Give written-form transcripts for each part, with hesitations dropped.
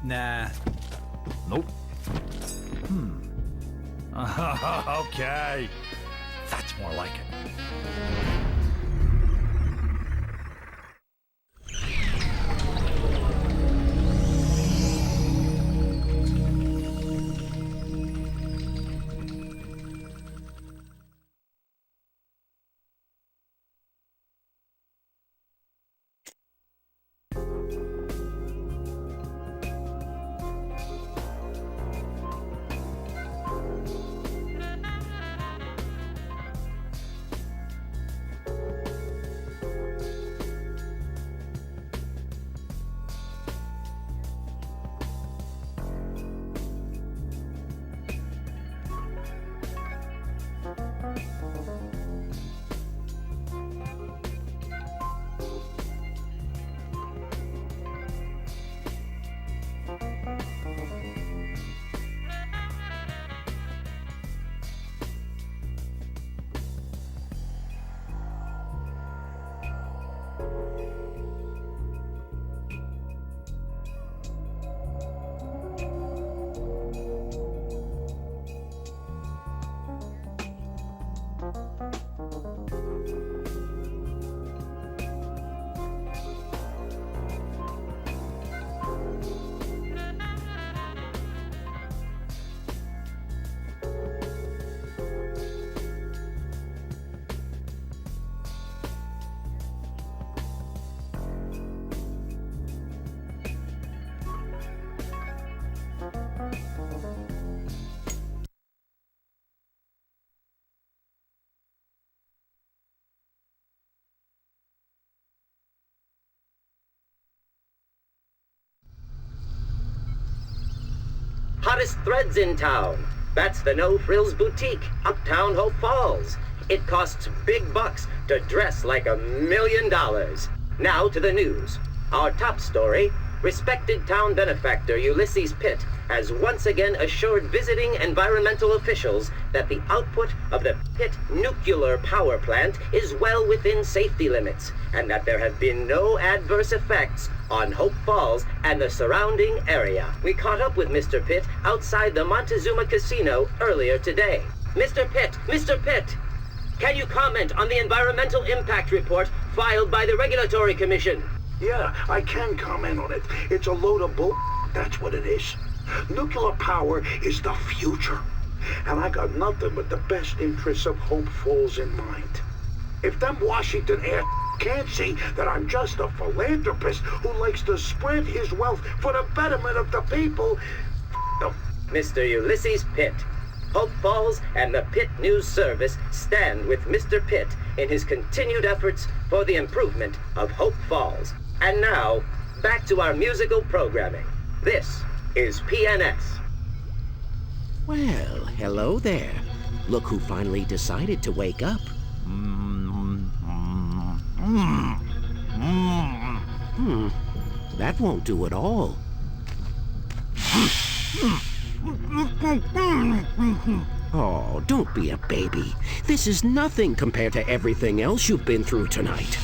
Nah. Nope. Okay. That's more like it. Hottest threads in town. That's the No Frills Boutique, uptown Hope Falls. It costs big bucks to dress like $1 million. Now to the news. Our top story, respected town benefactor Ulysses Pitt has once again assured visiting environmental officials that the output of the Pitt nuclear power plant is well within safety limits, and that there have been no adverse effects on Hope Falls and the surrounding area. We caught up with Mr. Pitt outside the Montezuma Casino earlier today. Mr. Pitt, can you comment on the environmental impact report filed by the Regulatory Commission? Yeah, I can comment on it. It's a load of bull, that's what it is. Nuclear power is the future. And I got nothing but the best interests of Hope Falls in mind. If them Washington can't see that I'm just a philanthropist who likes to spread his wealth for the betterment of the people, them. Mr. Ulysses Pitt. Hope Falls and the Pitt News Service stand with Mr. Pitt in his continued efforts for the improvement of Hope Falls. And now, back to our musical programming. This is PNS. Well, hello there. Look who finally decided to wake up. That won't do at all. Oh, don't be a baby. This is nothing compared to everything else you've been through tonight.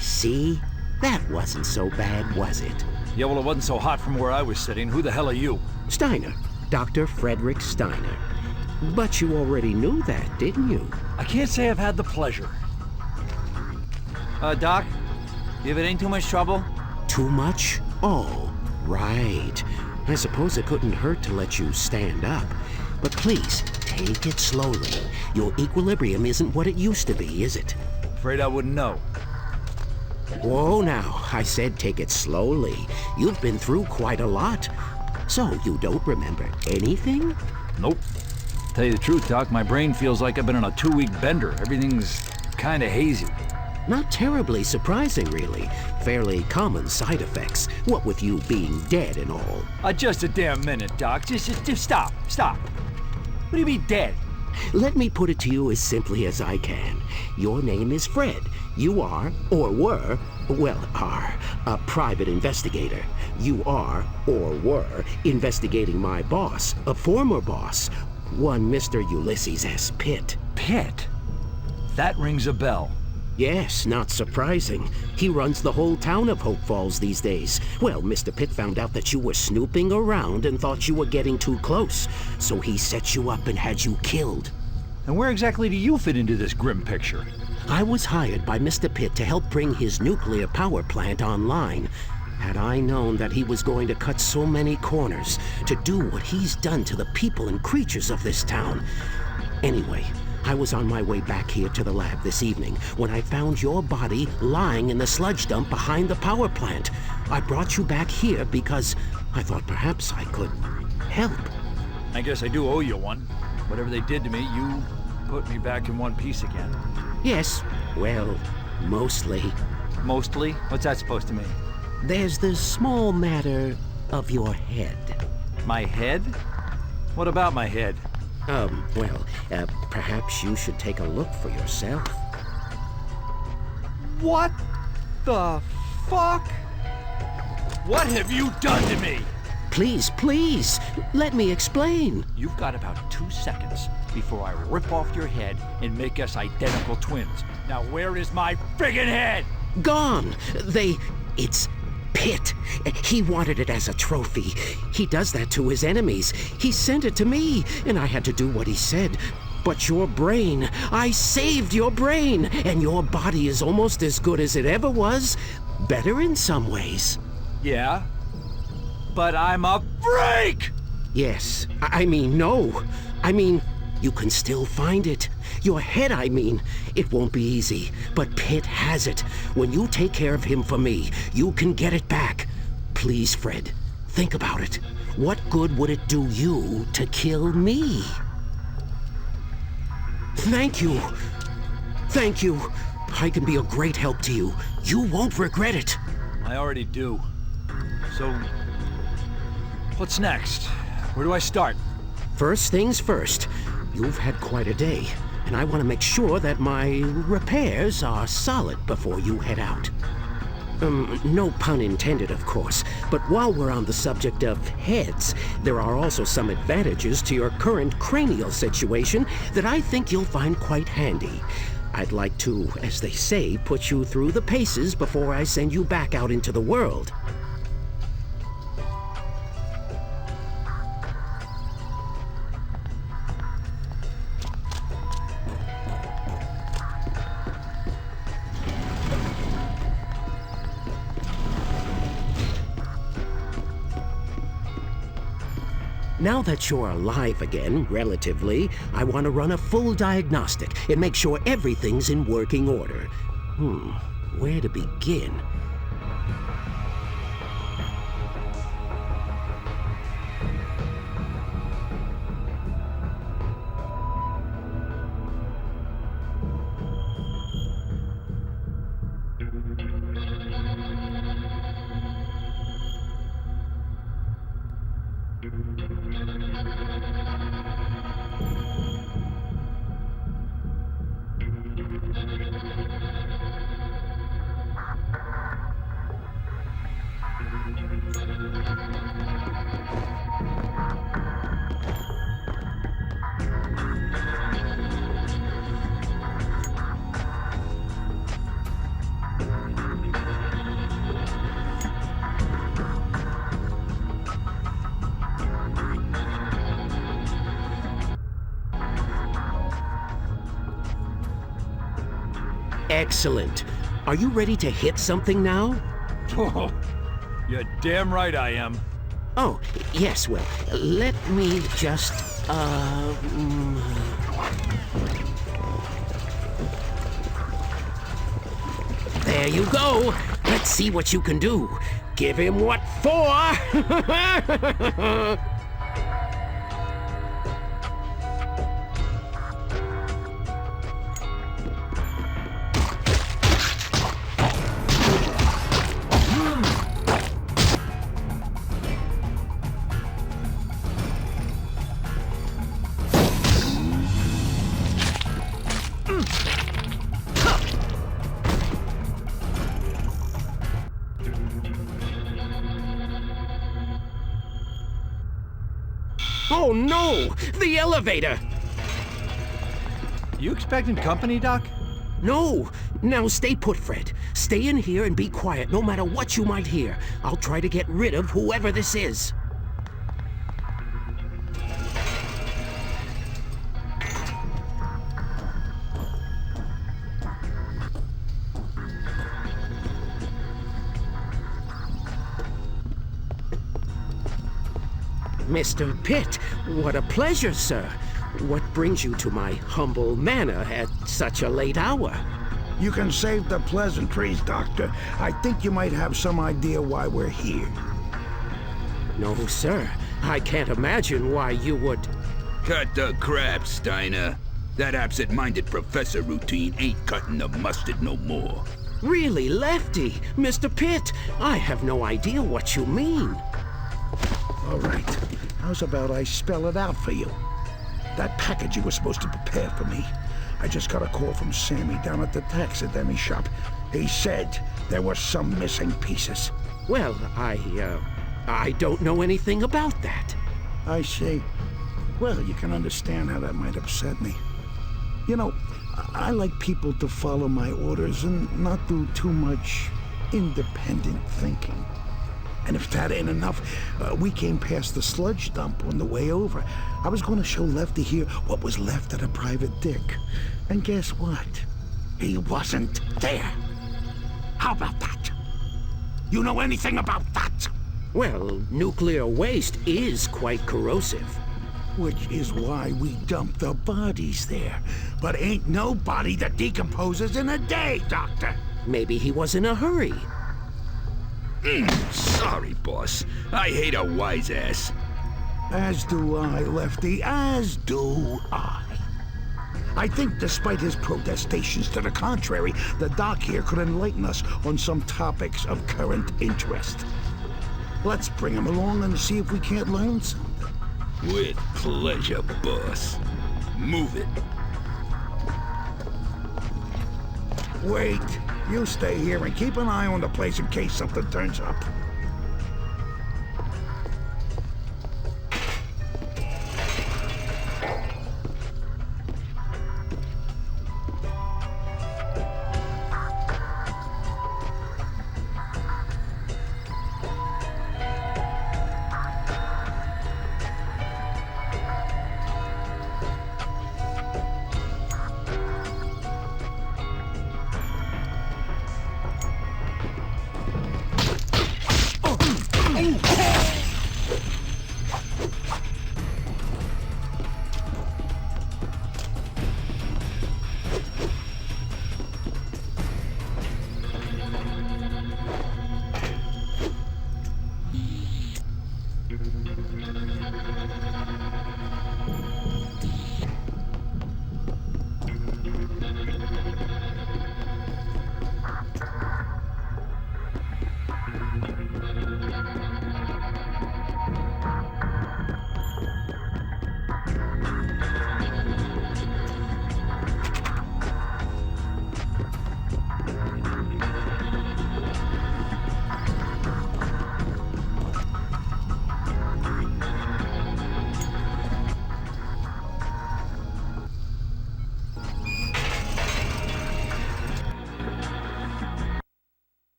See? That wasn't so bad, was it? Yeah, well, it wasn't so hot from where I was sitting. Who the hell are you? Steiner. Dr. Frederick Steiner. But you already knew that, didn't you? I can't say I've had the pleasure. Doc, if it ain't too much trouble? Too much? Oh, right. I suppose it couldn't hurt to let you stand up. But please, take it slowly. Your equilibrium isn't what it used to be, is it? Afraid I wouldn't know. Whoa now, I said take it slowly. You've been through quite a lot. So you don't remember anything? Nope. Tell you the truth, Doc, my brain feels like I've been on a 2-week bender. Everything's kinda hazy. Not terribly surprising, really. Fairly common side effects, what with you being dead and all. Just a damn minute, Doc. Just stop. What do you mean dead? Let me put it to you as simply as I can. Your name is Fred. You are, or were, a private investigator. You are, or were, investigating my boss, a former boss, one Mr. Ulysses S. Pitt. Pitt? That rings a bell. Yes, not surprising. He runs the whole town of Hope Falls these days. Well, Mr. Pitt found out that you were snooping around and thought you were getting too close. So he set you up and had you killed. And where exactly do you fit into this grim picture? I was hired by Mr. Pitt to help bring his nuclear power plant online. Had I known that he was going to cut so many corners, to do what he's done to the people and creatures of this town. Anyway, I was on my way back here to the lab this evening when I found your body lying in the sludge dump behind the power plant. I brought you back here because I thought perhaps I could help. I guess I do owe you one. Whatever they did to me, you put me back in one piece again. Yes, well, mostly. Mostly? What's that supposed to mean? There's the small matter of your head. My head? What about my head? Perhaps you should take a look for yourself. What the fuck? What have you done to me? Please, let me explain. You've got about 2 seconds before I rip off your head and make us identical twins. Now where is my friggin' head? Gone! It's Pitt. He wanted it as a trophy. He does that to his enemies. He sent it to me, and I had to do what he said. But your brain, I saved your brain, and your body is almost as good as it ever was. Better in some ways. Yeah? But I'm a freak! Yes, no. You can still find it. Your head, It won't be easy, but Pitt has it. When you take care of him for me, you can get it back. Please, Fred, think about it. What good would it do you to kill me? Thank you. Thank you. I can be a great help to you. You won't regret it. I already do. So, what's next? Where do I start? First things first. You've had quite a day, and I want to make sure that my repairs are solid before you head out. No pun intended, of course, but while we're on the subject of heads, there are also some advantages to your current cranial situation that I think you'll find quite handy. I'd like to, as they say, put you through the paces before I send you back out into the world. Now that you're alive again, relatively, I want to run a full diagnostic and make sure everything's in working order. Where to begin? Excellent. Are you ready to hit something now? Oh, you're damn right I am. Oh, yes, well, let me just, There you go. Let's see what you can do. Give him what for? Oh no! The elevator! You expecting company, Doc? No! Now stay put, Fred. Stay in here and be quiet, no matter what you might hear. I'll try to get rid of whoever this is. Mr. Pitt, what a pleasure, sir. What brings you to my humble manor at such a late hour? You can save the pleasantries, Doctor. I think you might have some idea why we're here. No, sir. I can't imagine why you would... Cut the crap, Steiner. That absent-minded professor routine ain't cutting the mustard no more. Really, Lefty? Mr. Pitt, I have no idea what you mean. All right. How's about I spell it out for you? That package you were supposed to prepare for me. I just got a call from Sammy down at the taxidermy shop. He said there were some missing pieces. Well, I don't know anything about that. I see. Well, you can understand how that might upset me. You know, I like people to follow my orders and not do too much independent thinking. And if that ain't enough, we came past the sludge dump on the way over. I was going to show Lefty here what was left of the private dick. And guess what? He wasn't there. How about that? You know anything about that? Well, nuclear waste is quite corrosive. Which is why we dump the bodies there. But ain't no body that decomposes in a day, Doctor. Maybe he was in a hurry. Sorry, boss. I hate a wise ass. As do I, Lefty, as do I. I think despite his protestations to the contrary, the doc here could enlighten us on some topics of current interest. Let's bring him along and see if we can't learn something. With pleasure, boss. Move it. Wait, you stay here and keep an eye on the place in case something turns up.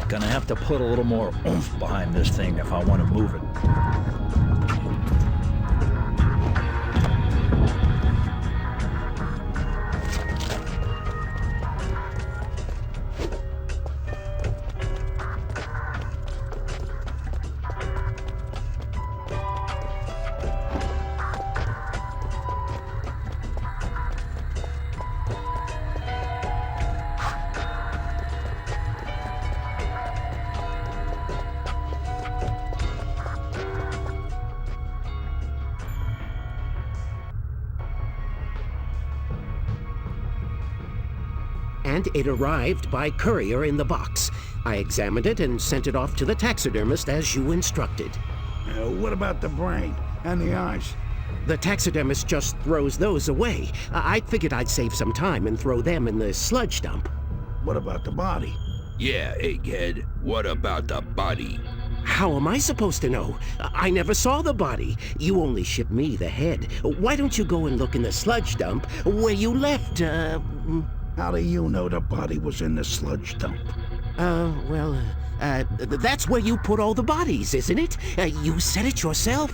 Gonna have to put a little more oomph behind this thing if I want to move it. And it arrived by courier in the box. I examined it and sent it off to the taxidermist as you instructed. What about the brain and the eyes? The taxidermist just throws those away. I figured I'd save some time and throw them in the sludge dump. What about the body? Yeah, egghead. What about the body? How am I supposed to know? I never saw the body. You only shipped me the head. Why don't you go and look in the sludge dump where you left, How do you know the body was in the sludge dump? That's where you put all the bodies, isn't it? You said it yourself.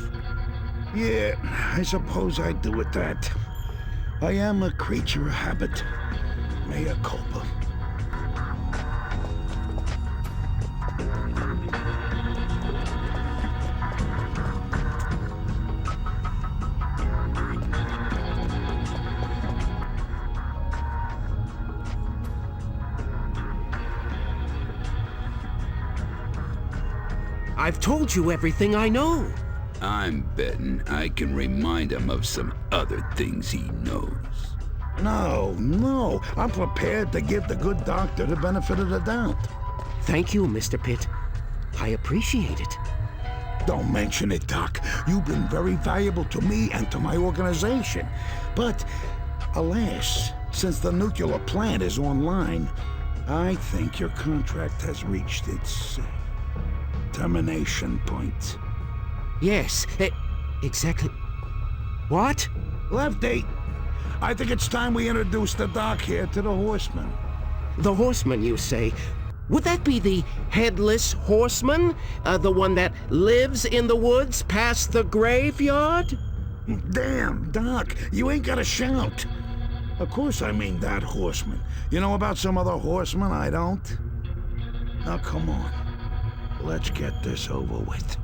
Yeah, I suppose I'd do it that. I am a creature of habit. Mea culpa. I've told you everything I know. I'm betting I can remind him of some other things he knows. No, I'm prepared to give the good doctor the benefit of the doubt. Thank you, Mr. Pitt. I appreciate it. Don't mention it, Doc. You've been very valuable to me and to my organization. But, alas, since the nuclear plant is online, I think your contract has reached its termination point. Yes, exactly. What? Lefty, I think it's time we introduce the Doc here to the Horseman. The Horseman, you say? Would that be the Headless Horseman? The one that lives in the woods past the graveyard? Damn, Doc, you ain't gotta shout. Of course I mean that Horseman. You know about some other horseman I don't? Now come on, let's get this over with.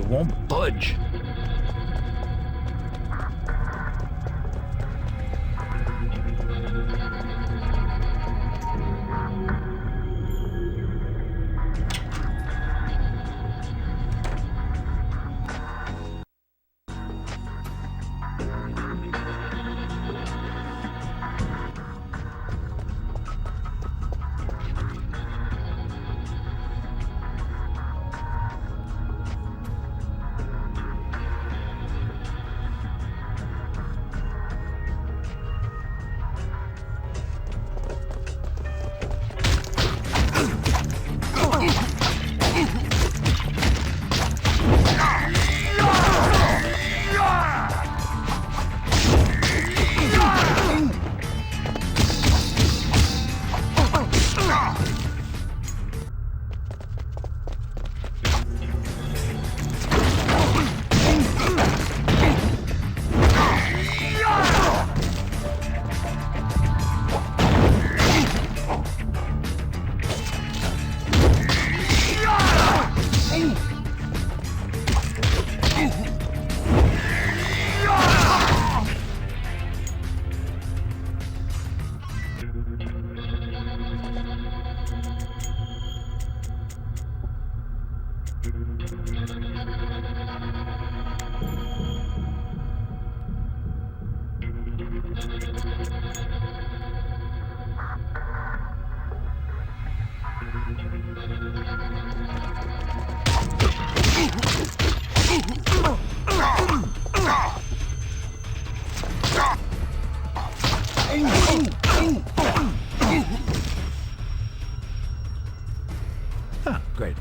won't budge. Huh, great.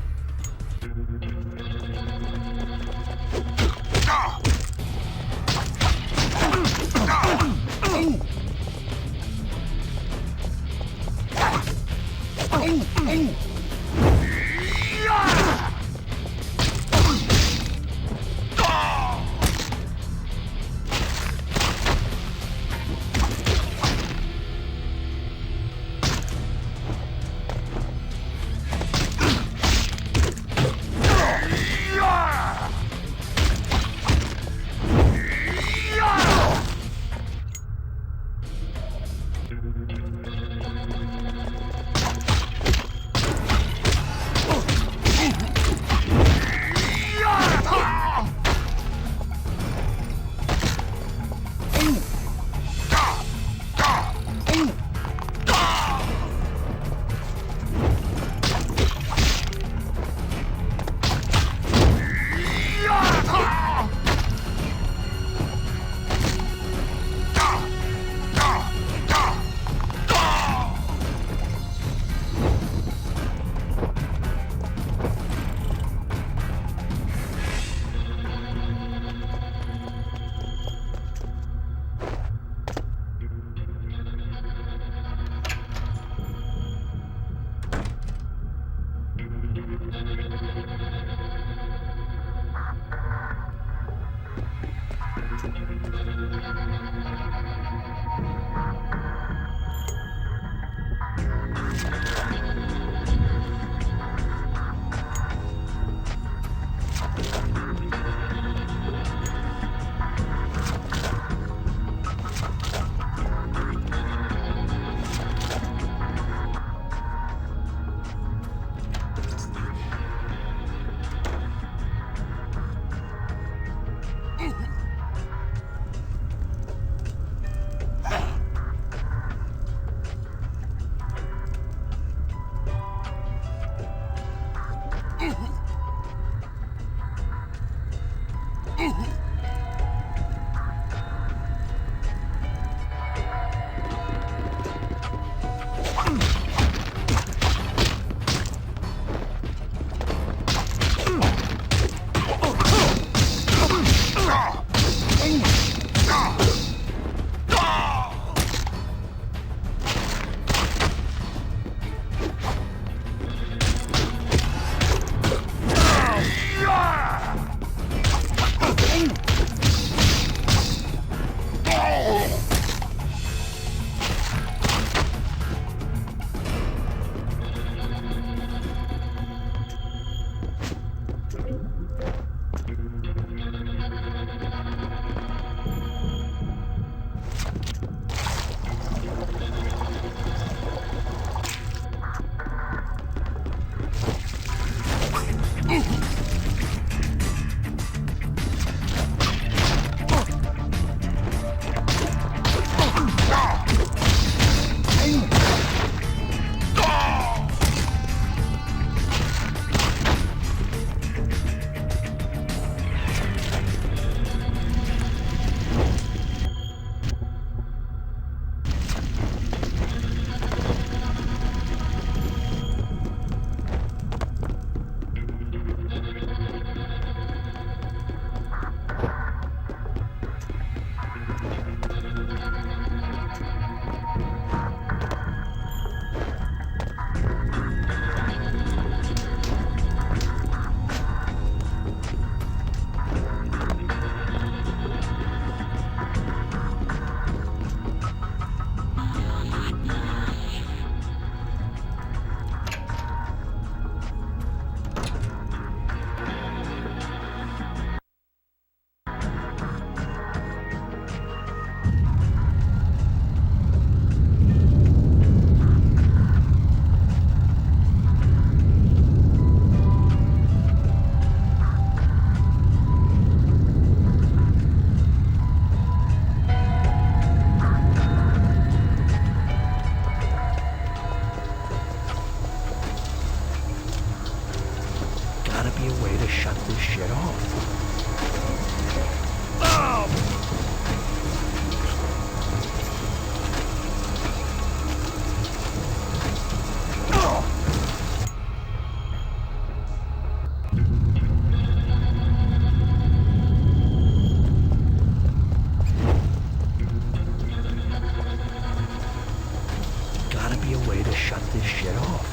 Gotta be a way to shut this shit off.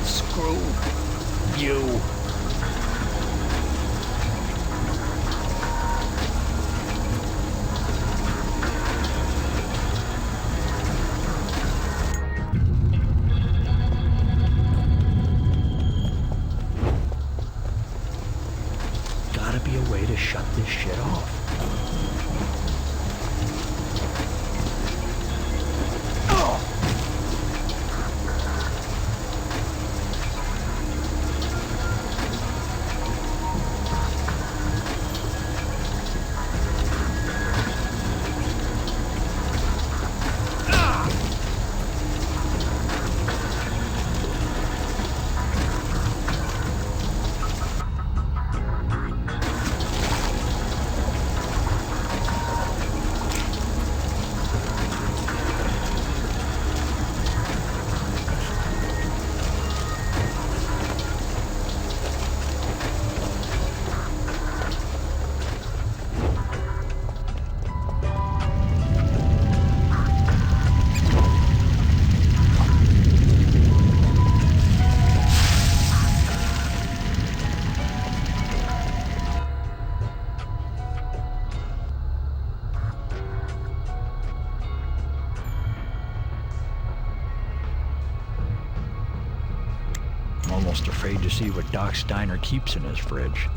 Screw you. Gotta be a way to shut this shit off. I'm almost afraid to see what Doc Steiner keeps in his fridge.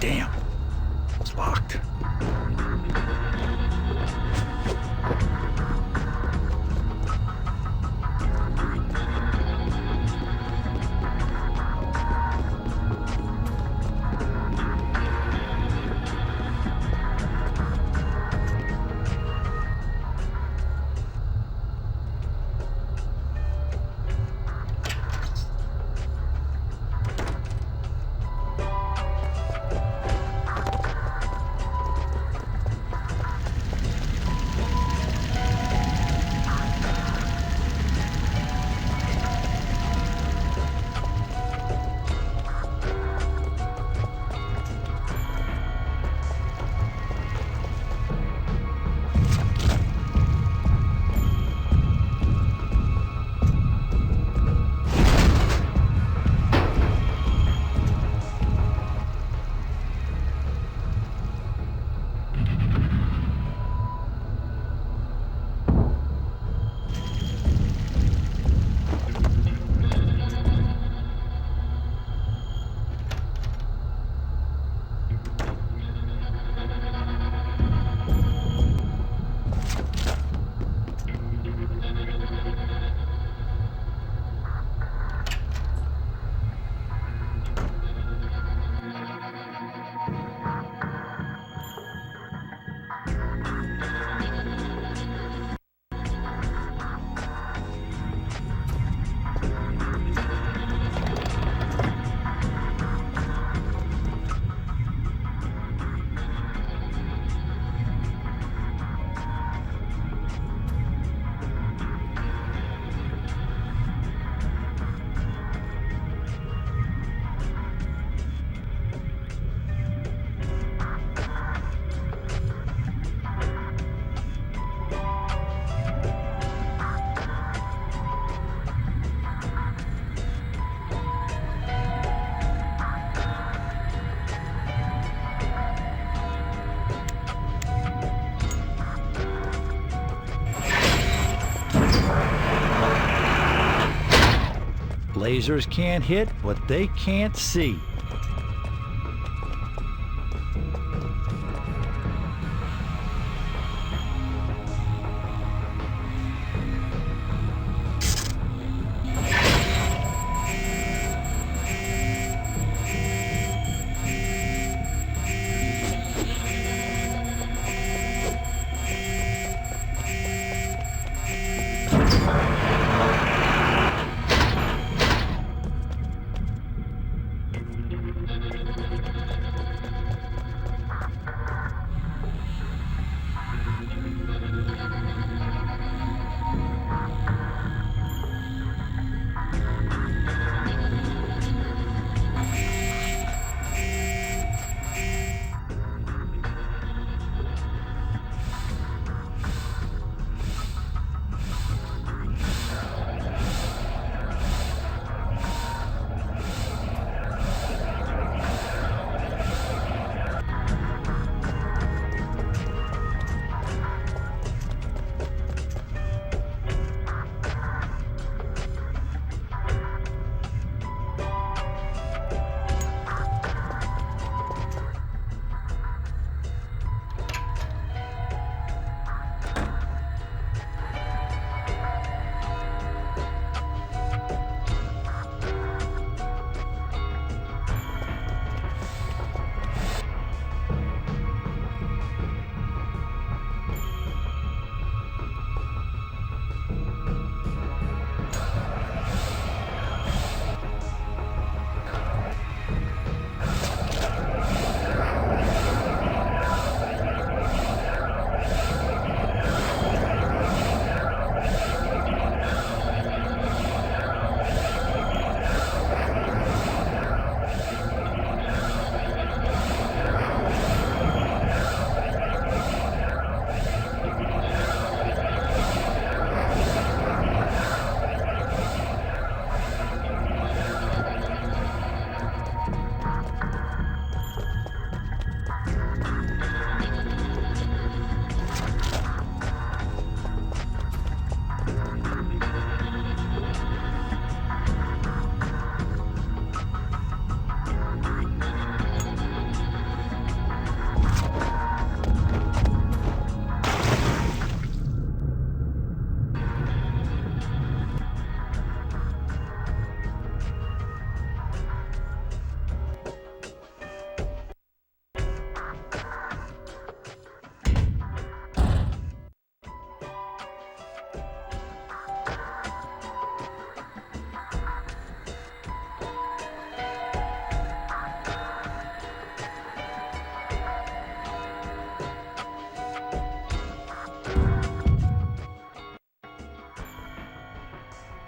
Damn, it's locked. Lasers can't hit what they can't see.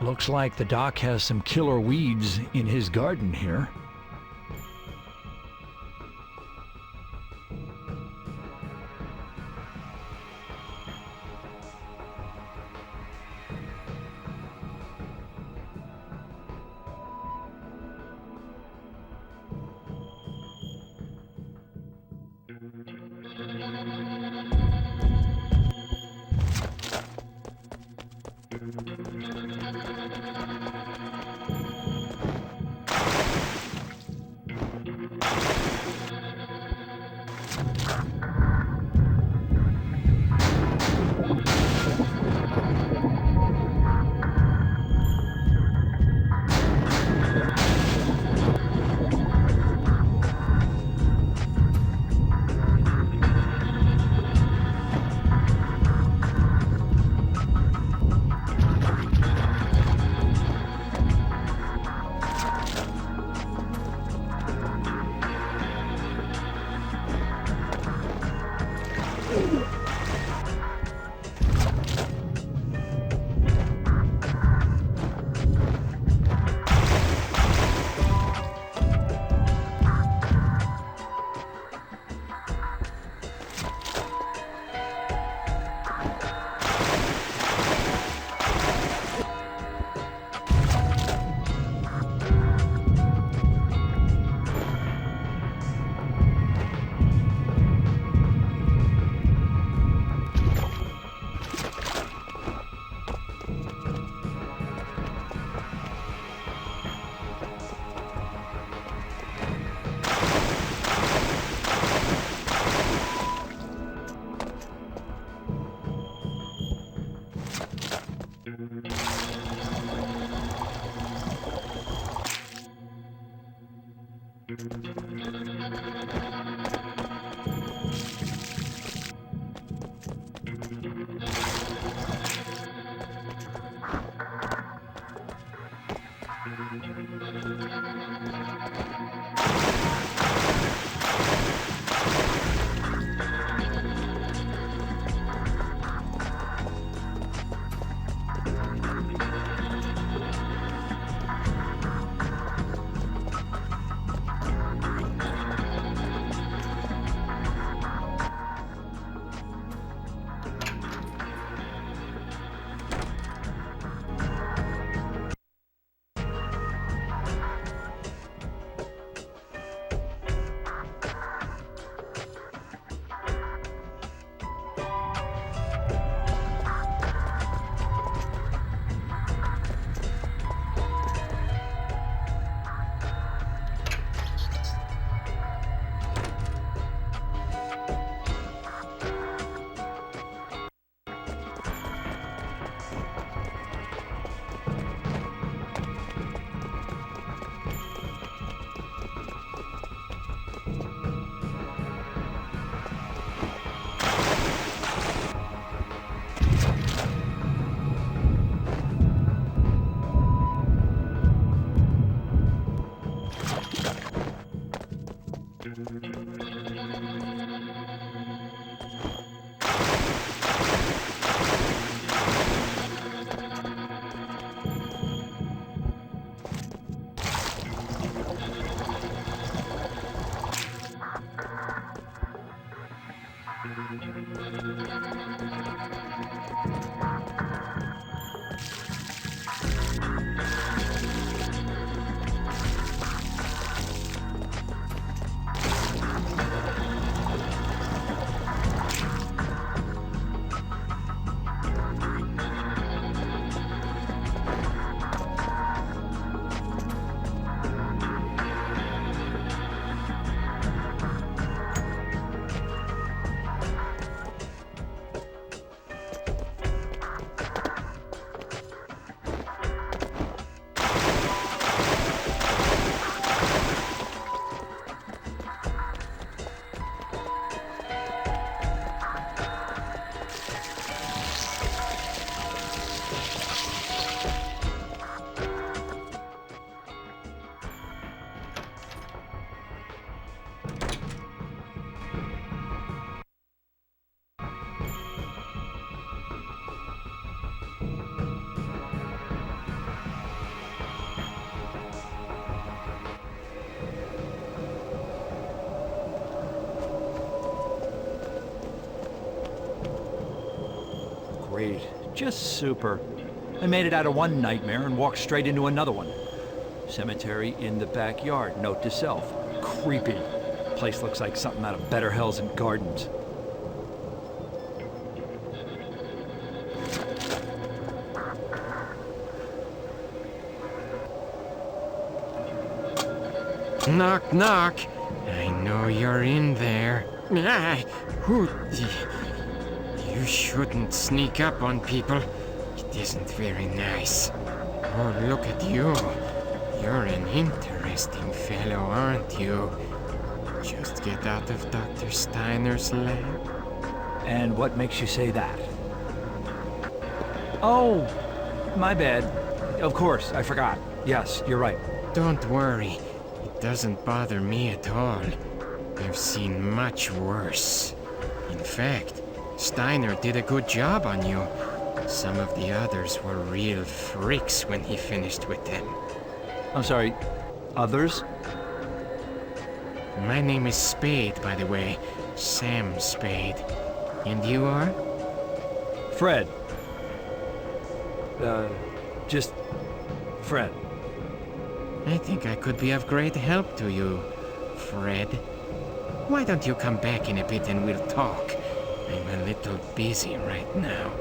Looks like the doc has some killer weeds in his garden here. Great. Just super. I made it out of one nightmare and walked straight into another one. Cemetery in the backyard. Note to self. Creepy. Place looks like something out of Better Hells and Gardens. Knock, knock. I know you're in there. You shouldn't sneak up on people. It isn't very nice. Oh, look at you. You're an interesting fellow, aren't you? Just get out of Dr. Steiner's lab. And what makes you say that? Oh, my bad. Of course, I forgot. Yes, you're right. Don't worry. It doesn't bother me at all. I've seen much worse. In fact, Steiner did a good job on you. Some of the others were real freaks when he finished with them. I'm sorry, others? My name is Spade, by the way. Sam Spade. And you are? Fred. Just Fred. I think I could be of great help to you, Fred. Why don't you come back in a bit and we'll talk? I'm a little busy right now.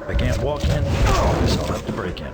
I can't walk in. I guess I'll have to break in.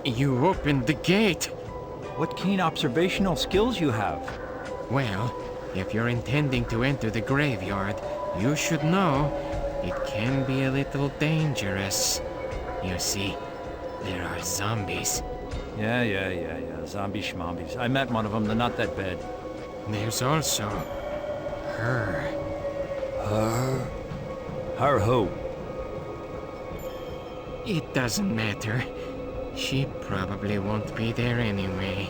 You opened the gate. What keen observational skills you have. Well, if you're intending to enter the graveyard, you should know it can be a little dangerous. You see, there are zombies. Yeah. Zombie schmombies. I met one of them. They're not that bad. There's also her. Her who? It doesn't matter. She probably won't be there anyway.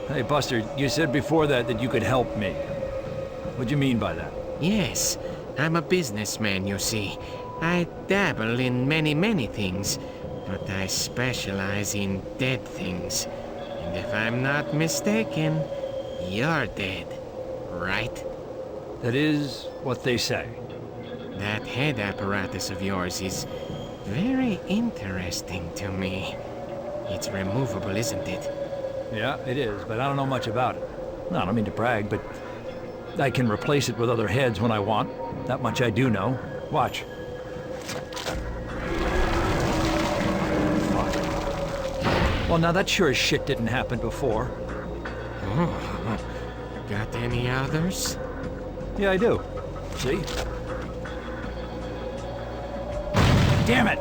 Hey, Buster, you said before that you could help me. What do you mean by that? Yes, I'm a businessman, you see. I dabble in many things, but I specialize in dead things. And if I'm not mistaken, you're dead, right? That is what they say. That head apparatus of yours is very interesting to me. It's removable, isn't it? Yeah, it is, but I don't know much about it. No, I don't mean to brag, but I can replace it with other heads when I want. That much I do know. Watch. Fuck. Well, now that sure as shit didn't happen before. Oh, got any others? Yeah, I do. See? Damn it!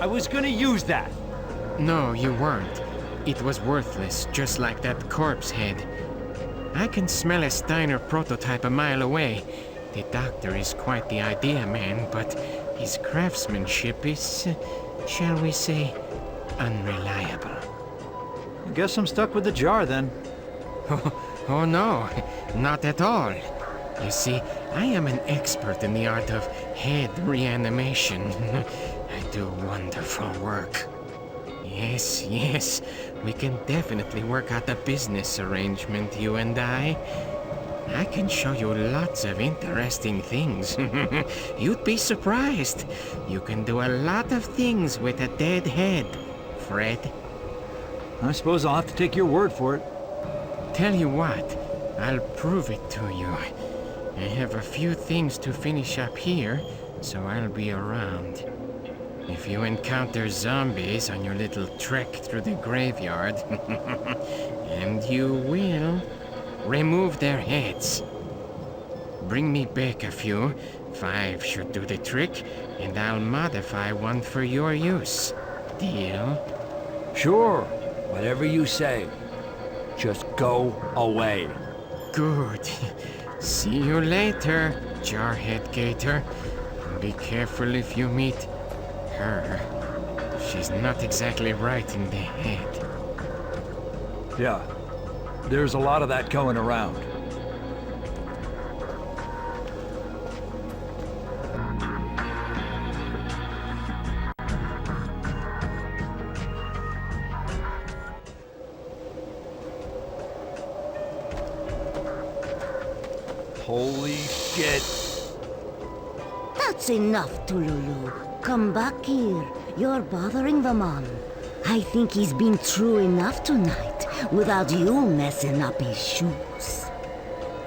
I was gonna use that! No, you weren't. It was worthless, just like that corpse head. I can smell a Steiner prototype a mile away. The doctor is quite the idea man, but his craftsmanship is, shall we say, unreliable. I guess I'm stuck with the jar then. Oh no, not at all. You see, I am an expert in the art of head reanimation. I do wonderful work. Yes, we can definitely work out a business arrangement, you and I. I can show you lots of interesting things. You'd be surprised. You can do a lot of things with a dead head, Fred. I suppose I'll have to take your word for it. Tell you what, I'll prove it to you. I have a few things to finish up here, so I'll be around. If you encounter zombies on your little trek through the graveyard, and you will, remove their heads. Bring me back a few. 5 should do the trick, and I'll modify one for your use. Deal? Sure, whatever you say. Just go away. Good. See you later, Jarhead Gator. Be careful if you meet her. She's not exactly right in the head. Yeah, there's a lot of that going around. Holy shit. That's enough, Tululu. Come back here. You're bothering the man. I think he's been through enough tonight without you messing up his shoes.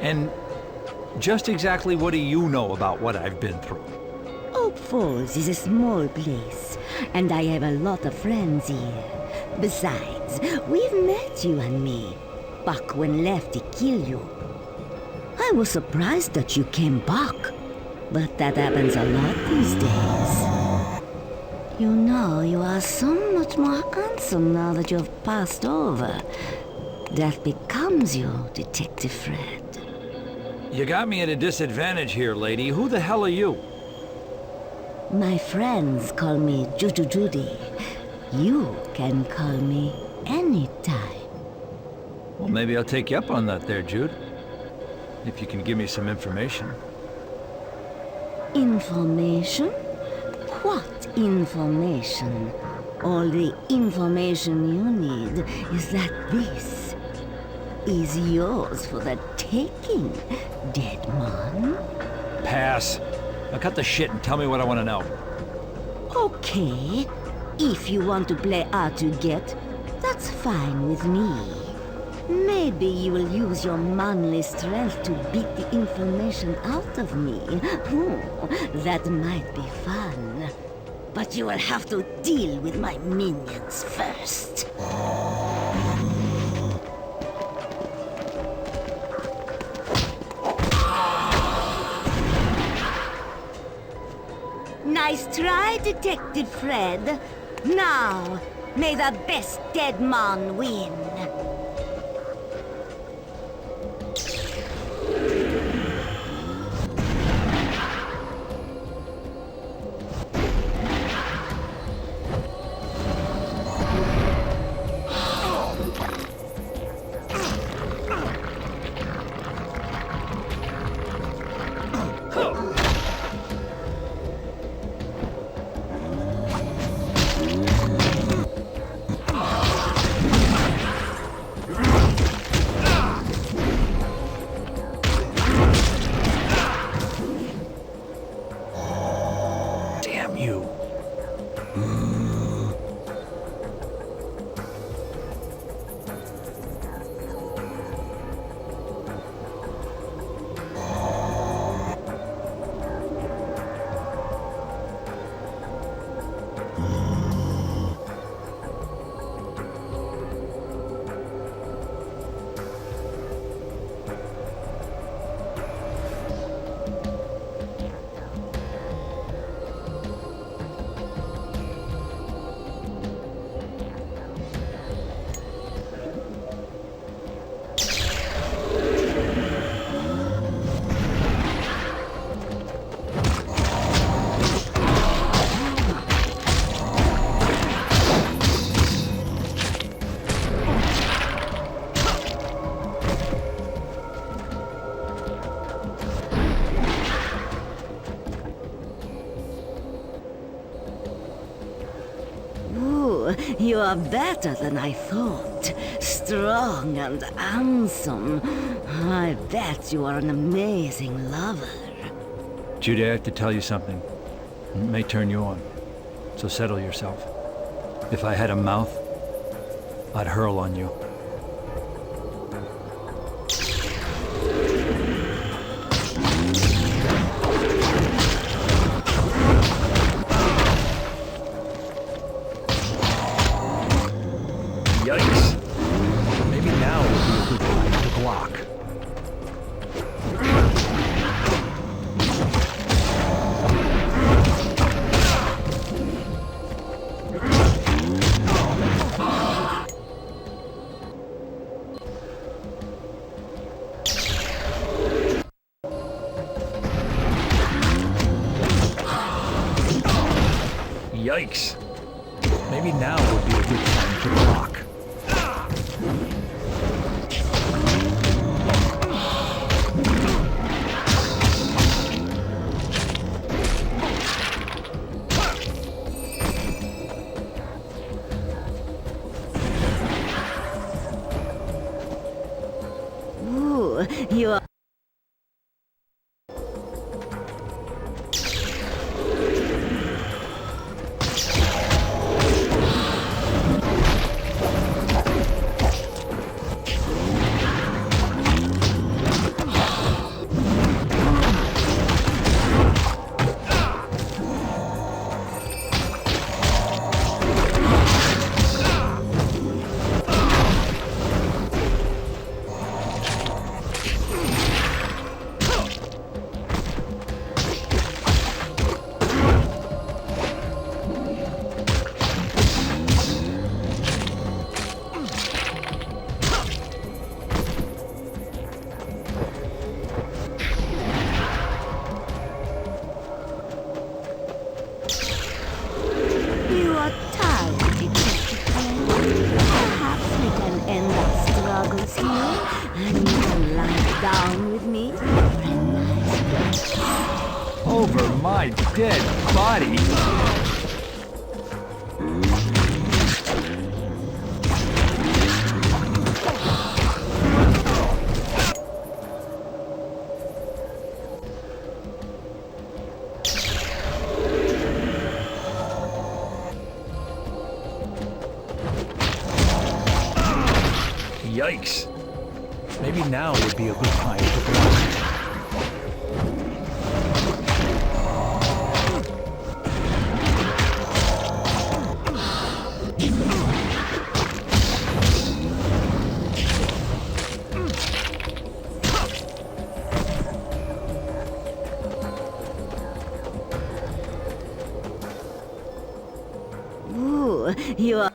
And just exactly what do you know about what I've been through? Oak Falls is a small place, and I have a lot of friends here. Besides, we've met you and me, back when Lefty killed you. I was surprised that you came back, but that happens a lot these days. You know, you are so much more handsome now that you've passed over. That becomes you, Detective Fred. You got me at a disadvantage here, lady. Who the hell are you? My friends call me Judy. You can call me anytime. Well, maybe I'll take you up on that there, Jude. If you can give me some information. Information? What information? All the information you need is that this is yours for the taking, dead man. Pass. Now cut the shit and tell me what I want to know. Okay, if you want to play hard to get, that's fine with me. Maybe you will use your manly strength to beat the information out of me. That might be fun. But you will have to deal with my minions first. Nice try, Detective Fred. Now, may the best dead man win. Damn you. You are better than I thought. Strong and handsome. I bet you are an amazing lover. Judy, I have to tell you something. It may turn you on. So settle yourself. If I had a mouth, I'd hurl on you. Yikes. Maybe now would be a good time to block. Yikes. Maybe now would be a good time to block. Ooh, you are... And you can lie down with me for a nice rest. Over my dead body? Yikes. Maybe now would be a good time to block. Ooh, you are...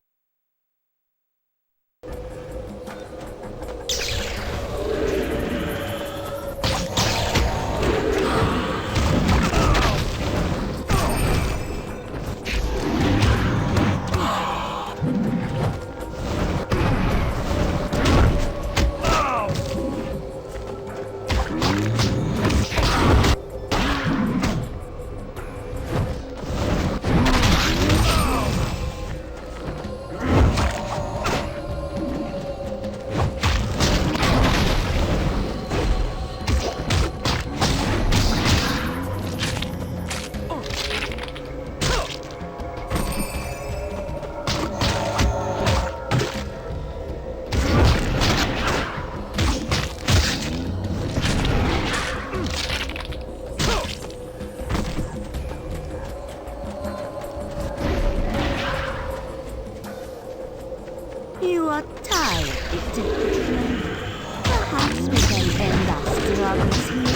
You are tired, detective. Perhaps we can end our struggles here,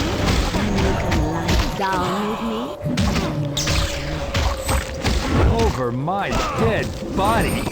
and you can lie down with me for a nice rest. Over my dead body?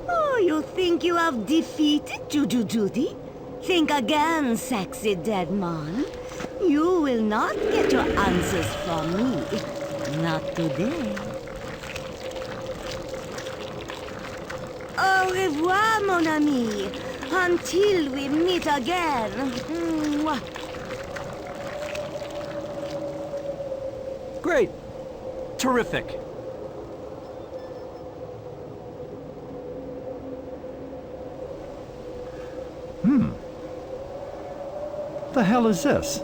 Oh, you think you have defeated Juju Judy? Think again, sexy dead man. You will not get your answers from me. Not today. Au revoir, mon ami. Until we meet again. Mwah. Great. Terrific. The hell is this?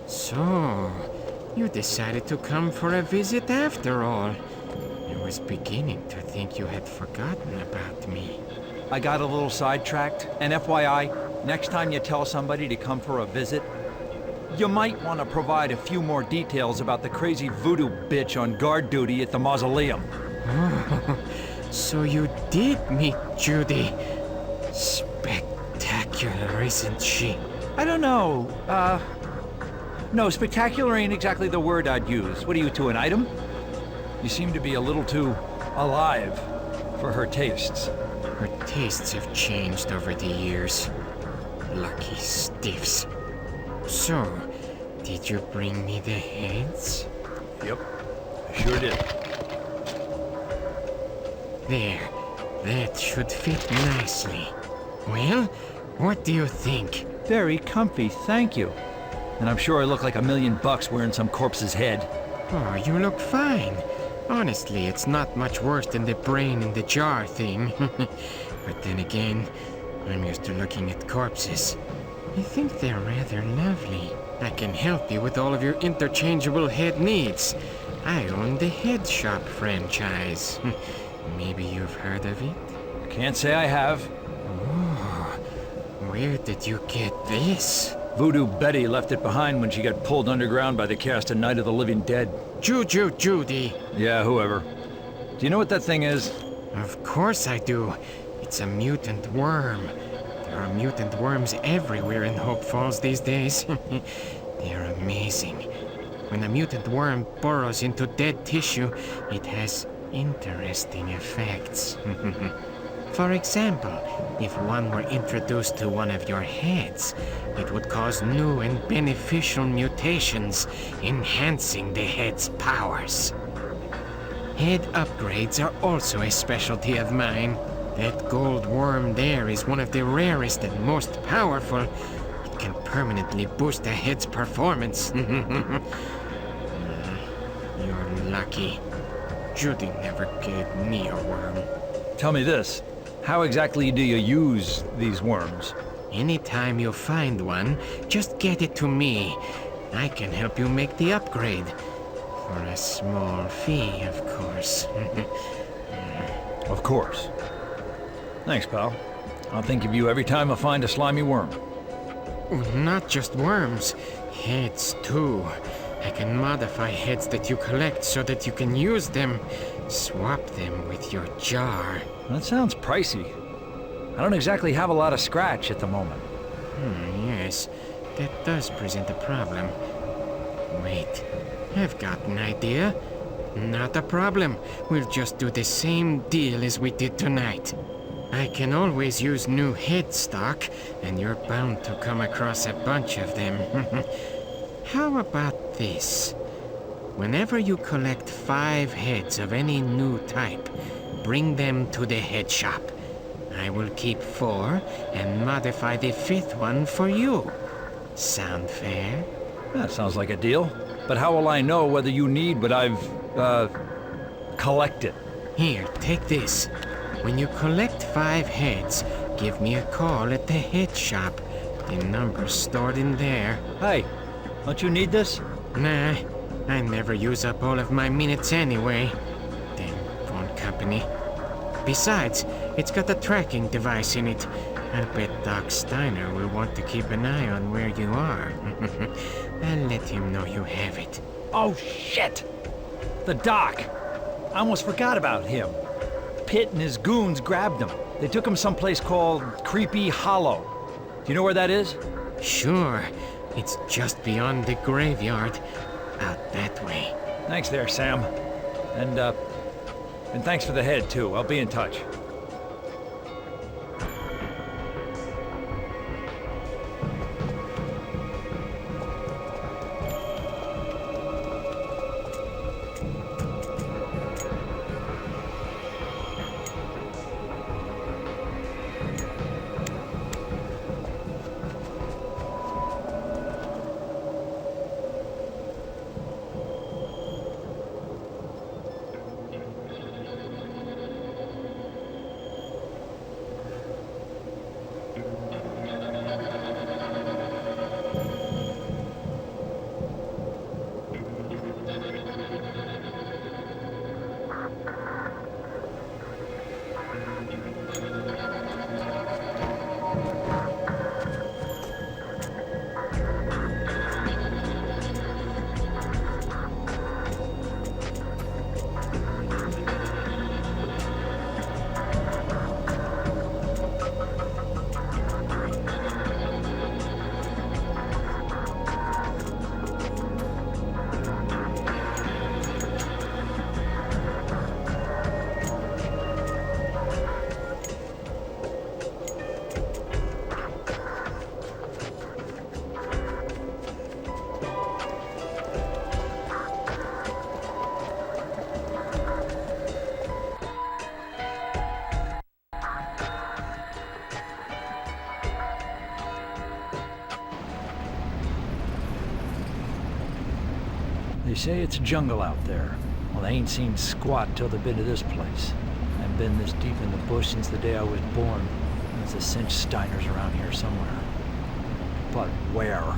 So, you decided to come for a visit after all. I was beginning to think you had forgotten about me. I got a little sidetracked, and FYI, next time you tell somebody to come for a visit, you might want to provide a few more details about the crazy voodoo bitch on guard duty at the mausoleum. Oh, so you did meet Judy. Spectacular, isn't she? I don't know, no, spectacular ain't exactly the word I'd use. What are you to, an item? You seem to be a little too alive for her tastes. Her tastes have changed over the years. Lucky stiffs. So, did you bring me the heads? Yep, I sure did. There. That should fit nicely. Well, what do you think? Very comfy, thank you. And I'm sure I look like $1 million wearing some corpse's head. Oh, you look fine. Honestly, it's not much worse than the brain in the jar thing. But then again, I'm used to looking at corpses. I think they're rather lovely. I can help you with all of your interchangeable head needs. I own the Head Shop franchise. Maybe you've heard of it? Can't say I have. Oh, where did you get this? Voodoo Betty left it behind when she got pulled underground by the cast of Night of the Living Dead. Juju Judy. Yeah, whoever. Do you know what that thing is? Of course I do. It's a mutant worm. There are mutant worms everywhere in Hope Falls these days. They're amazing. When a mutant worm burrows into dead tissue, it has interesting effects. For example, if one were introduced to one of your heads, it would cause new and beneficial mutations, enhancing the head's powers. Head upgrades are also a specialty of mine. That gold worm there is one of the rarest and most powerful. It can permanently boost a head's performance. You're lucky. Judy never gave me a worm. Tell me this. How exactly do you use these worms? Anytime you find one, just get it to me. I can help you make the upgrade. For a small fee, of course. Of course. Thanks, pal. I'll think of you every time I find a slimy worm. Not just worms, heads too. I can modify heads that you collect so that you can use them. Swap them with your jar. That sounds pricey. I don't exactly have a lot of scratch at the moment. Yes, that does present a problem. Wait, I've got an idea. Not a problem. We'll just do the same deal as we did tonight. I can always use new head stock, and you're bound to come across a bunch of them. How about this? Whenever you collect 5 heads of any new type, bring them to the head shop. I will keep 4 and modify the 5th one for you. Sound fair? That sounds like a deal. But how will I know whether you need what I've, collected? Here, take this. When you collect 5 heads, give me a call at the head shop. The number's stored in there. Hey, don't you need this? Nah, I never use up all of my minutes anyway. Damn phone company. Besides, it's got a tracking device in it. I'll bet Doc Steiner will want to keep an eye on where you are. I'll let him know you have it. Oh, shit! The doc! I almost forgot about him. Pitt and his goons grabbed him. They took him someplace called Creepy Hollow. Do you know where that is? Sure. It's just beyond the graveyard. Out that way. Thanks there, Sam. And thanks for the head, too. I'll be in touch. They say it's jungle out there. Well, they ain't seen squat till they've been to this place. I've been this deep in the bush since the day I was born. There's a cinch Steiner's around here somewhere. But where?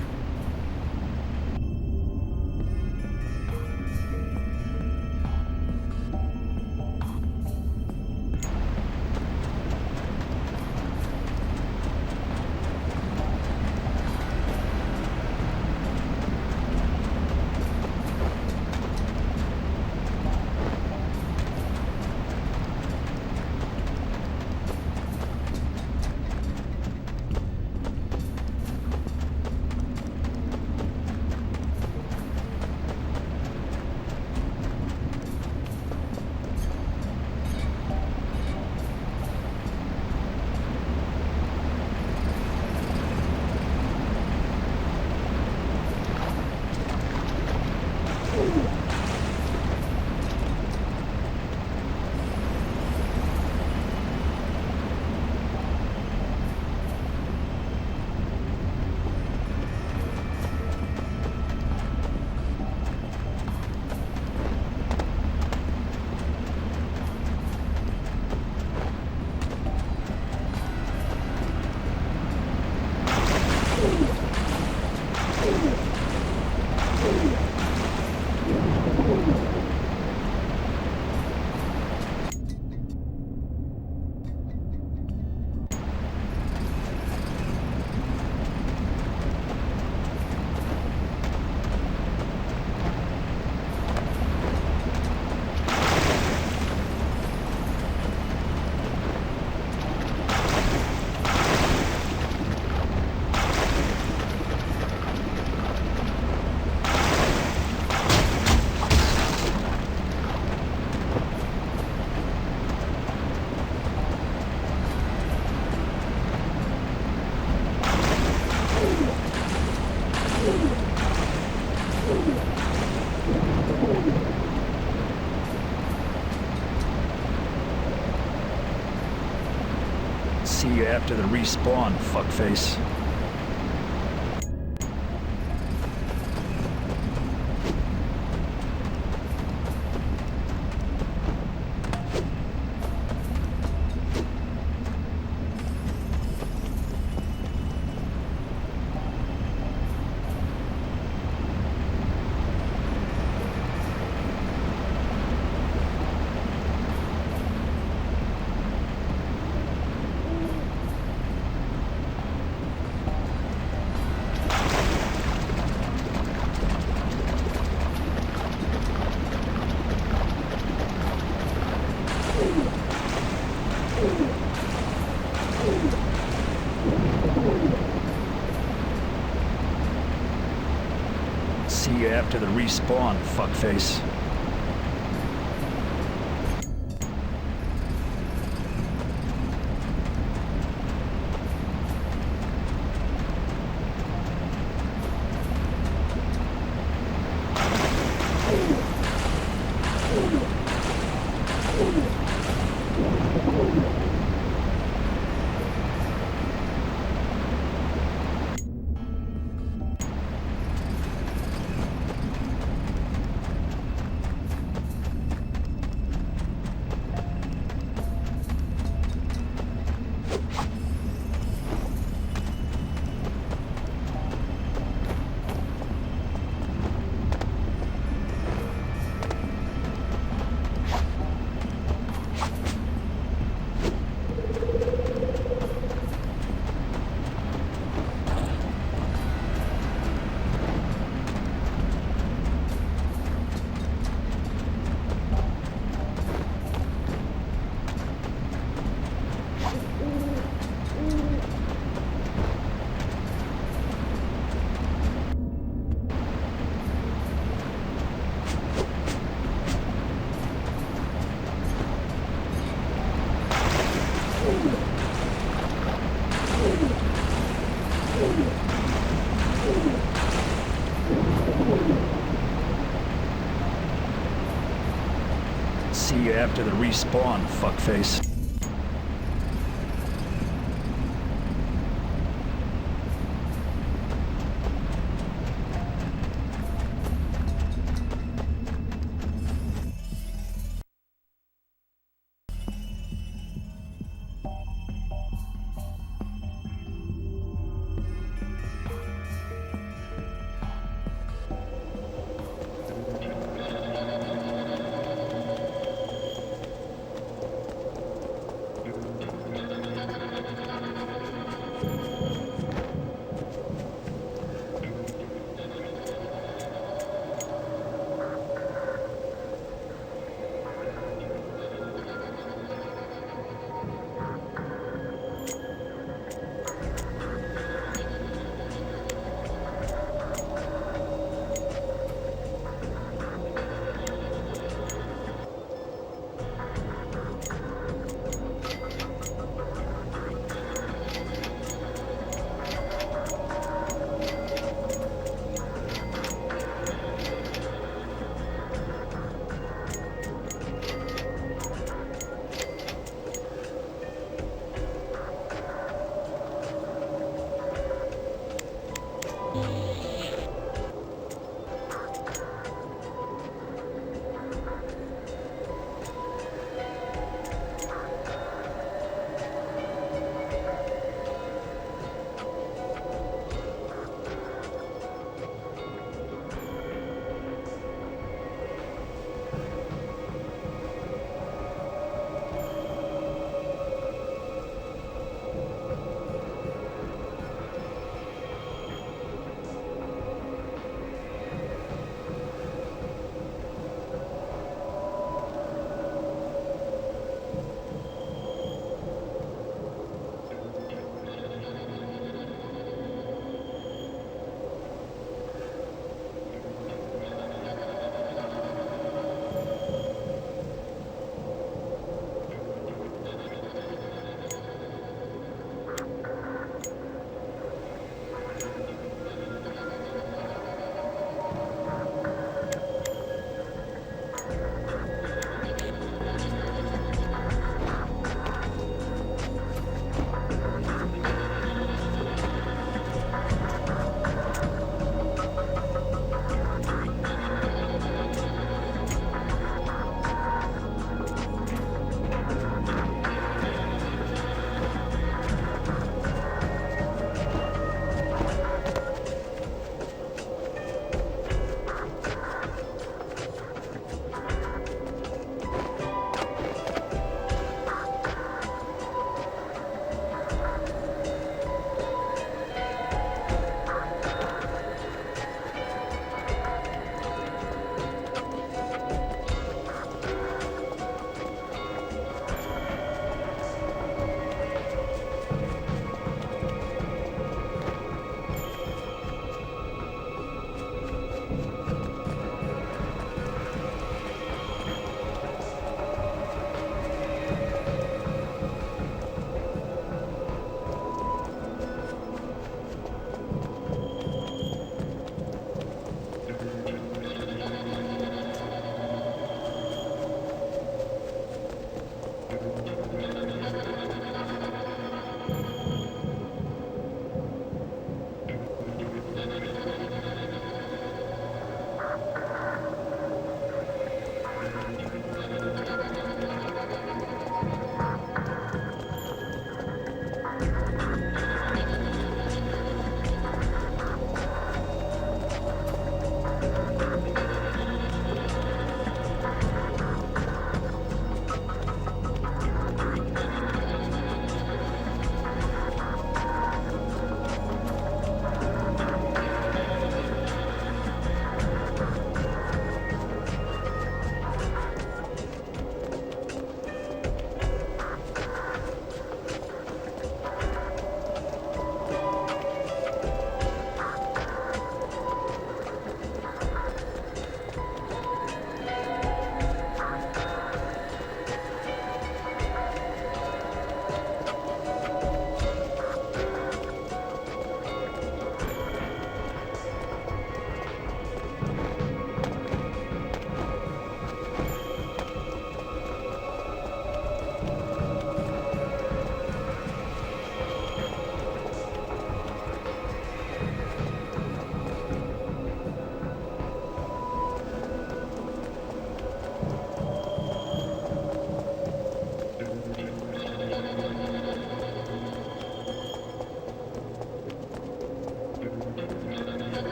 See you after the respawn, fuckface. See you after the respawn, fuckface. See you after the respawn, fuckface.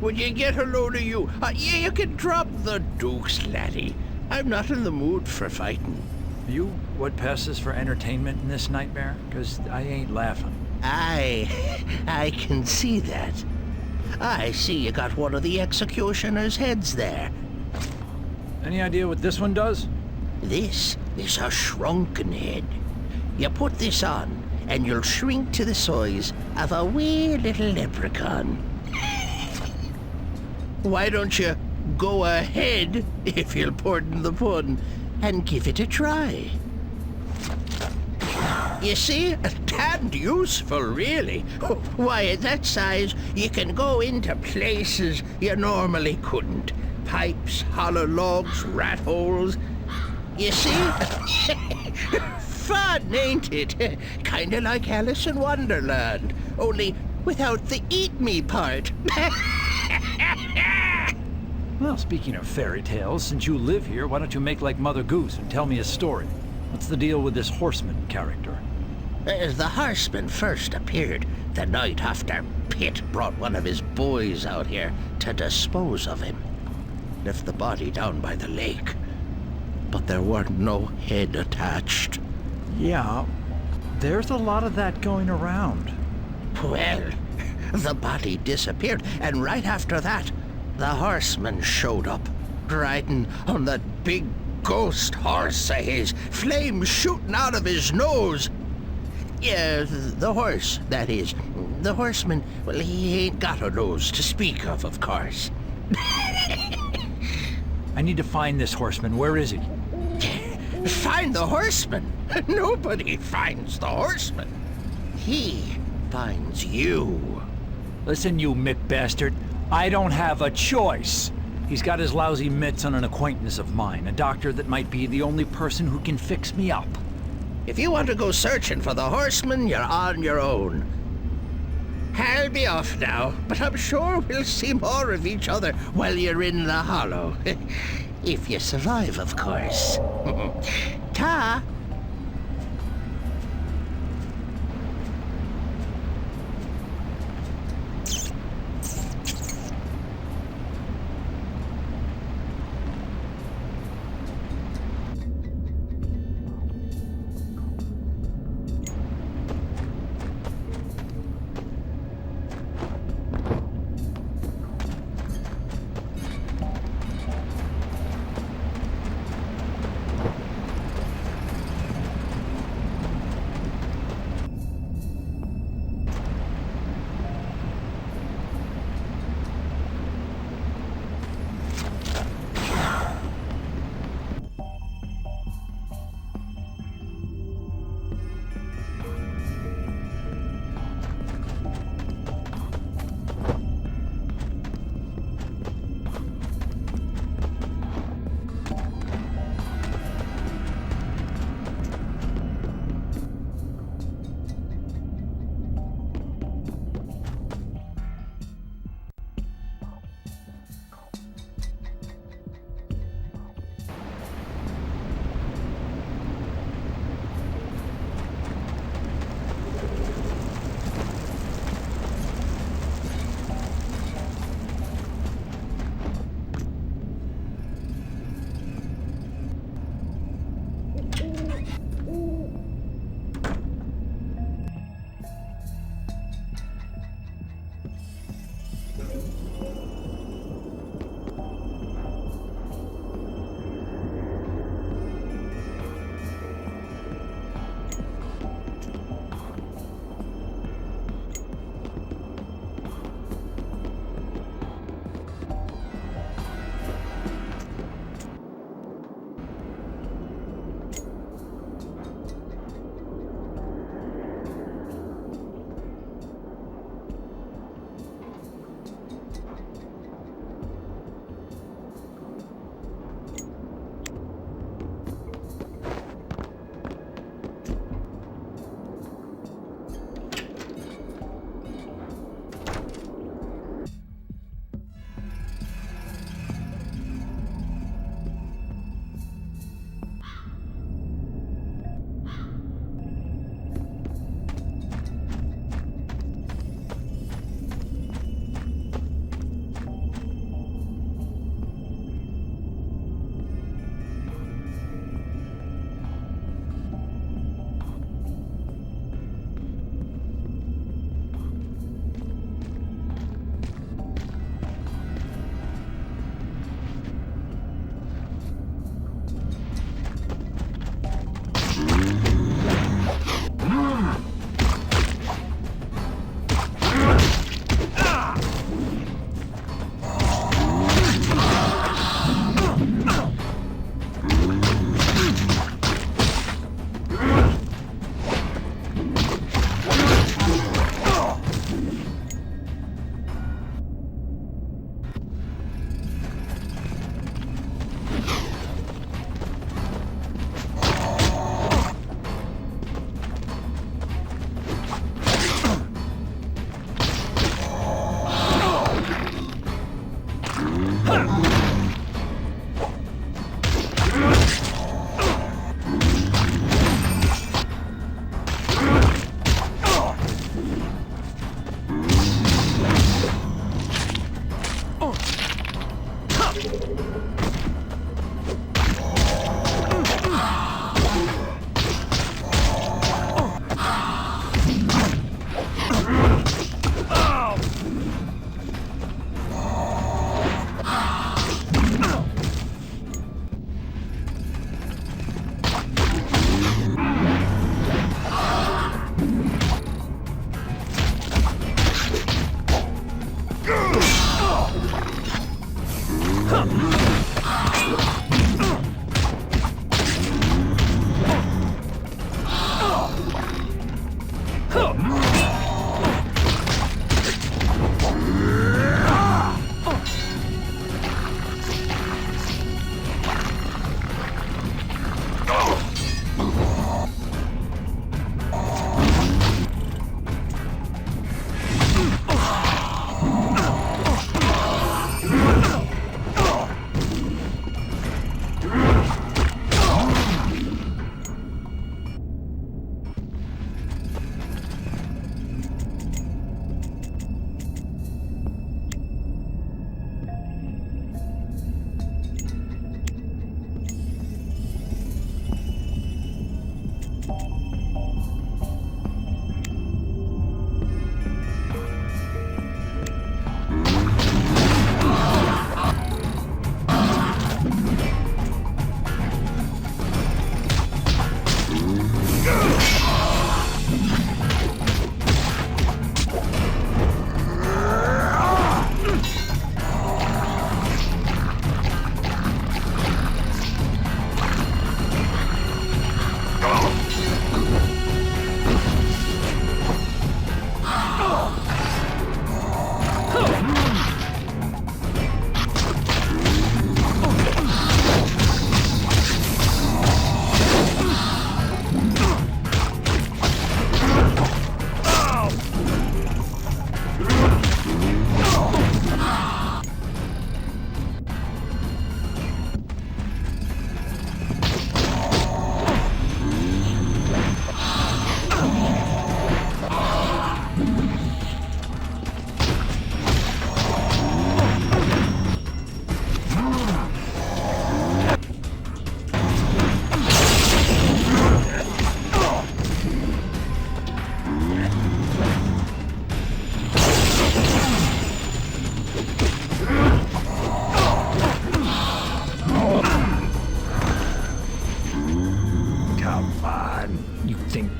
Would you get a load of you? You can drop the dukes, laddie. I'm not in the mood for fighting. Are you what passes for entertainment in this nightmare? 'Cause I ain't laughing. I can see that. I see you got one of the executioner's heads there. Any idea what this one does? This is a shrunken head. You put this on, and you'll shrink to the size of a wee little leprechaun. Why don't you go ahead, if you'll pardon the pun, and give it a try? You see, and useful, really. Why, at that size, you can go into places you normally couldn't. Pipes, hollow logs, rat holes. You see? Fun, ain't it? Kinda like Alice in Wonderland, only without the eat me part. Well, speaking of fairy tales, since you live here, why don't you make like Mother Goose and tell me a story? What's the deal with this horseman character? The horseman first appeared the night after Pitt brought one of his boys out here to dispose of him. Left the body down by the lake, but there weren't no head attached. Yeah, there's a lot of that going around. Well, the body disappeared, and right after that, the horseman showed up, riding on that big ghost horse of his, flames shooting out of his nose. Yeah, the horse, that is. The horseman, well, he ain't got a nose to speak of course. I need to find this horseman. Where is he? Find the horseman? Nobody finds the horseman. He finds you. Listen, you Mick bastard. I don't have a choice. He's got his lousy mitts on an acquaintance of mine, a doctor that might be the only person who can fix me up. If you want to go searching for the horseman, you're on your own. I'll be off now, but I'm sure we'll see more of each other while you're in the hollow. If you survive, of course. Ta!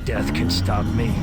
Death can stop me.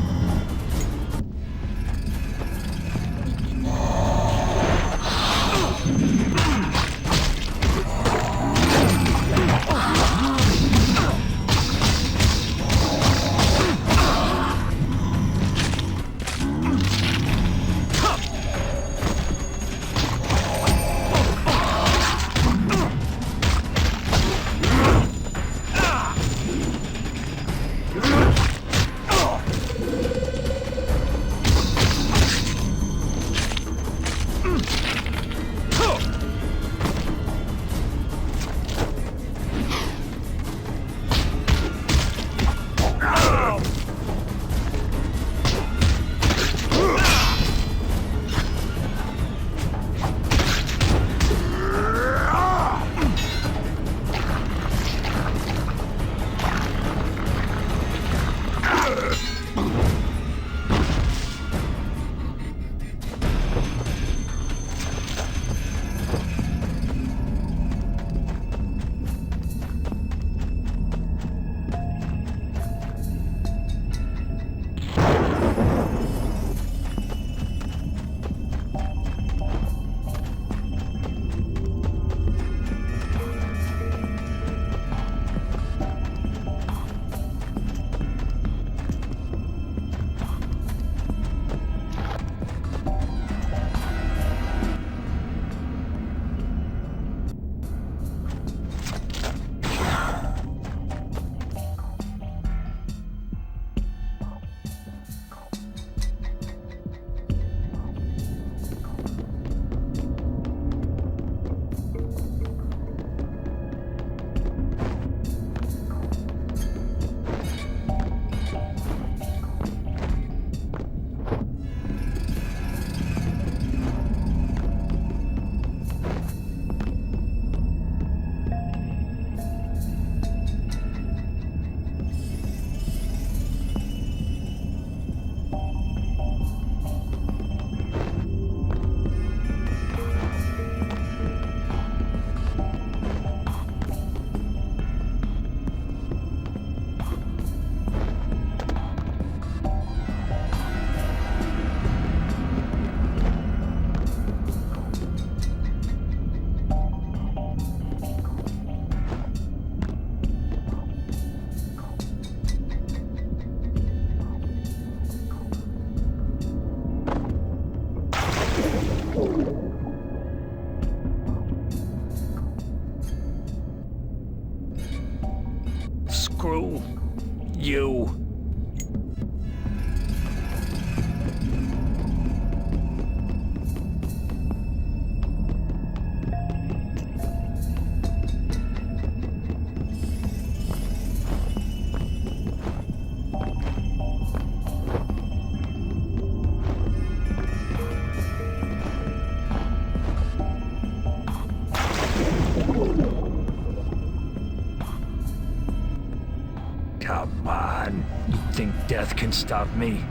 Screw you. Come on. You think death can stop me?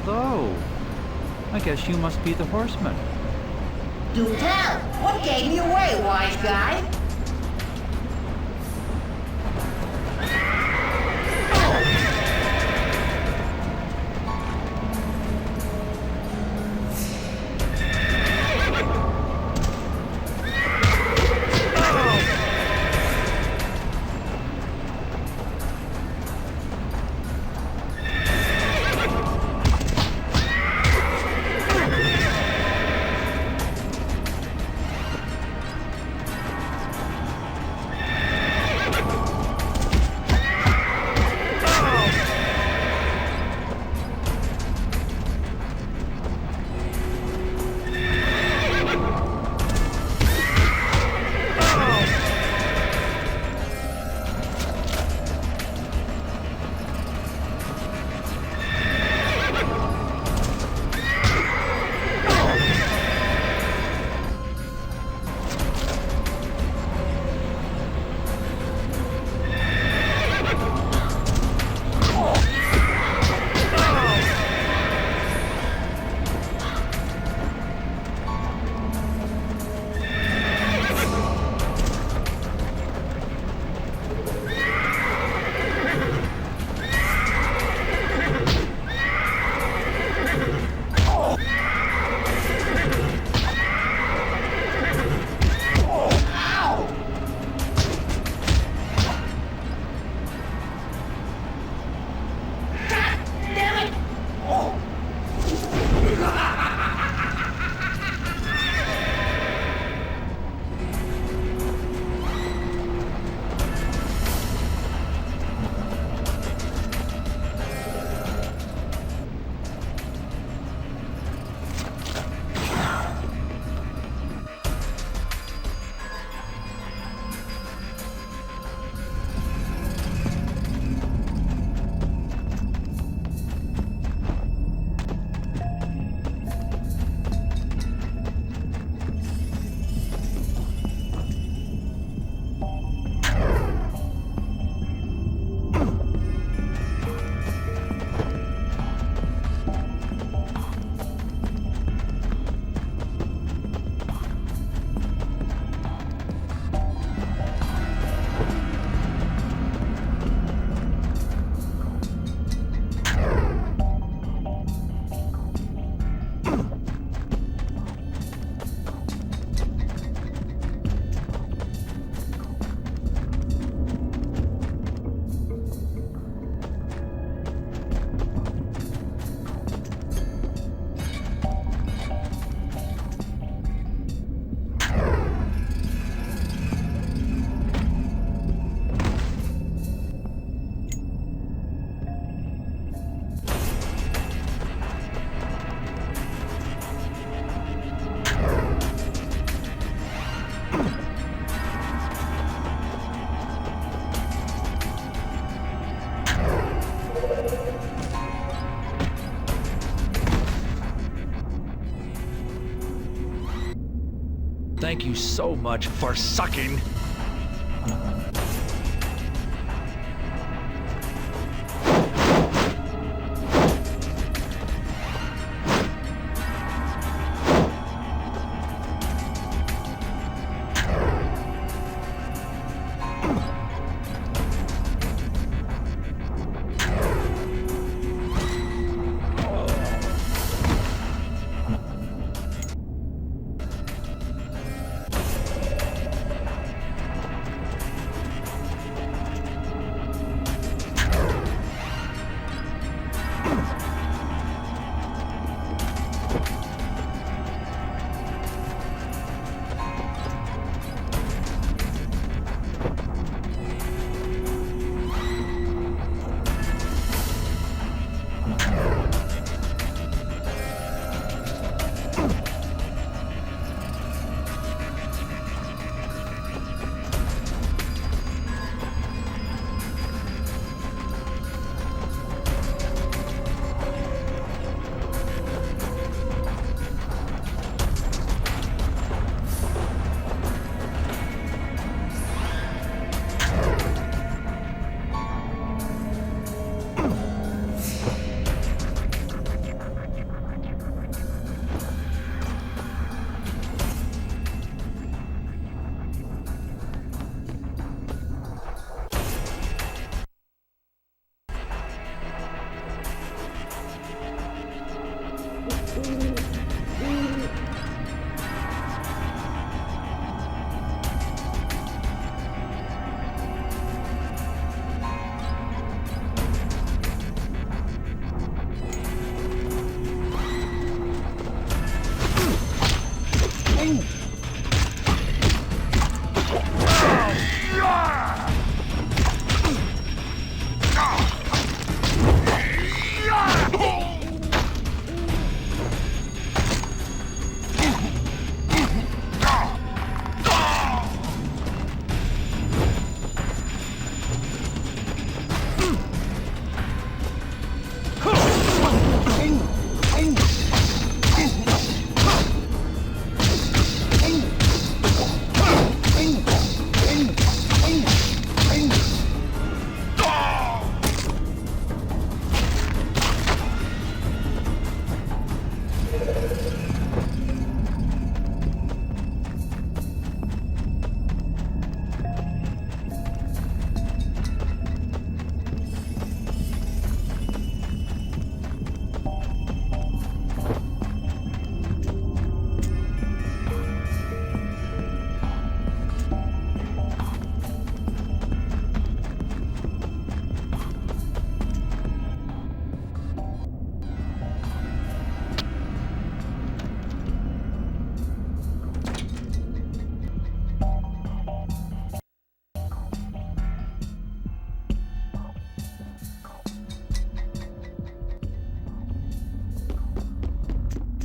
Hello. I guess you must be the horseman. Do tell. What gave me away, wise guy? Thank you so much for sucking.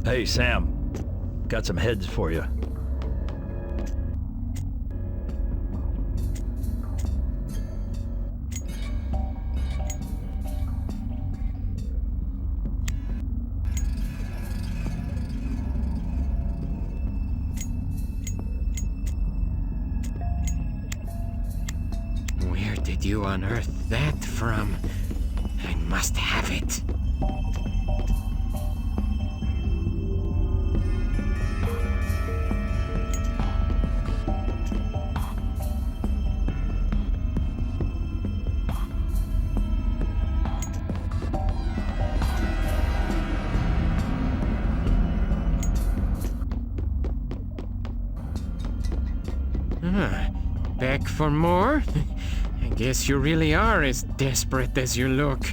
Hey, Sam. Got some heads for you. Where did you unearth that from? I must have it. Back for more? I guess you really are as desperate as you look.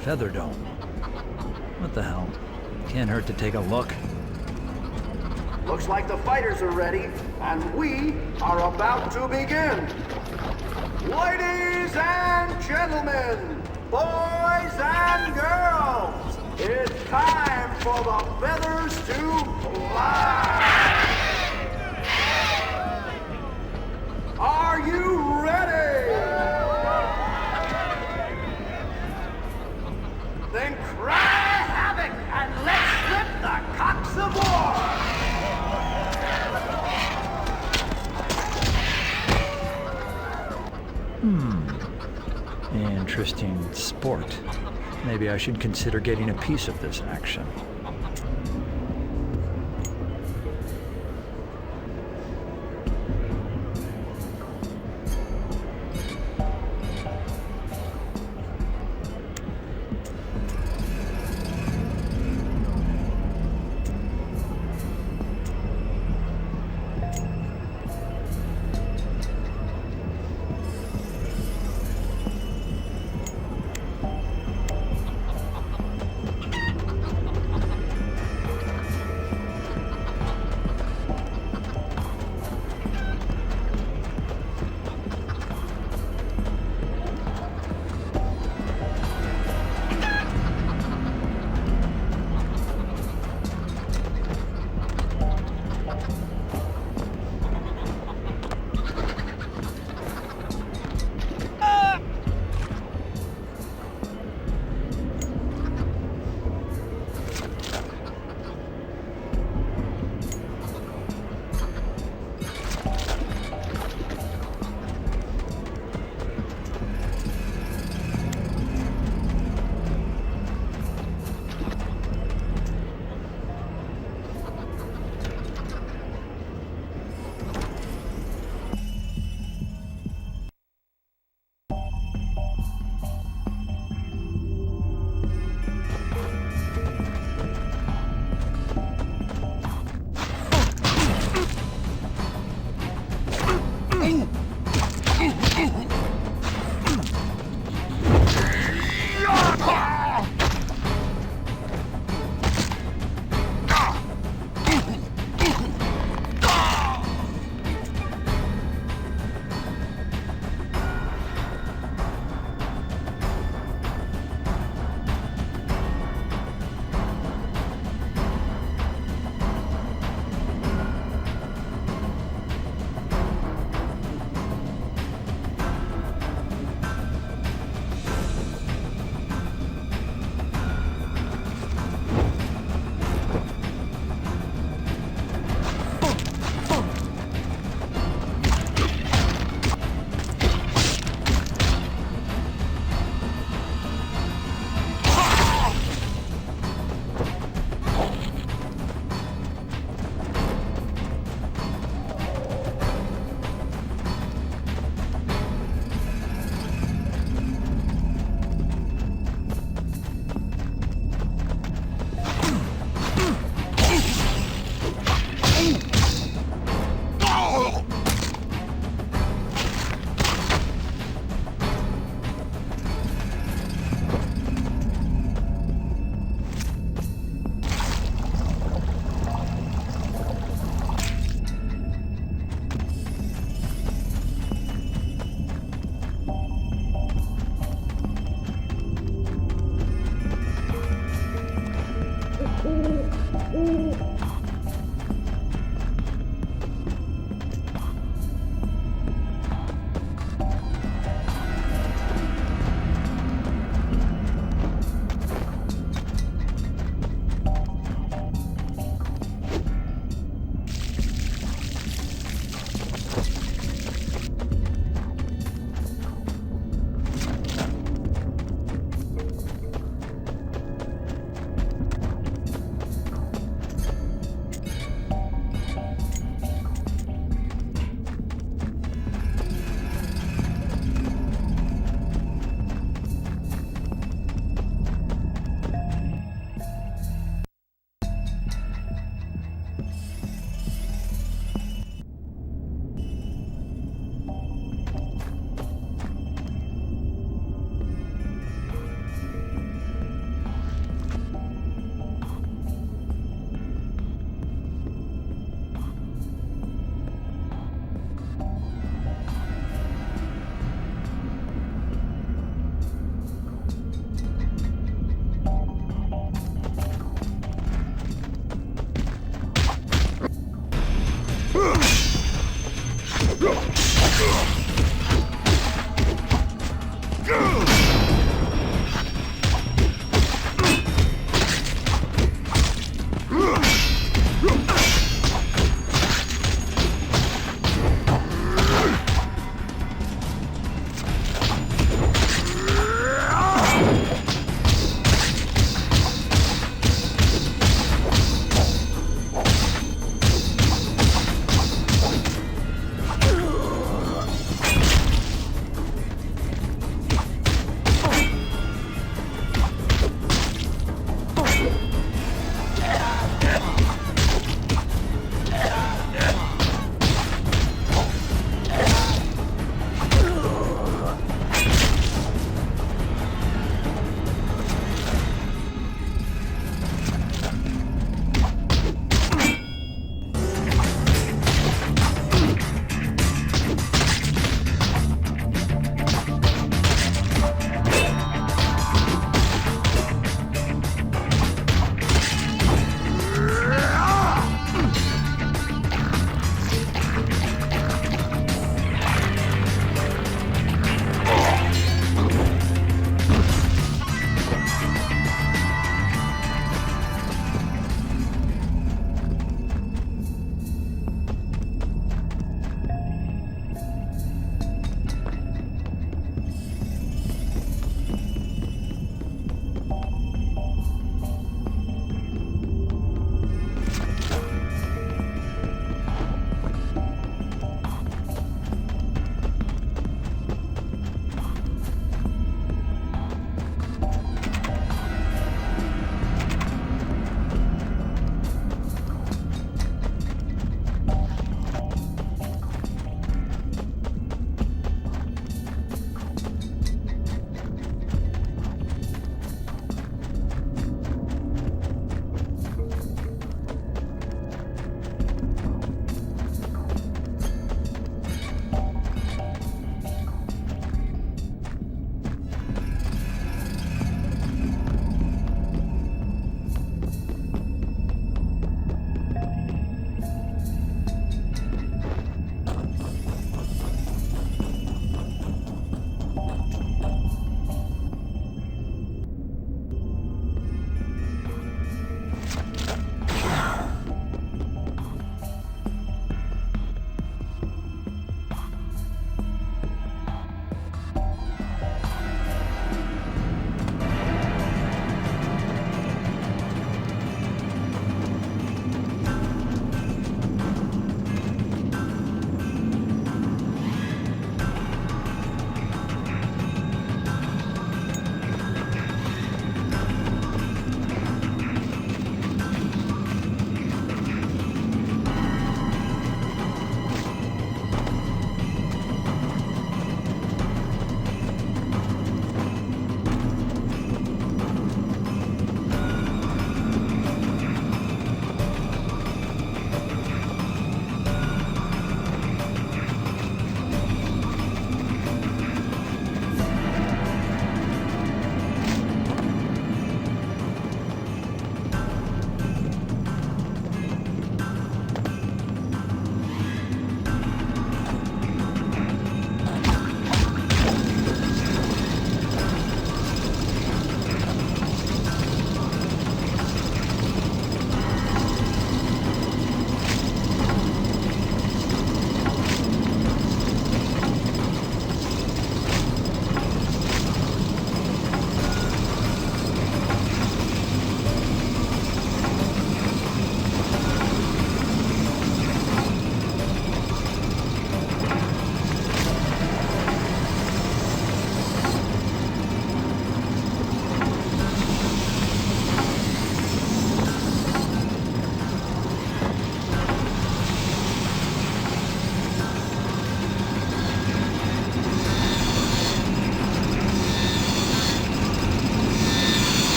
Feather Dome. What the hell? Can't hurt to take a look. Looks like the fighters are ready, and we are about to begin. Ladies and gentlemen, boys and girls, it's time for the feathers to fly. Are you ready? Then cry havoc and let's slip the cocks of war! Interesting sport. Maybe I should consider getting a piece of this action.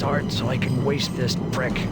restart so I can waste this brick.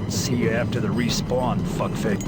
See you after the respawn, fuckfig.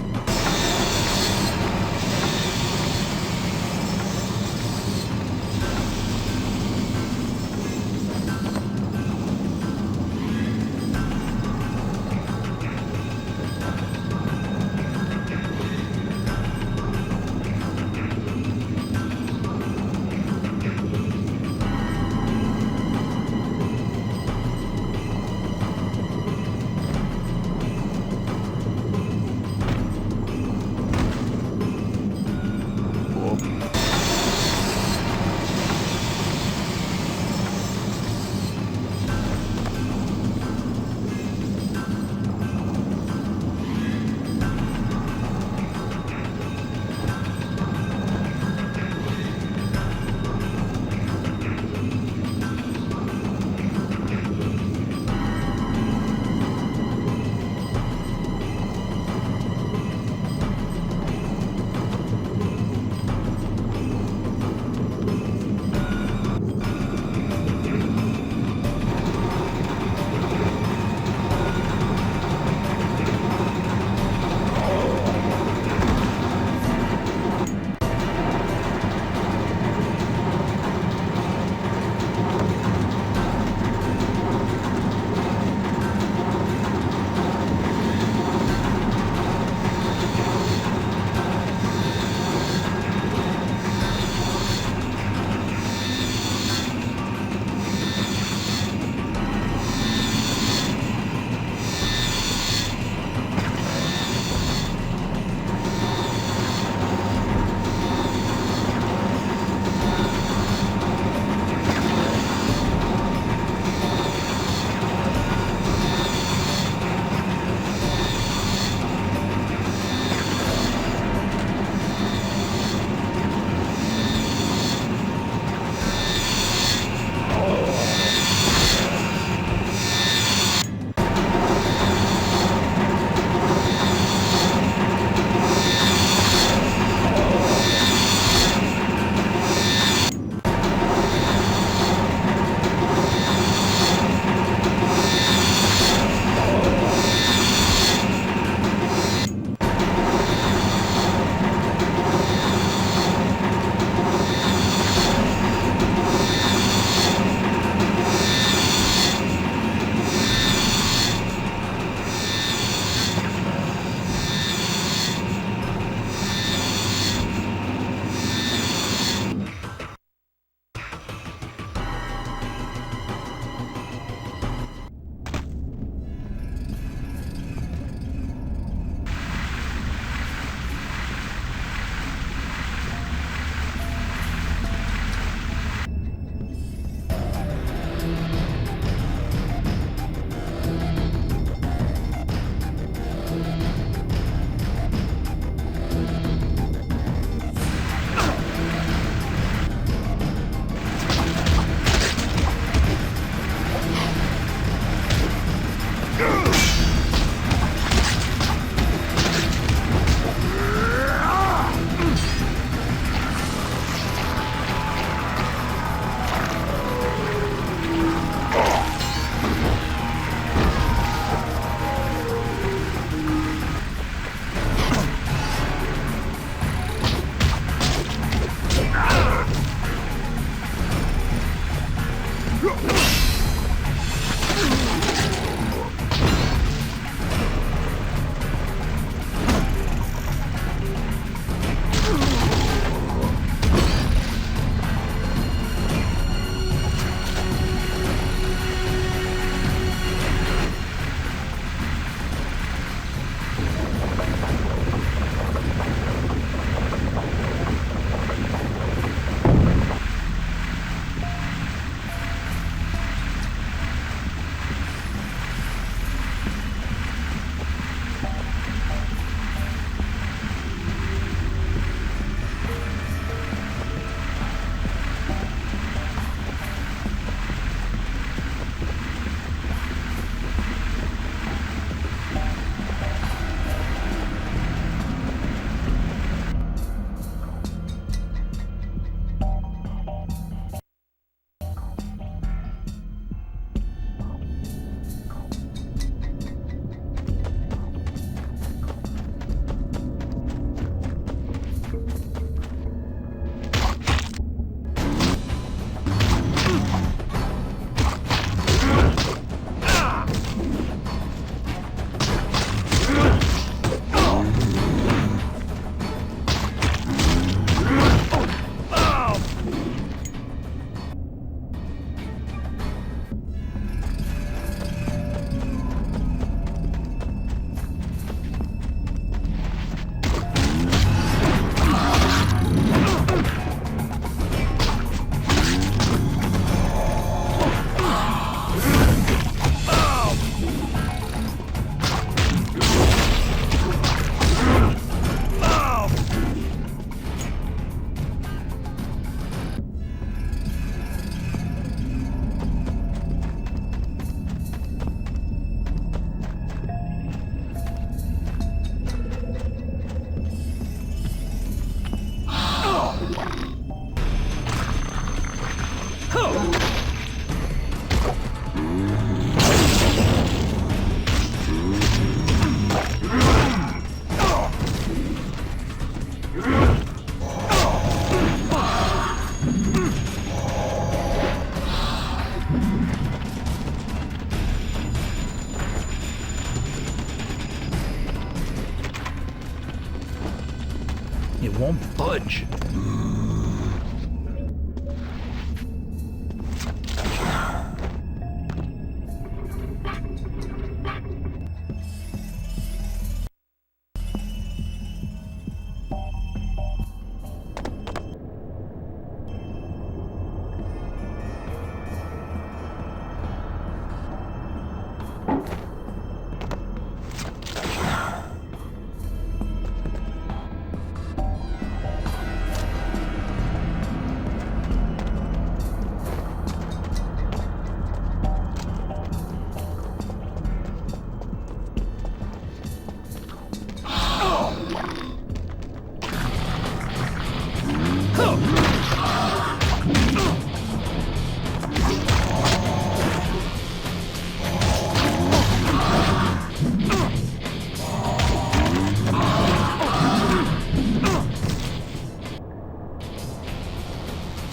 village.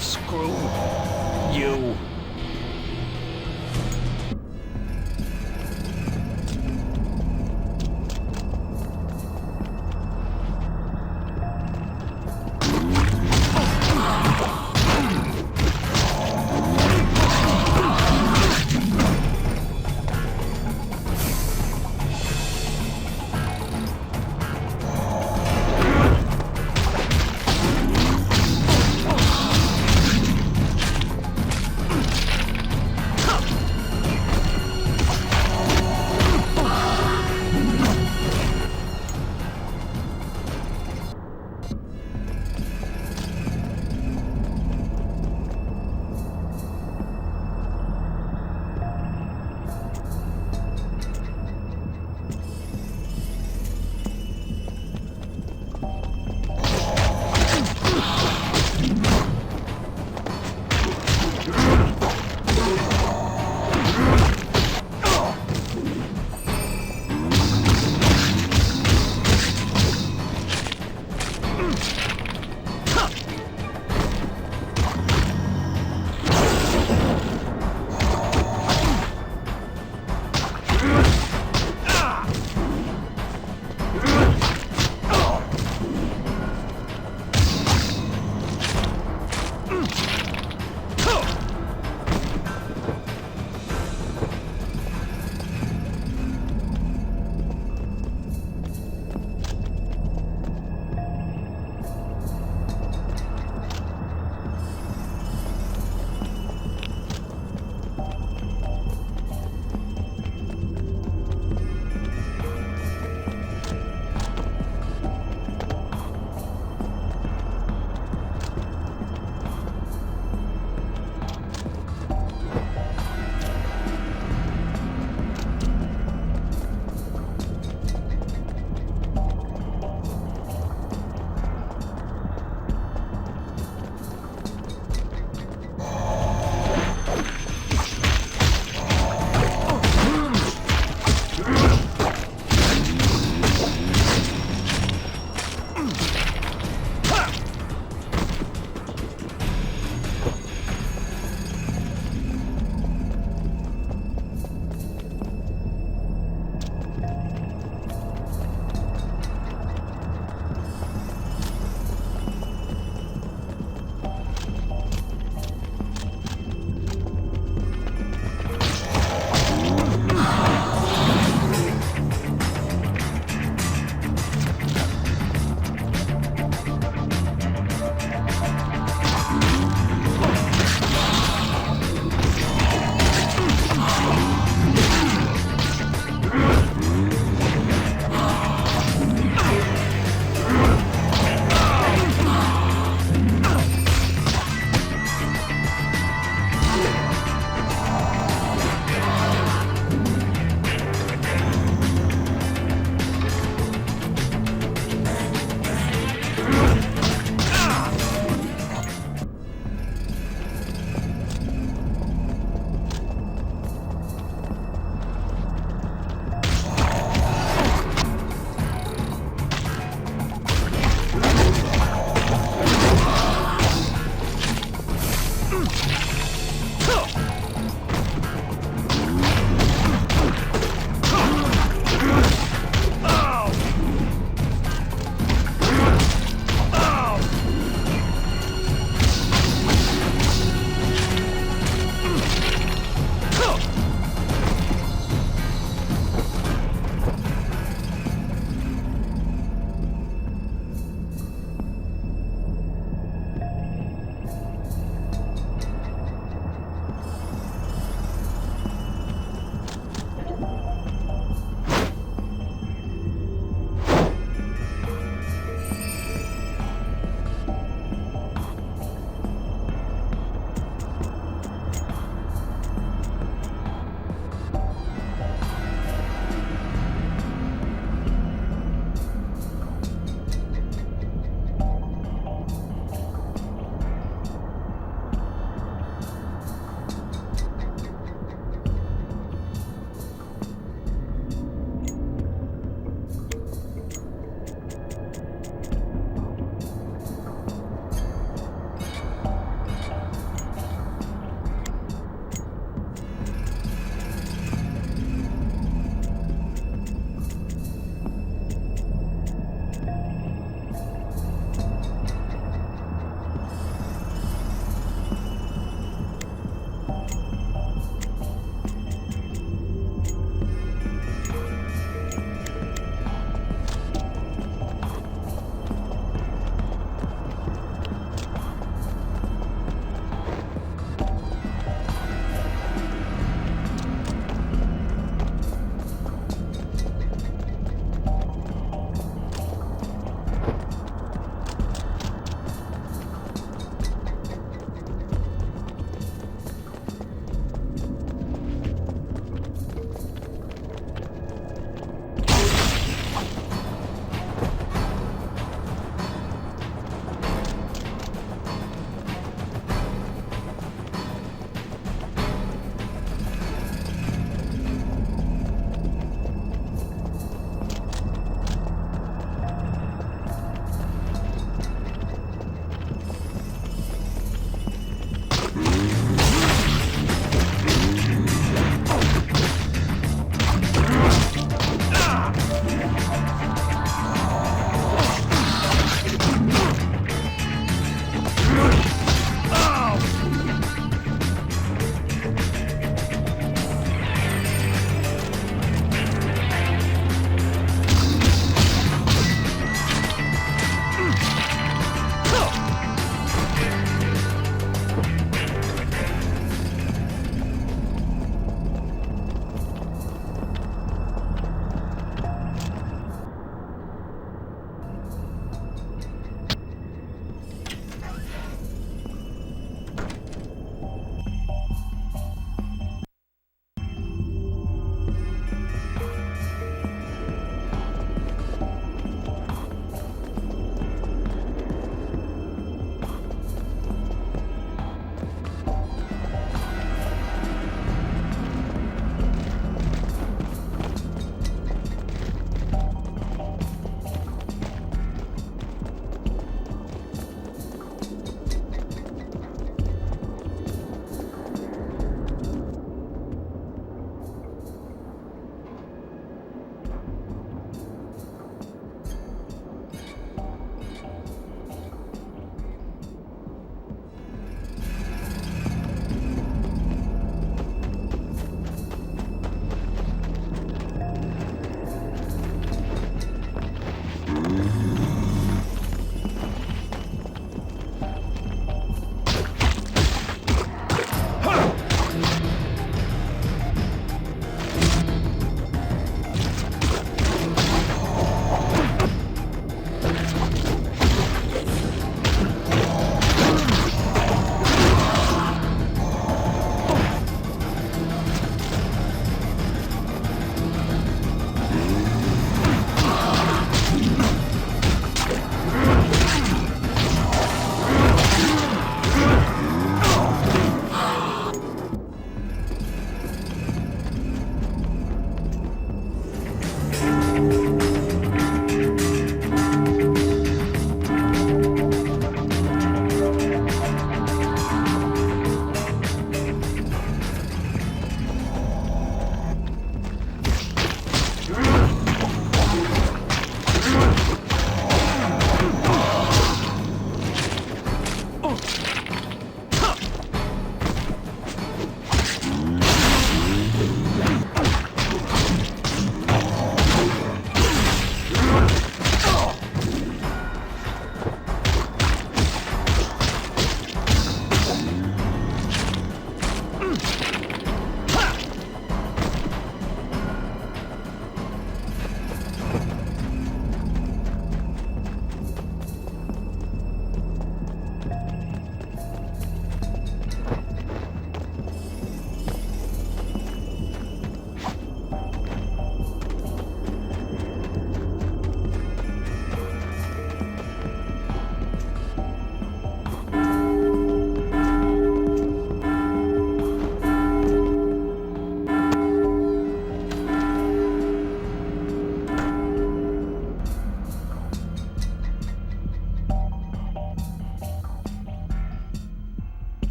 Screw you.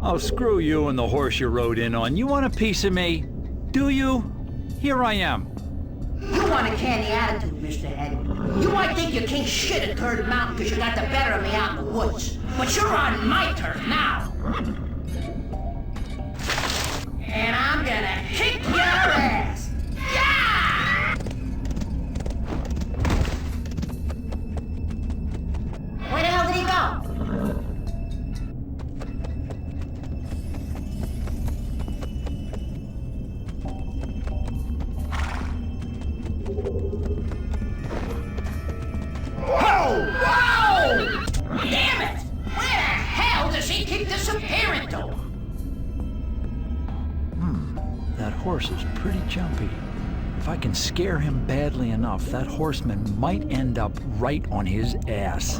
Oh, screw you and the horse you rode in on. You want a piece of me? Do you? Here I am. You want a candy attitude, Mr. Head. You might think you're king shit at Curd Mountain because you got the better of me out in the woods. But you're on my turf now. And I'm gonna kick your ass. Yeah! Where the hell did he go? Whoa! Damn it! Where the hell does he keep disappearing to? That horse is pretty jumpy. If I can scare him badly enough, that horseman might end up right on his ass.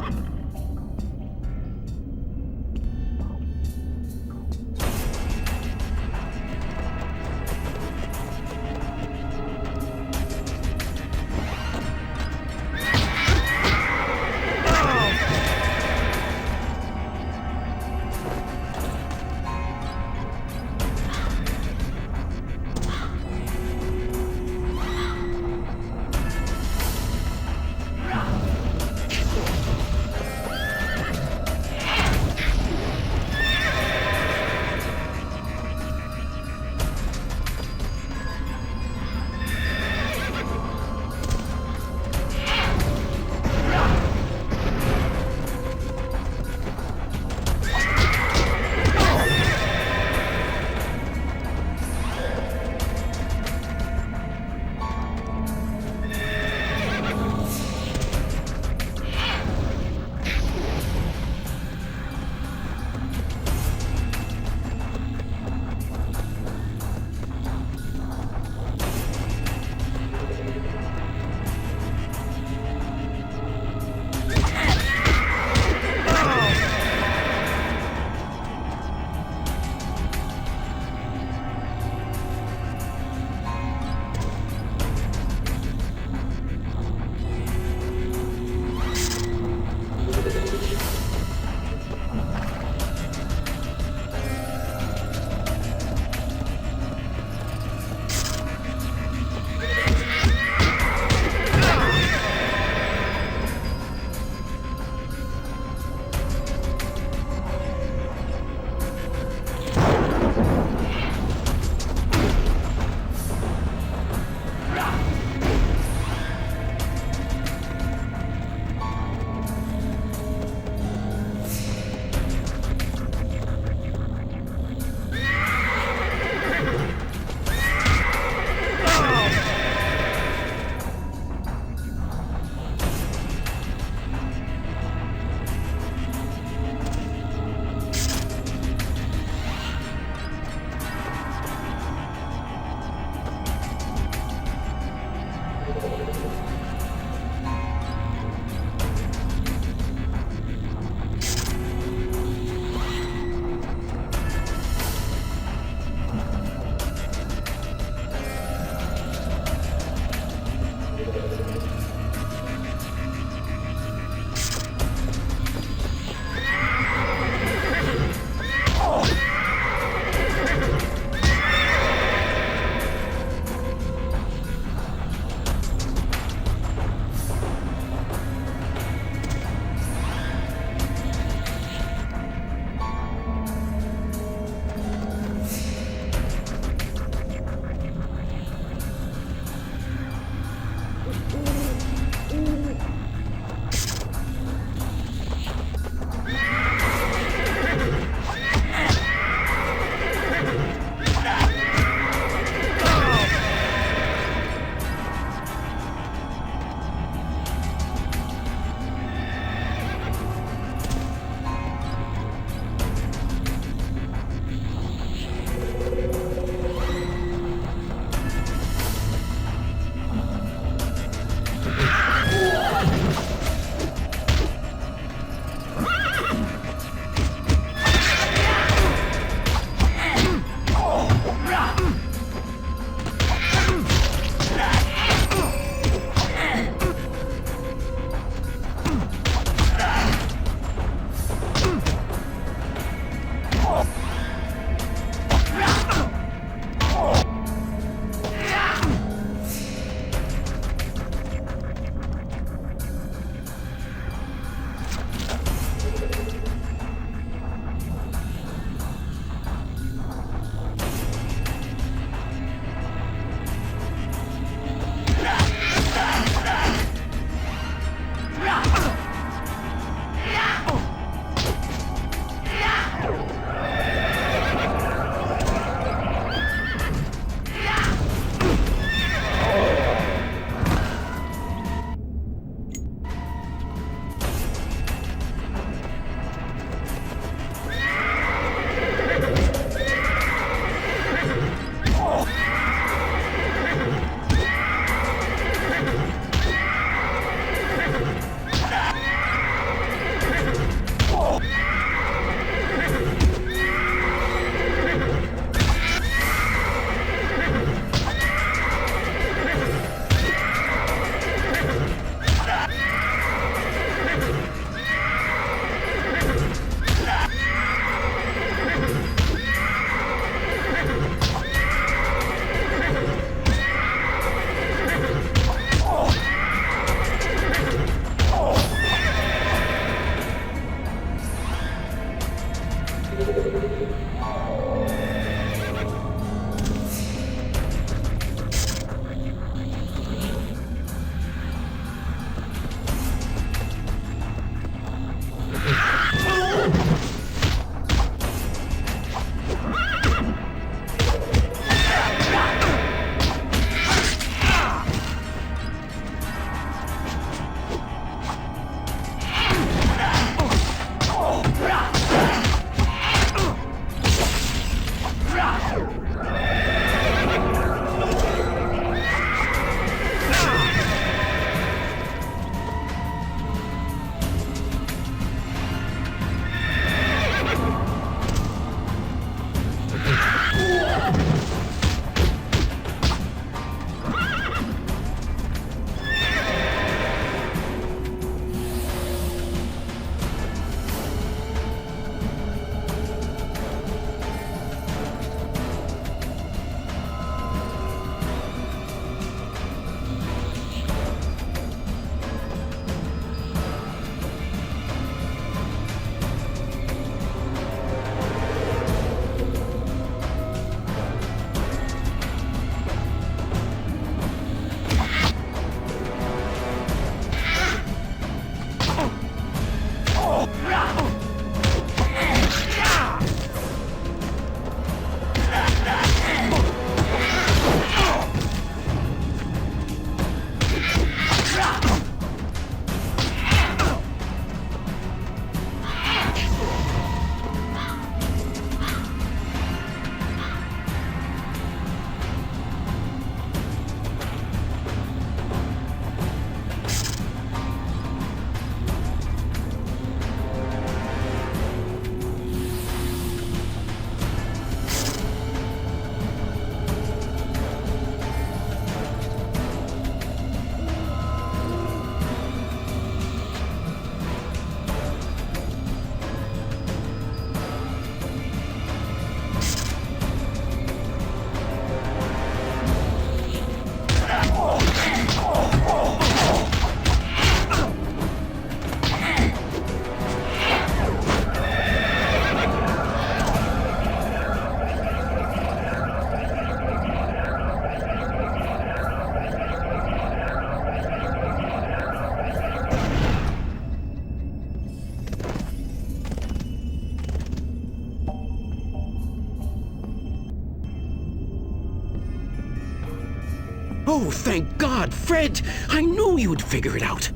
Oh, thank God, Fred! I knew you'd figure it out.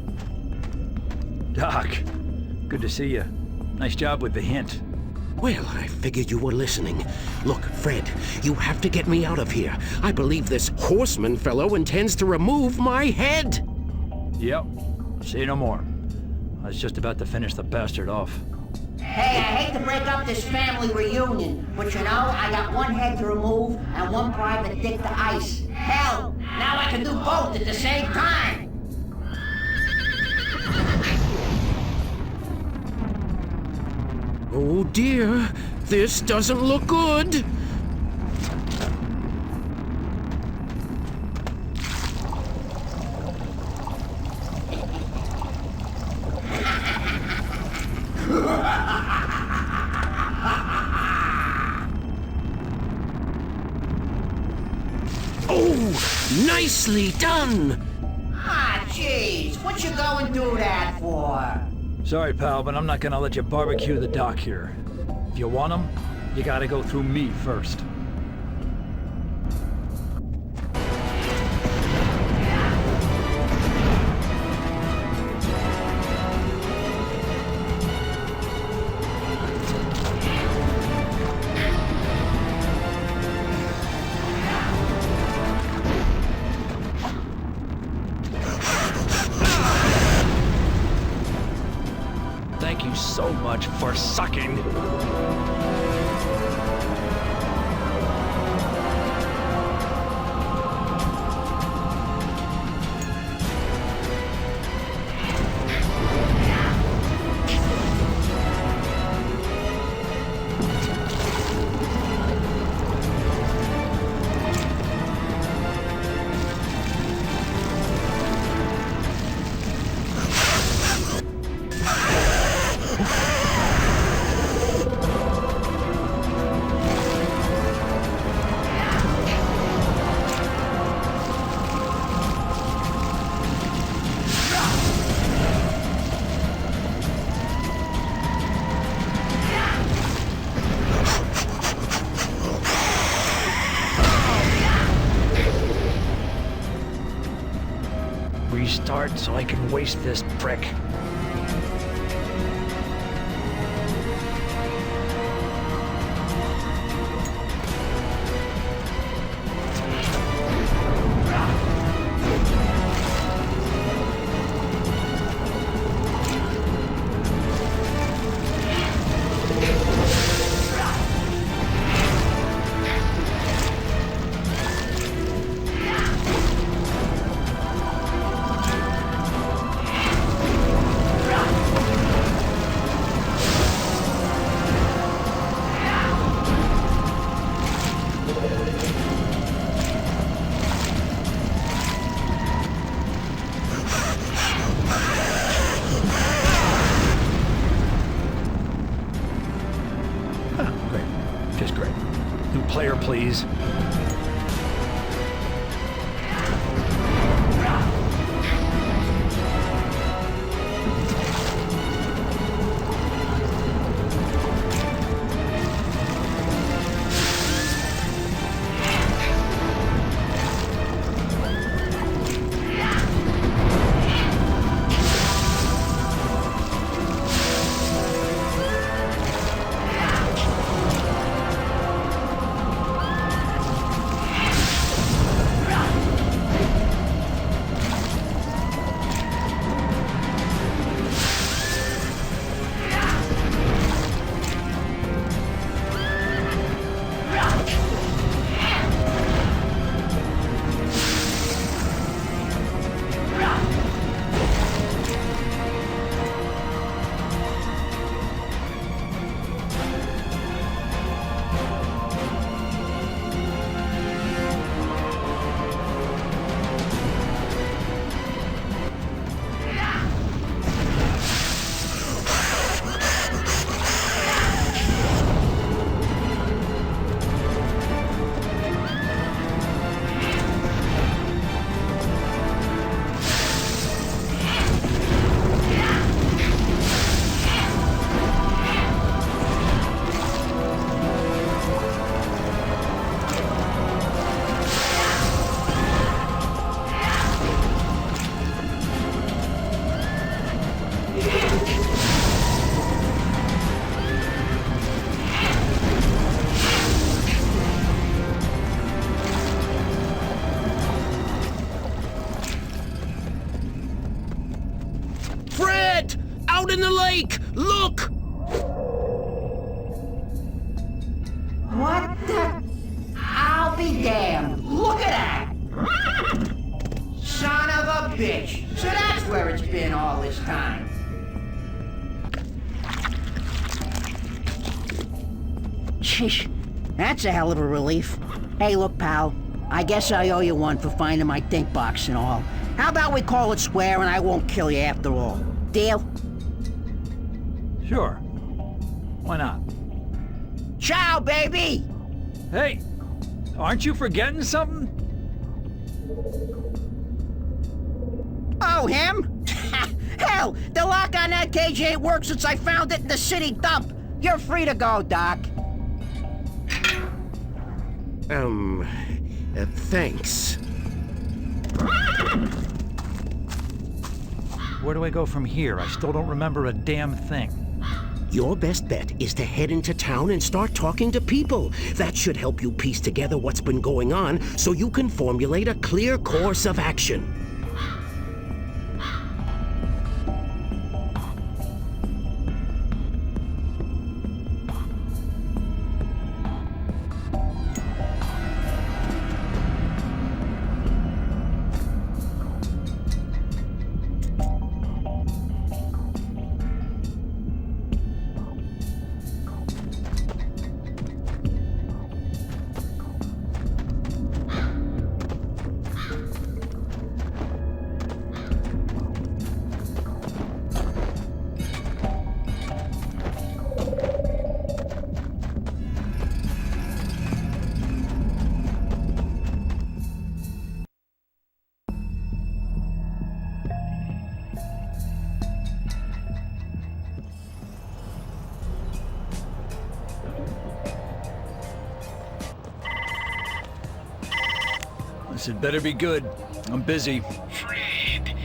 Doc, good to see you. Nice job with the hint. Well, I figured you were listening. Look, Fred, you have to get me out of here. I believe this horseman fellow intends to remove my head. Yep. Say no more. I was just about to finish the bastard off. Hey, I hate to break up this family reunion, but you know, I got one head to remove and one private dick to ice. Hell, now I can do both at the same time. Oh dear, this doesn't look good. Oh, nicely done! Ah, jeez, what you going through that for? Sorry, pal, but I'm not gonna let you barbecue the doc here. If you want them, you gotta go through me first. Thank you so much for sucking. start so I can waste this prick. Player, please. Out in the lake! Look! What the? I'll be damned. Look at that! Son of a bitch. So that's where it's been all this time. Sheesh. That's a hell of a relief. Hey, look, pal. I guess I owe you one for finding my think box and all. How about we call it square and I won't kill you after all? Deal? Sure. Why not? Ciao, baby! Hey, aren't you forgetting something? Oh, him? Hell, the lock on that cage ain't worked since I found it in the city dump. You're free to go, Doc. Thanks. Where do I go from here? I still don't remember a damn thing. Your best bet is to head into town and start talking to people. That should help you piece together what's been going on so you can formulate a clear course of action. This had better be good. I'm busy. Fred,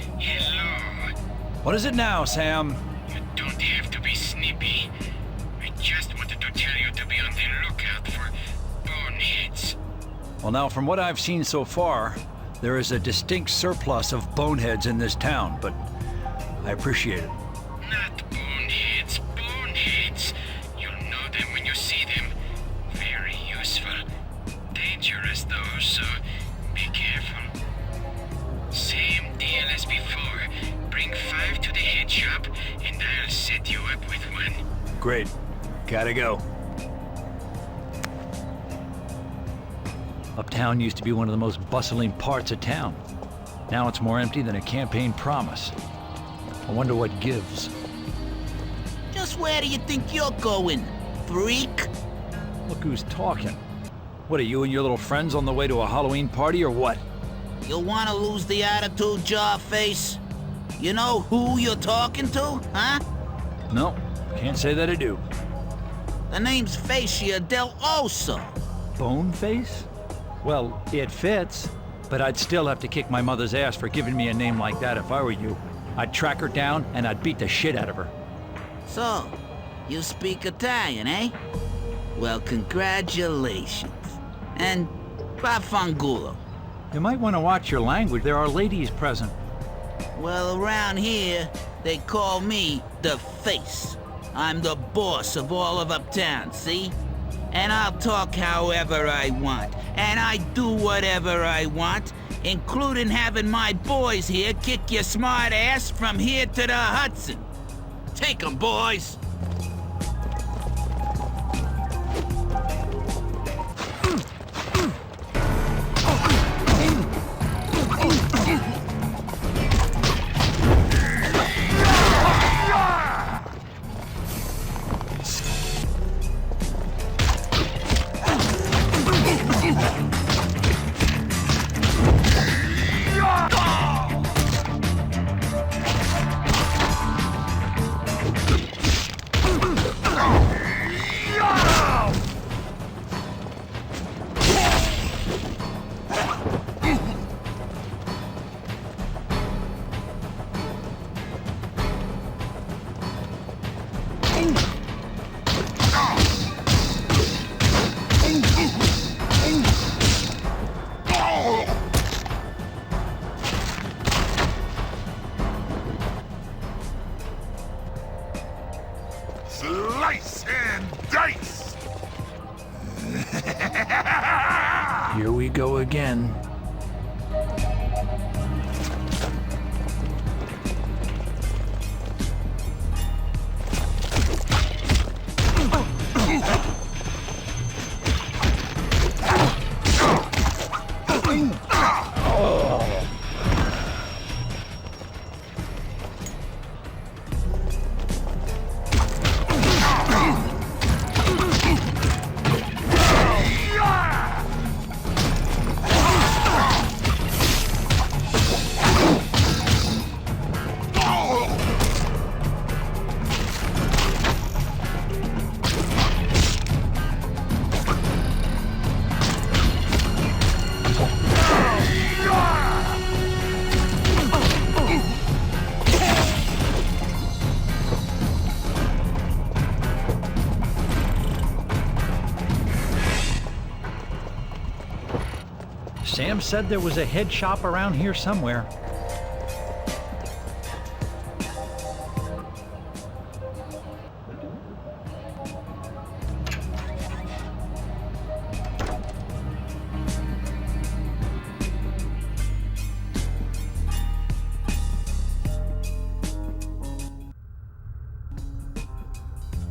What is it now, Sam? You don't have to be snippy. I just wanted to tell you to be on the lookout for boneheads. Well, now, from what I've seen so far, there is a distinct surplus of boneheads in this town, but I appreciate it. Not boneheads, boneheads. You'll know them when you see them. Very useful. Dangerous though, so be careful. Same deal as before. Bring 5 to the head shop, and I'll set you up with one. Great. Gotta go. Uptown used to be one of the most bustling parts of town. Now it's more empty than a campaign promise. I wonder what gives. Just where do you think you're going, freak? Look who's talking. What are you and your little friends on the way to a Halloween party or what? You wanna lose the attitude, Jawface? You know who you're talking to, huh? No, can't say that I do. The name's Facia del Oso. Boneface? Well, it fits, but I'd still have to kick my mother's ass for giving me a name like that if I were you. I'd track her down and I'd beat the shit out of her. So, you speak Italian, eh? Well, congratulations. And vaffanculo. You might want to watch your language. There are ladies present. Well, around here, they call me the Face. I'm the boss of all of Uptown, see? And I'll talk however I want. And I do whatever I want, including having my boys here kick your smart ass from here to the Hudson. Take 'em, boys! Slice and dice! Here we go again. Sam said there was a head shop around here somewhere.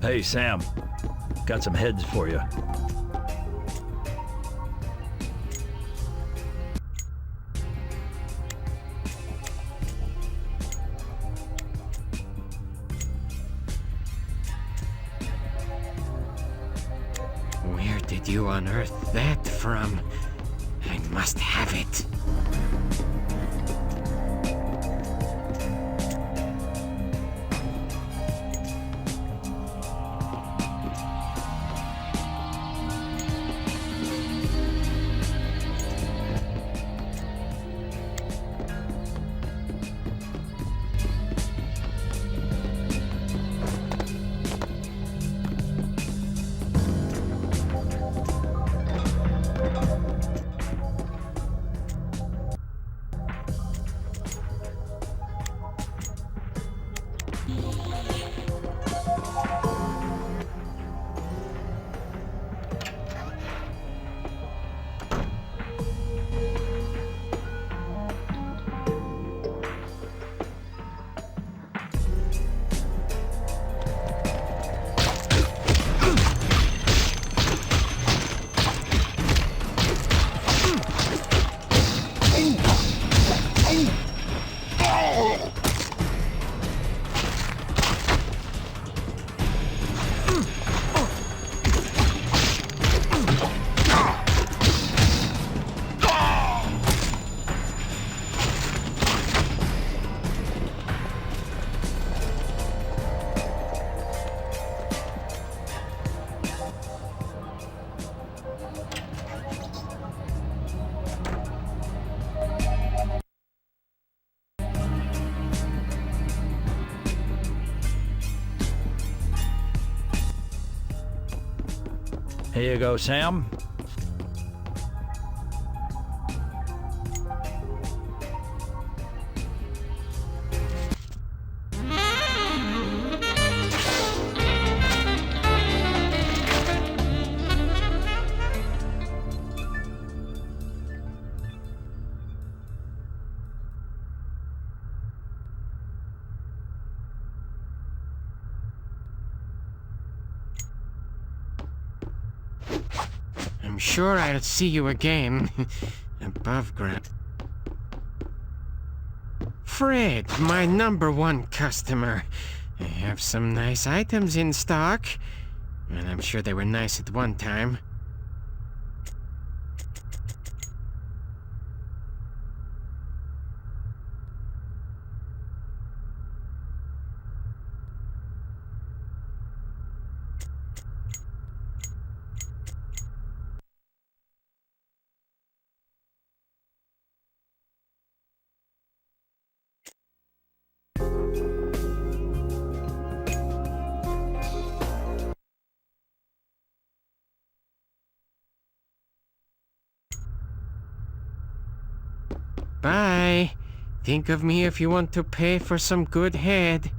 Hey, Sam. Got some heads for you. Where did you unearth that from? I must have it. Here you go, Sam. I'm sure I'll see you again. Above ground. Fred, my #1 customer. I have some nice items in stock. And I'm sure they were nice at one time. Bye. Think of me if you want to pay for some good head.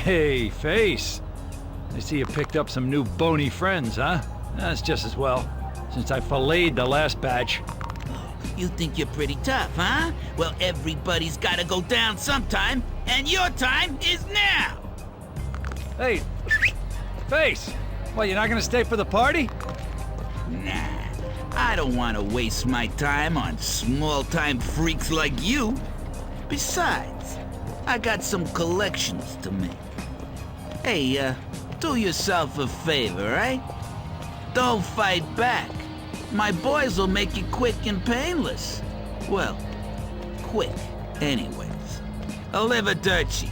Hey, Face. I see you picked up some new bony friends, huh? That's just as well, since I filleted the last batch. You think you're pretty tough, huh? Well, everybody's gotta go down sometime, and your time is now! Hey, Face! What, you're not gonna stay for the party? Nah, I don't want to waste my time on small-time freaks like you. Besides, I got some collections to make. Hey, do yourself a favor, eh? Don't fight back. My boys will make it quick and painless. Well, quick, anyways. Arrivederci.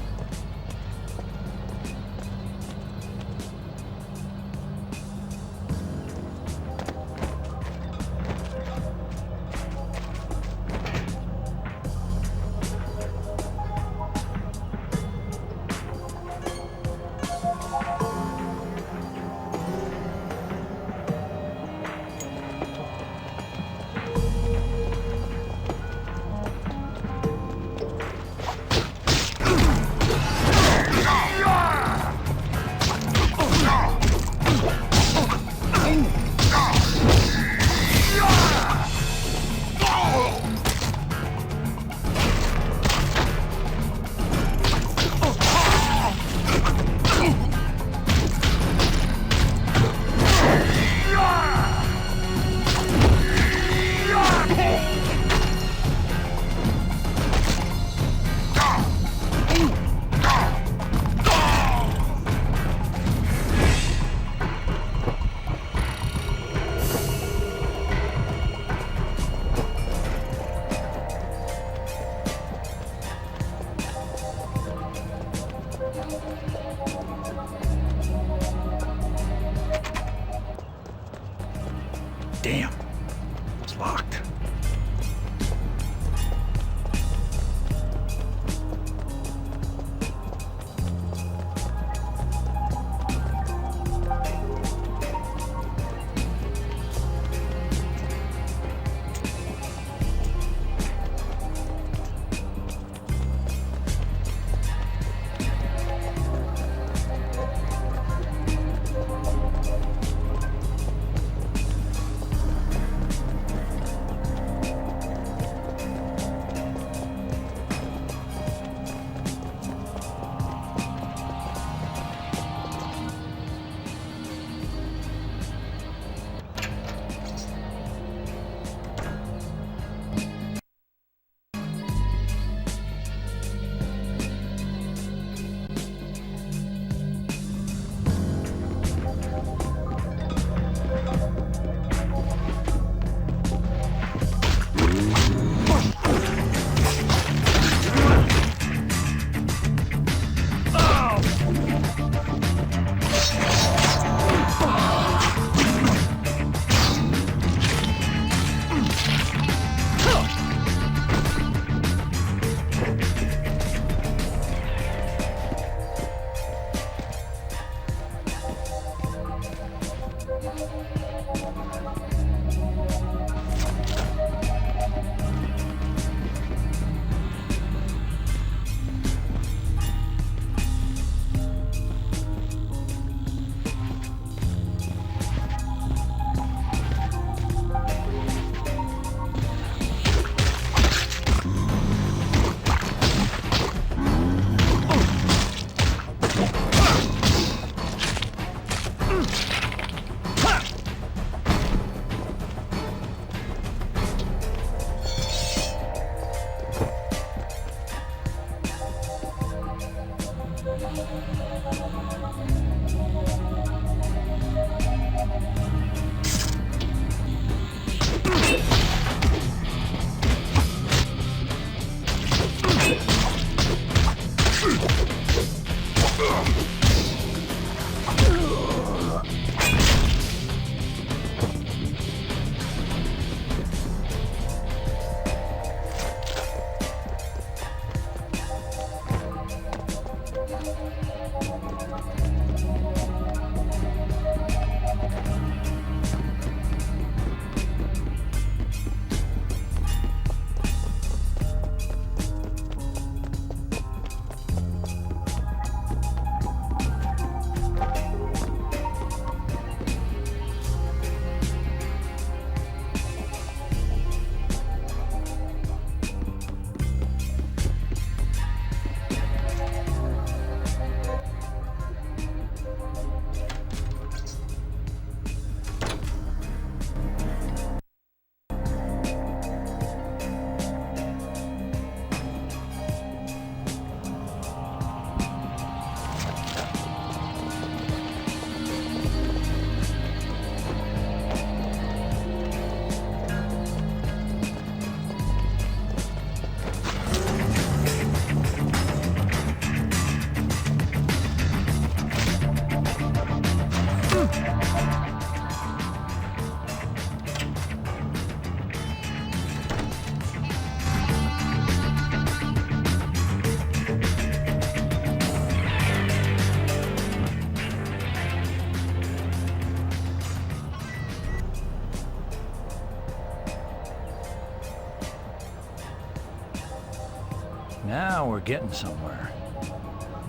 Now we're getting somewhere.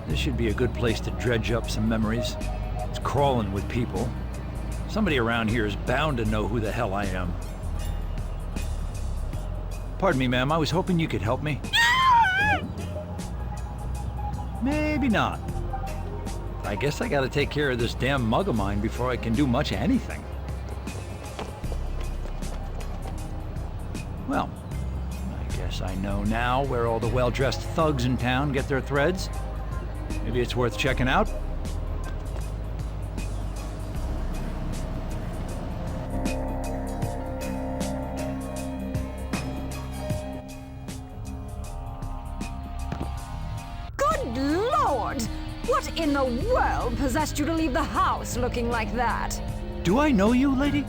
This should be a good place to dredge up some memories. It's crawling with people. Somebody around here is bound to know who the hell I am. Pardon me, ma'am. I was hoping you could help me. Maybe not. I guess I gotta take care of this damn mug of mine before I can do much of anything. Well, I guess I know now where all the well-dressed thugs in town get their threads. Maybe it's worth checking out. Good Lord! What in the world possessed you to leave the house looking like that? Do I know you, lady?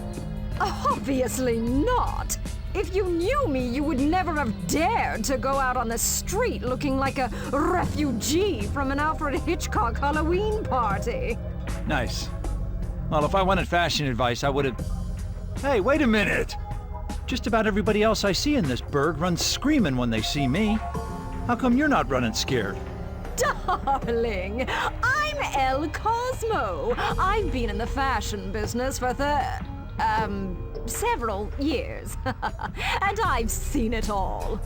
Obviously not. If you knew me, you would never have dared to go out on the street looking like a refugee from an Alfred Hitchcock Halloween party. Nice. Well, if I wanted fashion advice, I would have... Hey, wait a minute! Just about everybody else I see in this burg runs screaming when they see me. How come you're not running scared? Darling, I'm El Cosmo. I've been in the fashion business for several years. And I've seen it all.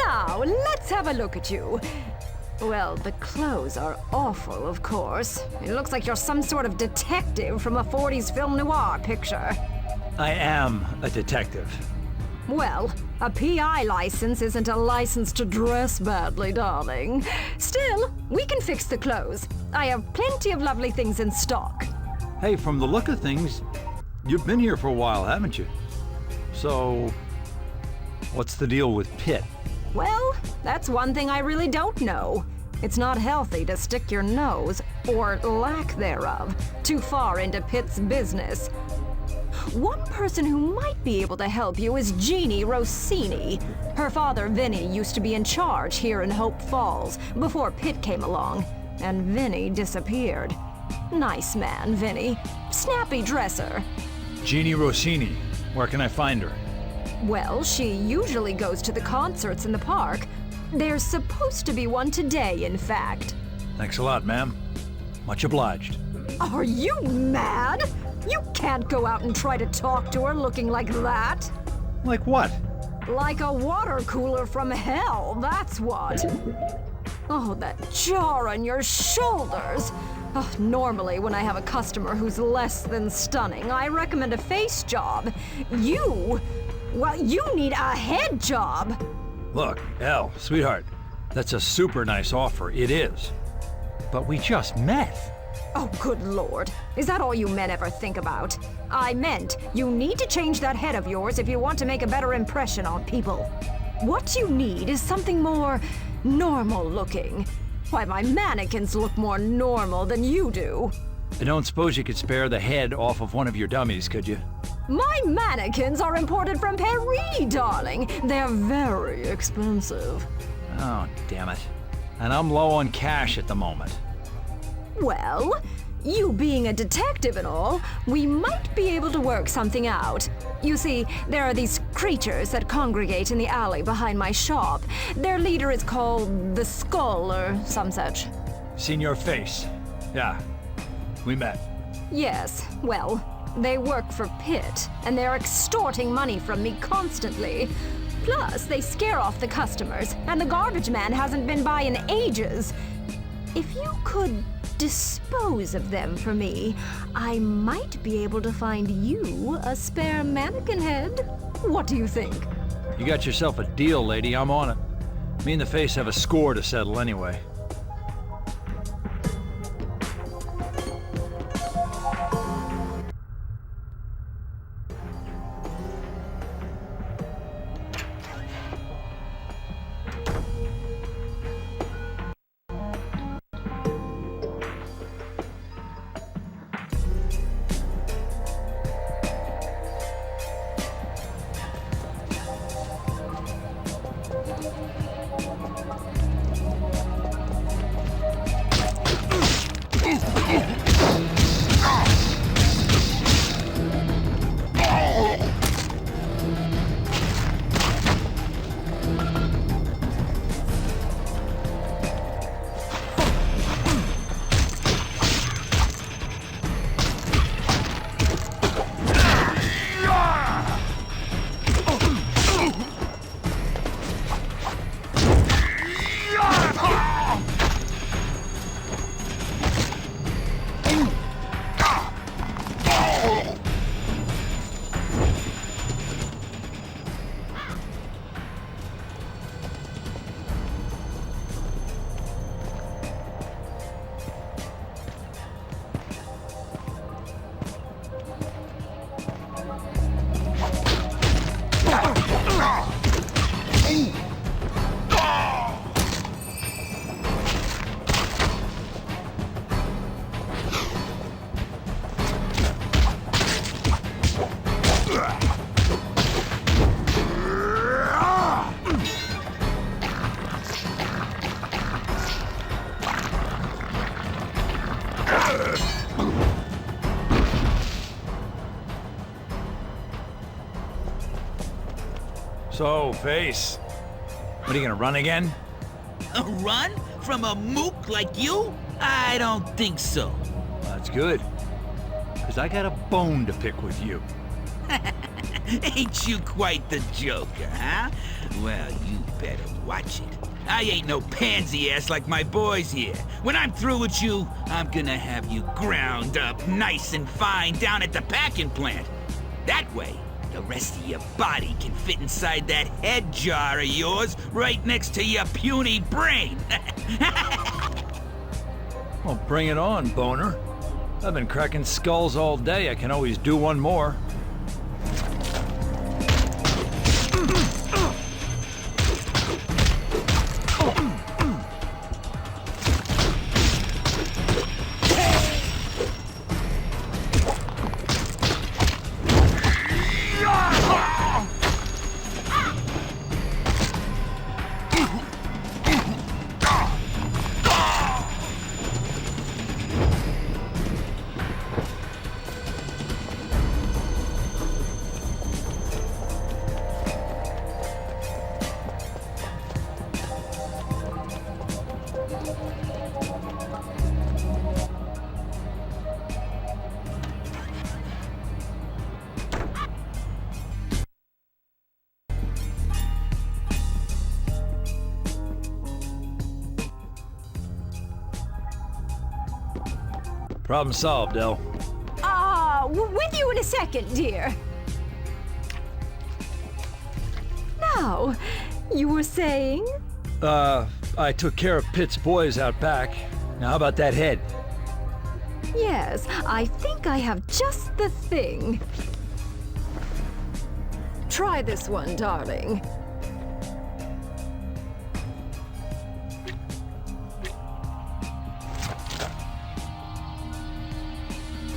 Now, let's have a look at you. Well, the clothes are awful, of course. It looks like you're some sort of detective from a 40s film noir picture. I am a detective. Well, a PI license isn't a license to dress badly, darling. Still, we can fix the clothes. I have plenty of lovely things in stock. Hey, from the look of things, you've been here for a while, haven't you? So, what's the deal with Pitt? Well, that's one thing I really don't know. It's not healthy to stick your nose, or lack thereof, too far into Pitt's business. One person who might be able to help you is Jeannie Rossini. Her father, Vinny, used to be in charge here in Hope Falls before Pitt came along, and Vinny disappeared. Nice man, Vinny. Snappy dresser. Jeannie Rossini. Where can I find her? Well, she usually goes to the concerts in the park. There's supposed to be one today, in fact. Thanks a lot, ma'am. Much obliged. Are you mad? You can't go out and try to talk to her looking like that. Like what? Like a water cooler from hell, that's what. Oh, that jar on your shoulders. Oh, normally, when I have a customer who's less than stunning, I recommend a face job. Well, you need a head job. Look, Elle, sweetheart, that's a super nice offer. It is. But we just met. Oh, good Lord. Is that all you men ever think about? I meant you need to change that head of yours if you want to make a better impression on people. What you need is something more normal looking. Why, my mannequins look more normal than you do. I don't suppose you could spare the head off of one of your dummies, could you? My mannequins are imported from Paris, darling. They're very expensive. Oh, damn it. And I'm low on cash at the moment. Well, you being a detective and all, we might be able to work something out. You see, there are these creatures that congregate in the alley behind my shop. Their leader is called the Skull or some such. Seen your face. Yeah, we met. Yes, well, they work for Pitt, and they're extorting money from me constantly. Plus, they scare off the customers, and the garbage man hasn't been by in ages. If you could dispose of them for me, I might be able to find you a spare mannequin head. What do you think? You got yourself a deal, lady. I'm on it. Me and the face have a score to settle anyway. So, Face, what are you gonna run again? A run? From a mook like you? I don't think so. That's good. Because I got a bone to pick with you. Ain't you quite the joker, huh? Well, you better watch it. I ain't no pansy ass like my boys here. When I'm through with you, I'm gonna have you ground up nice and fine down at the packing plant. That way, the rest of your body can fit inside that head jar of yours right next to your puny brain. Well, bring it on, boner. I've been cracking skulls all day. I can always do one more. Problem solved, El. With you in a second, dear. Now, you were saying? I took care of Pitt's boys out back. Now, how about that head? Yes, I think I have just the thing. Try this one, darling.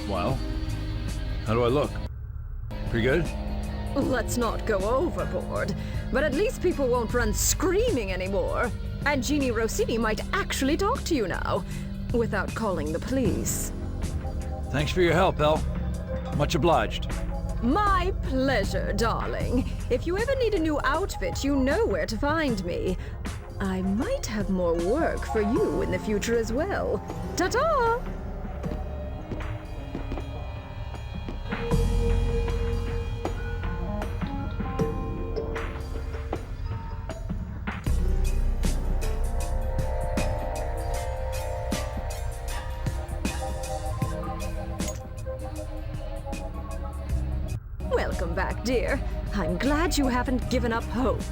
Well, how do I look? Pretty good? Let's not go overboard, but at least people won't run screaming anymore. And Jeannie Rossini might actually talk to you now, without calling the police. Thanks for your help, El. Much obliged. My pleasure, darling. If you ever need a new outfit, you know where to find me. I might have more work for you in the future as well. Ta-ta! Welcome back, dear. I'm glad you haven't given up hope.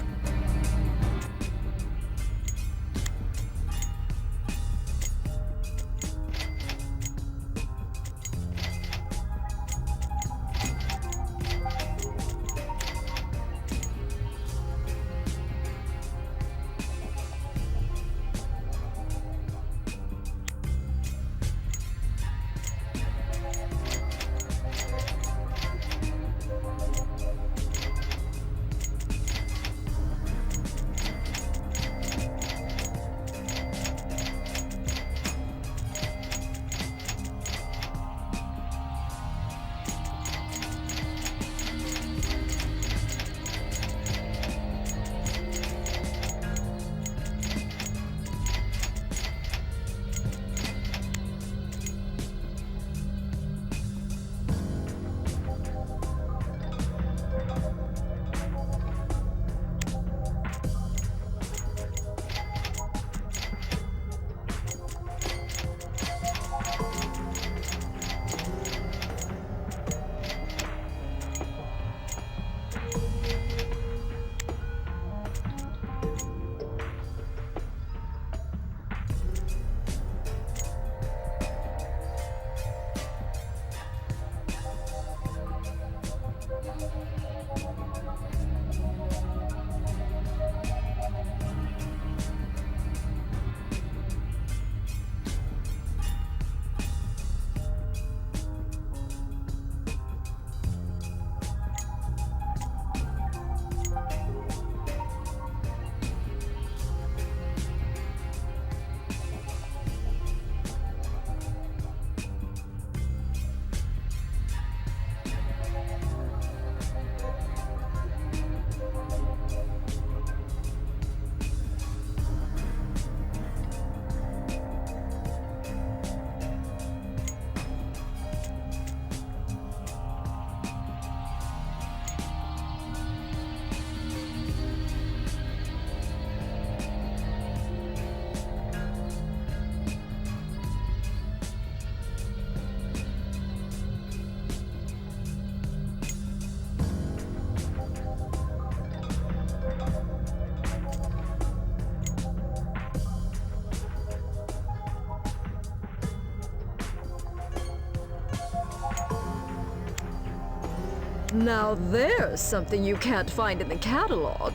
Now there's something you can't find in the catalog.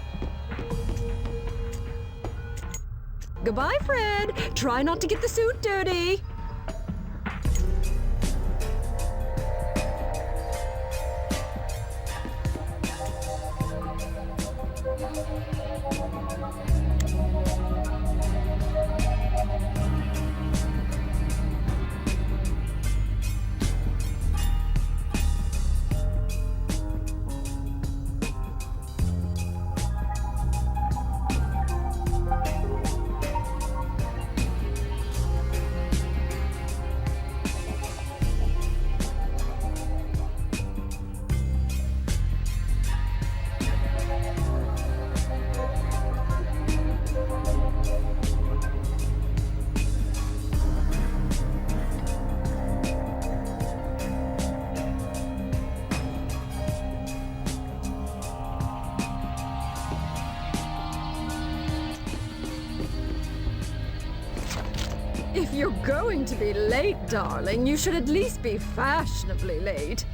Goodbye, Fred. Try not to get the suit dirty. If you're going to be late, darling, you should at least be fashionably late.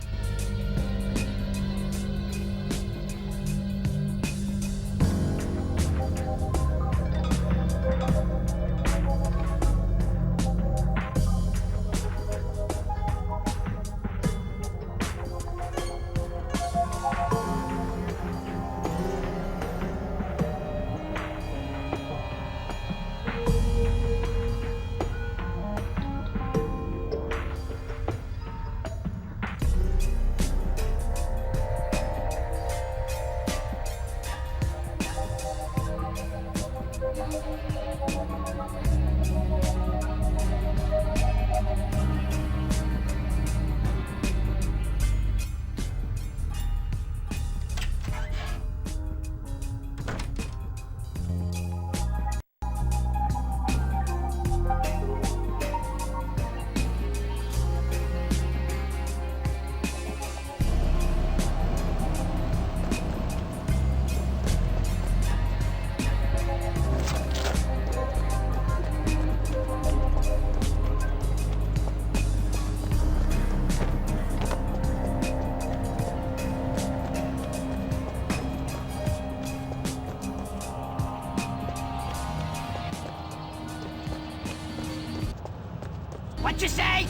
What you say?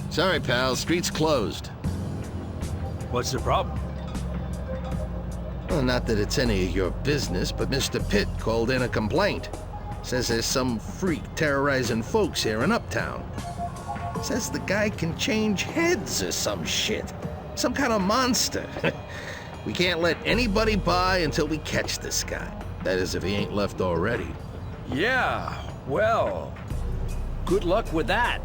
Sorry, pal. Street's closed. What's the problem? Well, not that it's any of your business, but Mr. Pitt called in a complaint. Says there's some freak terrorizing folks here in Uptown. Says the guy can change heads or some shit. Some kind of monster. We can't let anybody by until we catch this guy. That is, if he ain't left already. Yeah, well, good luck with that.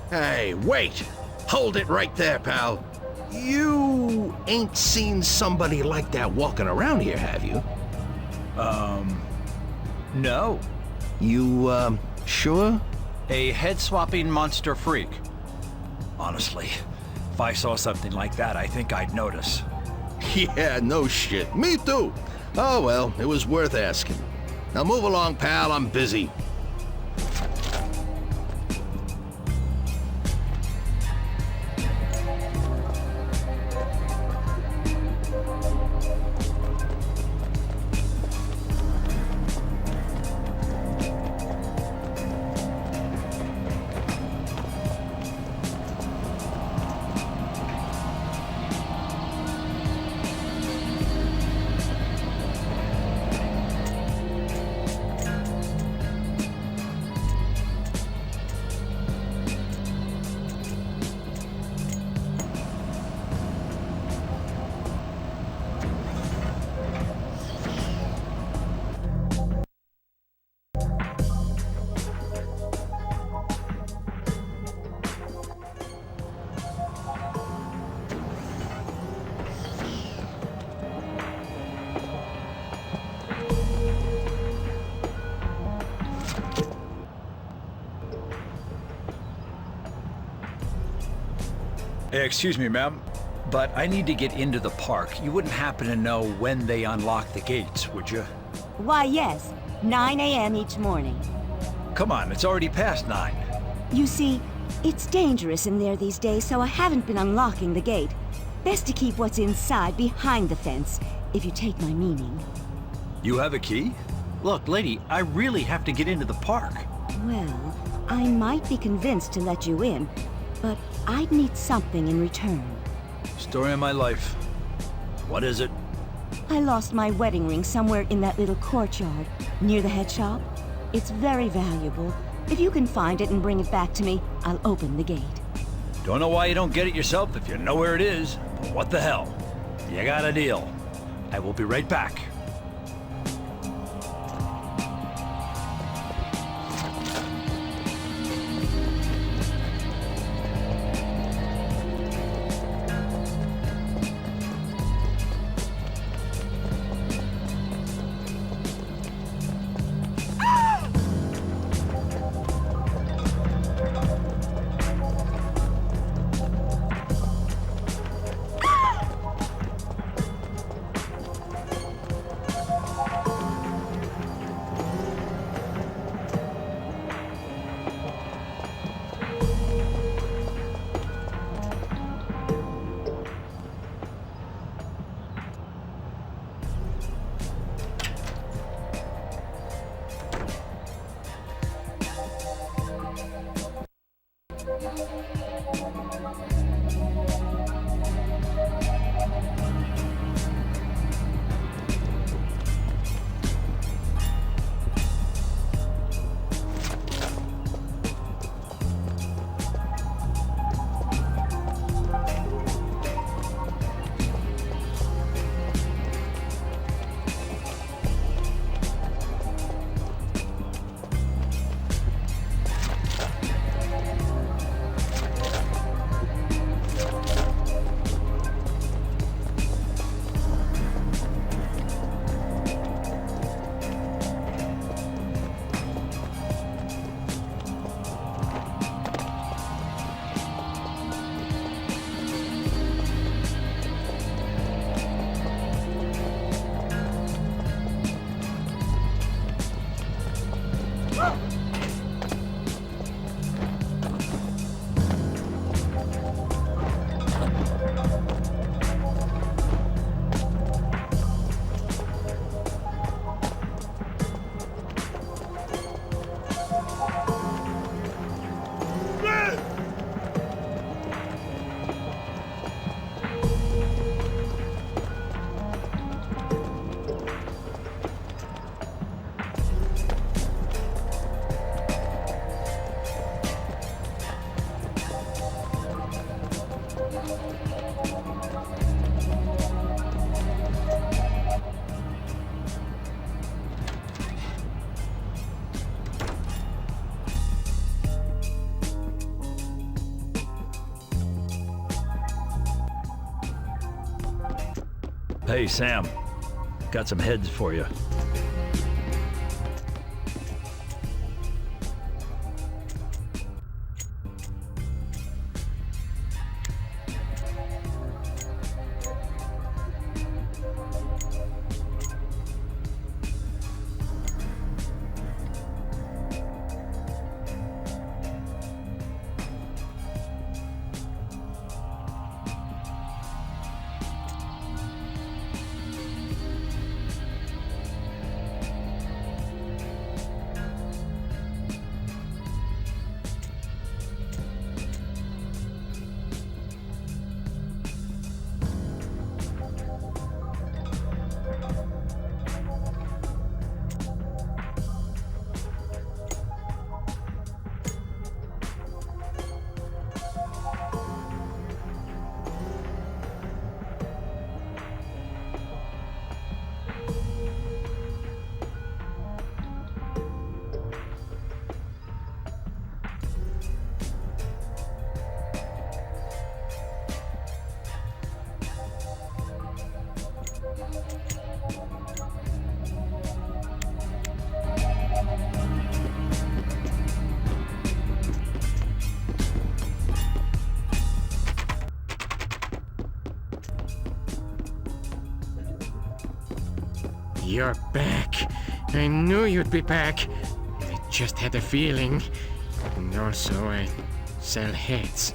Hey, wait! Hold it right there, pal. You ain't seen somebody like that walking around here, have you? No. You, sure? A head-swapping monster freak. Honestly, if I saw something like that, I think I'd notice. Yeah, no shit. Me too. Oh well, it was worth asking. Now move along, pal. I'm busy. Excuse me, ma'am. but I need to get into the park. You wouldn't happen to know when they unlock the gates, would you? Why, yes. 9 a.m. each morning. Come on, it's already past 9. You see, it's dangerous in there these days, so I haven't been unlocking the gate. Best to keep what's inside behind the fence, if you take my meaning. You have a key? Look, lady, I really have to get into the park. Well, I might be convinced to let you in, but I'd need something in return. Story of my life. What is it? I lost my wedding ring somewhere in that little courtyard, near the head shop. It's very valuable. If you can find it and bring it back to me, I'll open the gate. Don't know why you don't get it yourself if you know where it is, but what the hell? You got a deal. I will be right back. Hey, Sam. Got some heads for you. You're back. I knew you'd be back. I just had a feeling. And also, I sell heads.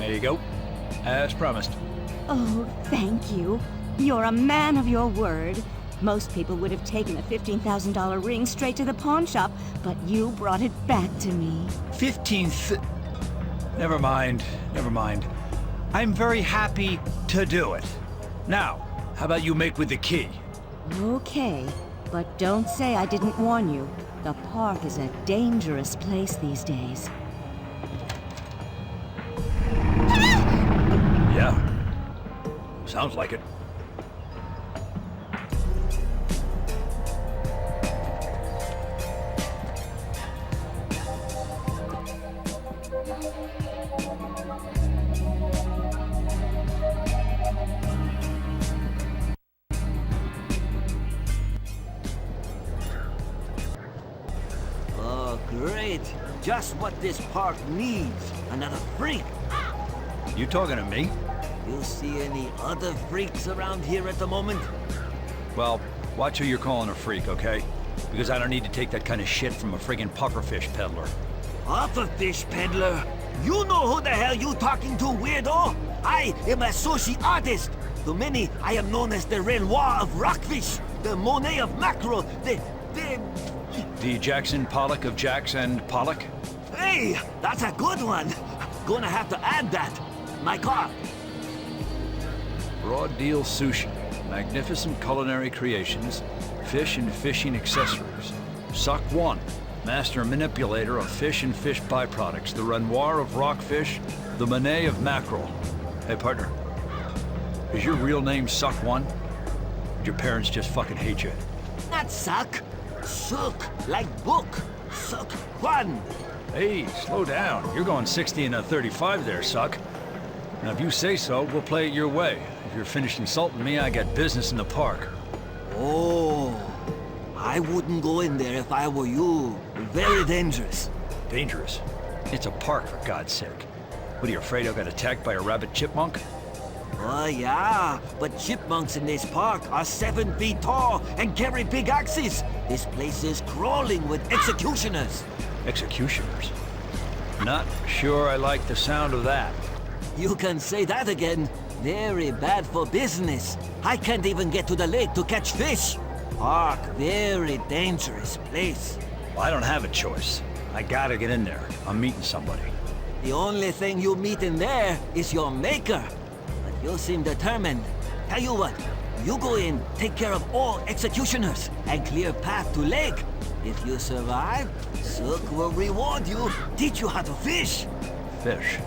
There you go. As promised. Oh, thank you. You're a man of your word. Most people would have taken a $15,000 ring straight to the pawn shop, but you brought it back to me. 15th. Never mind. Never mind. I'm very happy to do it. Now, how about you make with the key? Okay, but don't say I didn't warn you. The park is a dangerous place these days. Yeah. Sounds like it. Oh, great. Just what this park needs. Another freak. You talking to me? You see any other freaks around here at the moment? Well, watch who you're calling a freak, okay? Because I don't need to take that kind of shit from a friggin' pufferfish peddler. Off a fish peddler. You know who the hell you talking to, weirdo? I am a sushi artist. To many, I am known as the Renoir of rockfish, the Monet of mackerel, The Jackson Pollock of Jacks and Pollock? Hey, that's a good one. Gonna have to add that. My card. Broad Deal Sushi. Magnificent culinary creations. Fish and fishing accessories. Suck One. Master manipulator of fish and fish byproducts. The Renoir of rockfish. The Monet of mackerel. Hey, partner. Is your real name Suck One? Or your parents just fucking hate you? Not suck. Suck, like book. Suck one. Hey, slow down. You're going 60 and a 35 there, Suck. Now, if you say so, we'll play it your way. If you're finished insulting me, I got business in the park. Oh, I wouldn't go in there if I were you. Very dangerous. Dangerous? It's a park, for God's sake. What, are you afraid I'll get attacked by a rabbit chipmunk? Oh, yeah, but chipmunks in this park are 7 feet tall and carry big axes. This place is crawling with executioners. Executioners? Not sure I like the sound of that. You can say that again. Very bad for business. I can't even get to the lake to catch fish. Park, very dangerous place. Well, I don't have a choice. I gotta get in there. I'm meeting somebody. The only thing you meet in there is your maker. But you seem determined. Tell you what, you go in, take care of all executioners, and clear path to lake. If you survive, Sook will reward you, teach you how to fish. Fish?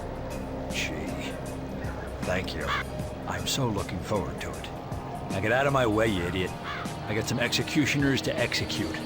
Gee. Thank you. I'm so looking forward to it. Now get out of my way, you idiot. I got some executioners to execute.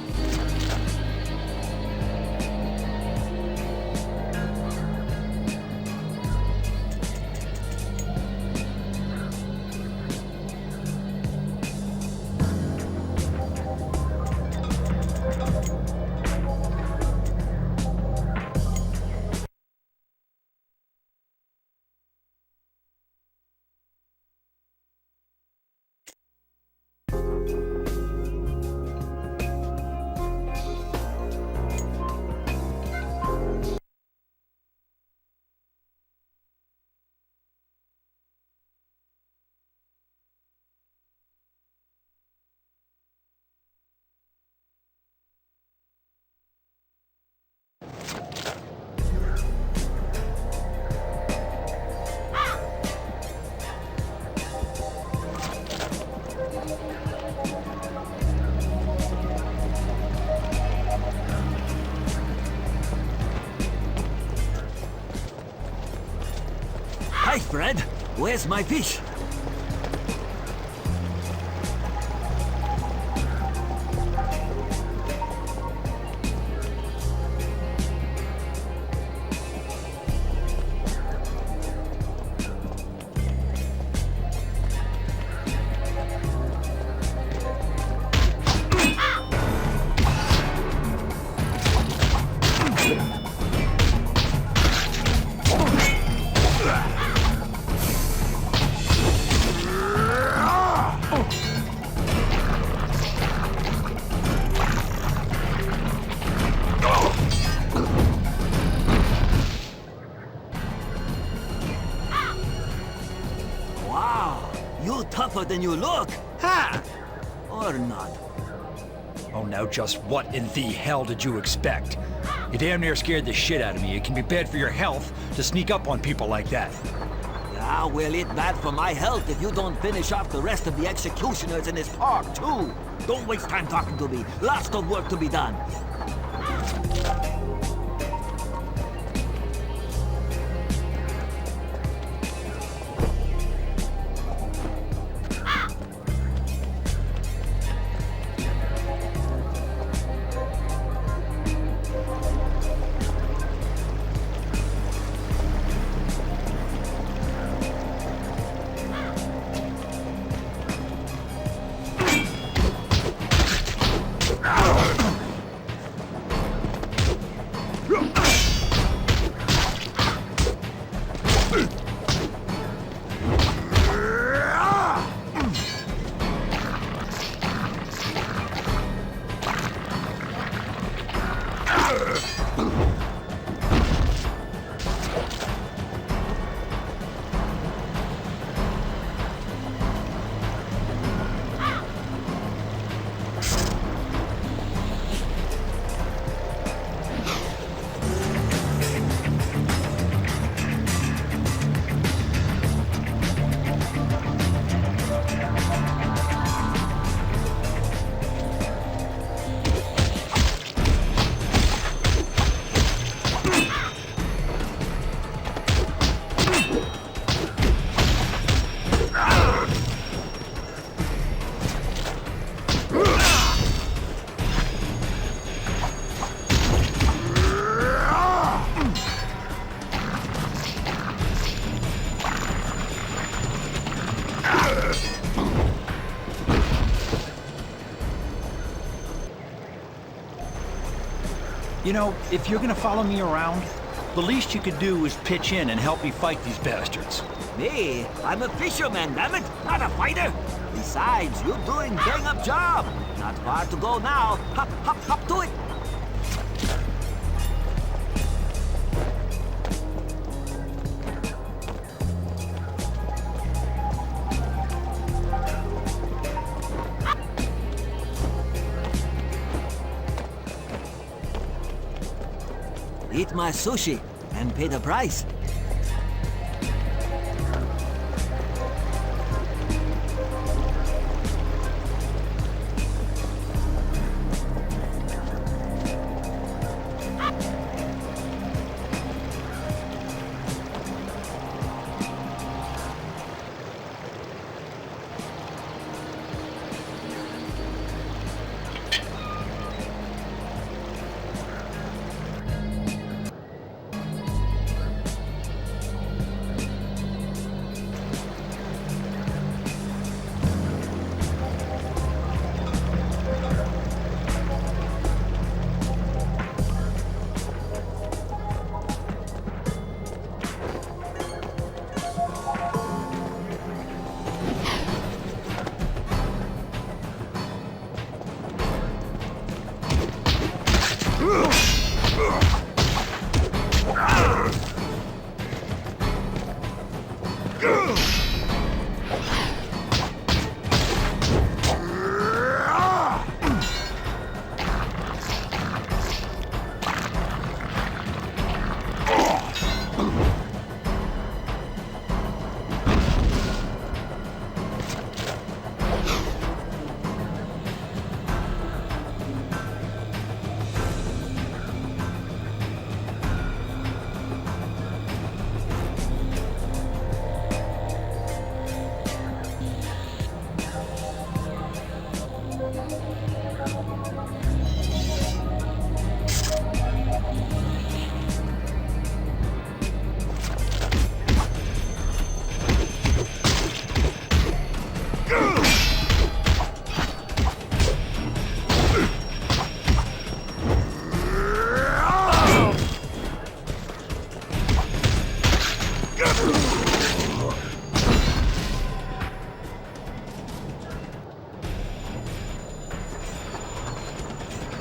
Hi, Fred. Where's my fish? Tougher than you look. Ha! Or not. Oh, now just what in the hell did you expect? You damn near scared the shit out of me. It can be bad for your health to sneak up on people like that. Yeah, well, it's bad for my health if you don't finish off the rest of the executioners in this park, too. Don't waste time talking to me. Lots of work to be done. You know, if you're gonna follow me around, the least you could do is pitch in and help me fight these bastards. Me? I'm a fisherman, damn it, not a fighter. Besides, you're doing bang-up job. Not far to go now. Hop, hop, hop to it. Eat my sushi and pay the price.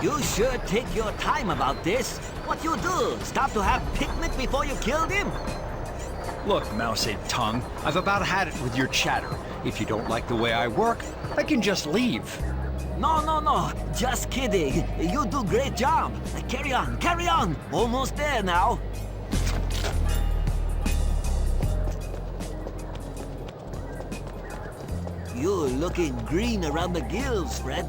You sure take your time about this. What you do? Stop to have picnic before you killed him? Look, mouse-eared tongue, I've about had it with your chatter. If you don't like the way I work, I can just leave. No. Just kidding. You do great job. Carry on. Almost there now. You're looking green around the gills, Fred.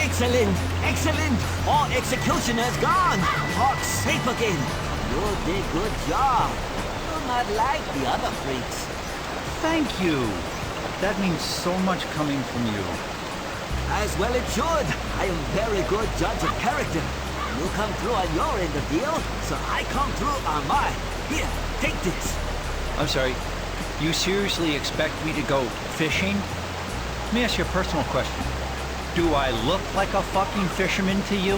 Excellent! Excellent! All executioners gone! Hawk safe again! You did good job. You're not like the other freaks. Thank you. That means so much coming from you. As well it should. I am very good judge of character. You come through on your end of the deal, so I come through on mine. Here, take this. I'm sorry. You seriously expect me to go fishing? Let me ask you a personal question. Do I look like a fucking fisherman to you?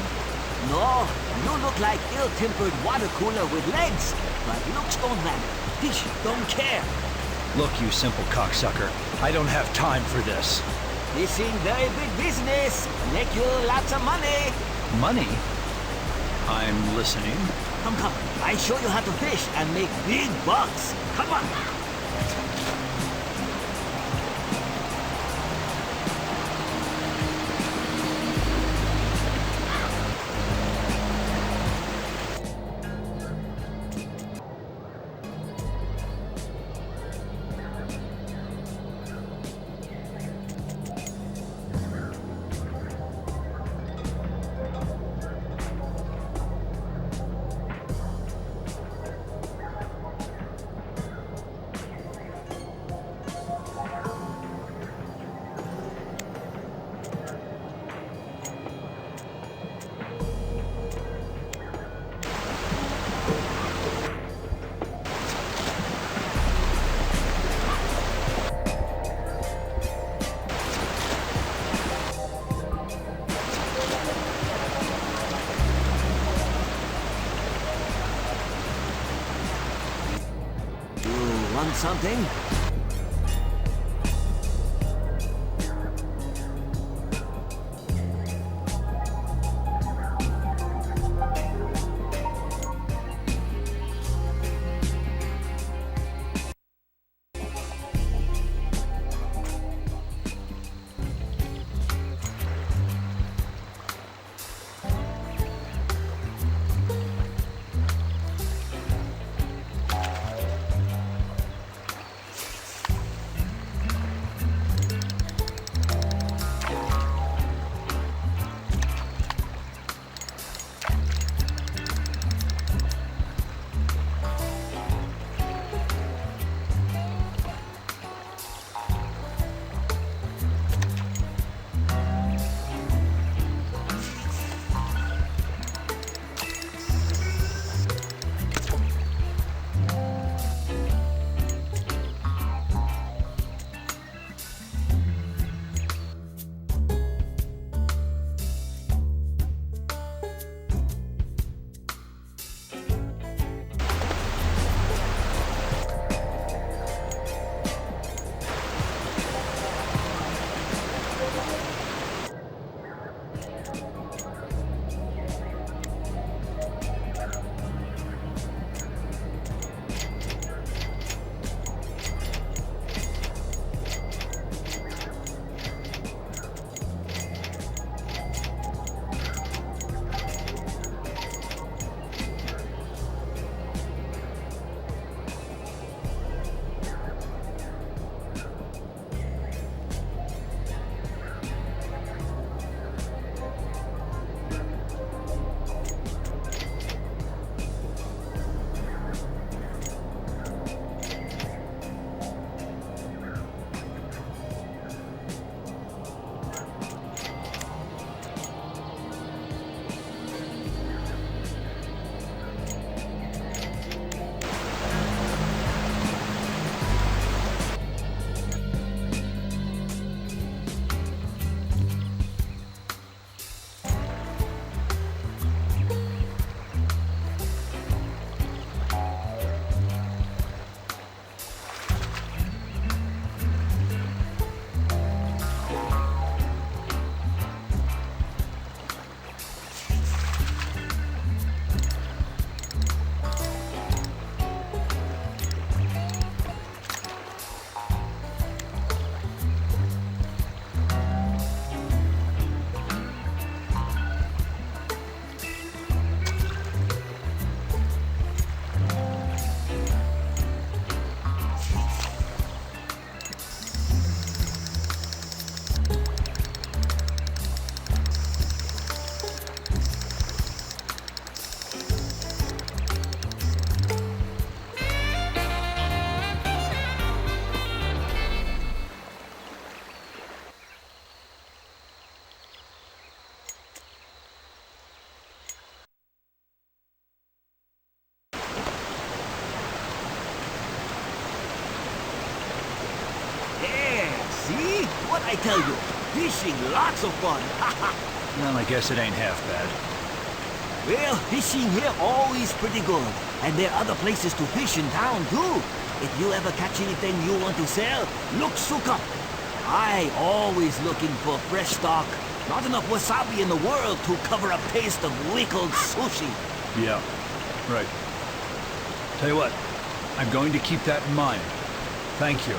No, you look like ill-tempered water cooler with legs. But looks don't matter. Fish don't care. Look, you simple cocksucker. I don't have time for this. Fishing very big business. Make you lots of money. Money? I'm listening. Come. I show you how to fish and make big bucks. Come on. Want something? tell you. Fishing, lots of fun. Well, I guess it ain't half bad. Well, fishing here always pretty good. And there are other places to fish in town, too. If you ever catch anything you want to sell, look Suka. I always looking for fresh stock. Not enough wasabi in the world to cover a taste of wickled sushi. Yeah, right. Tell you what, I'm going to keep that in mind. Thank you.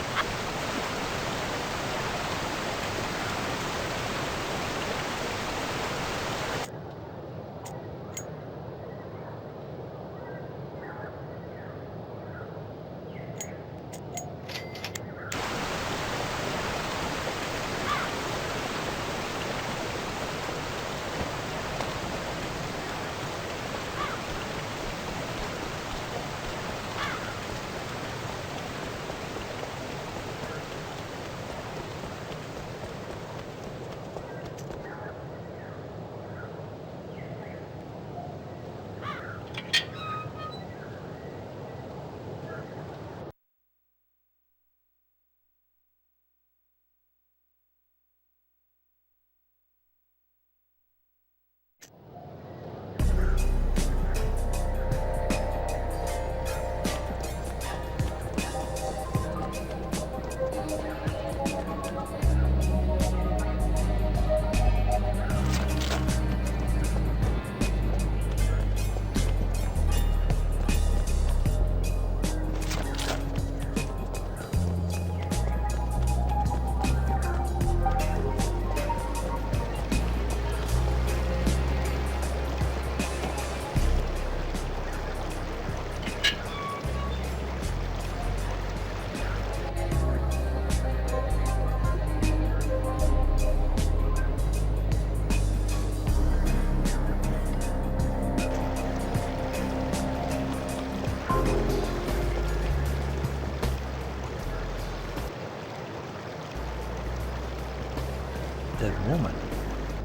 That woman.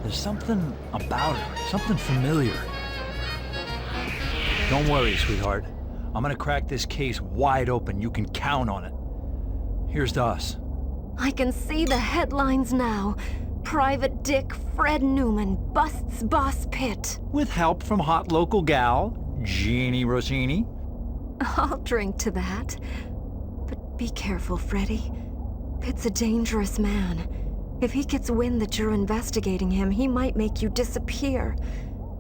There's something about her, something familiar. Don't worry, sweetheart. I'm gonna crack this case wide open. You can count on it. Here's to us. I can see the headlines now. Private Dick Fred Newman busts Boss Pitt. With help from hot local gal, Jeannie Rossini. I'll drink to that. But be careful, Freddy. Pitt's a dangerous man. If he gets wind that you're investigating him, he might make you disappear.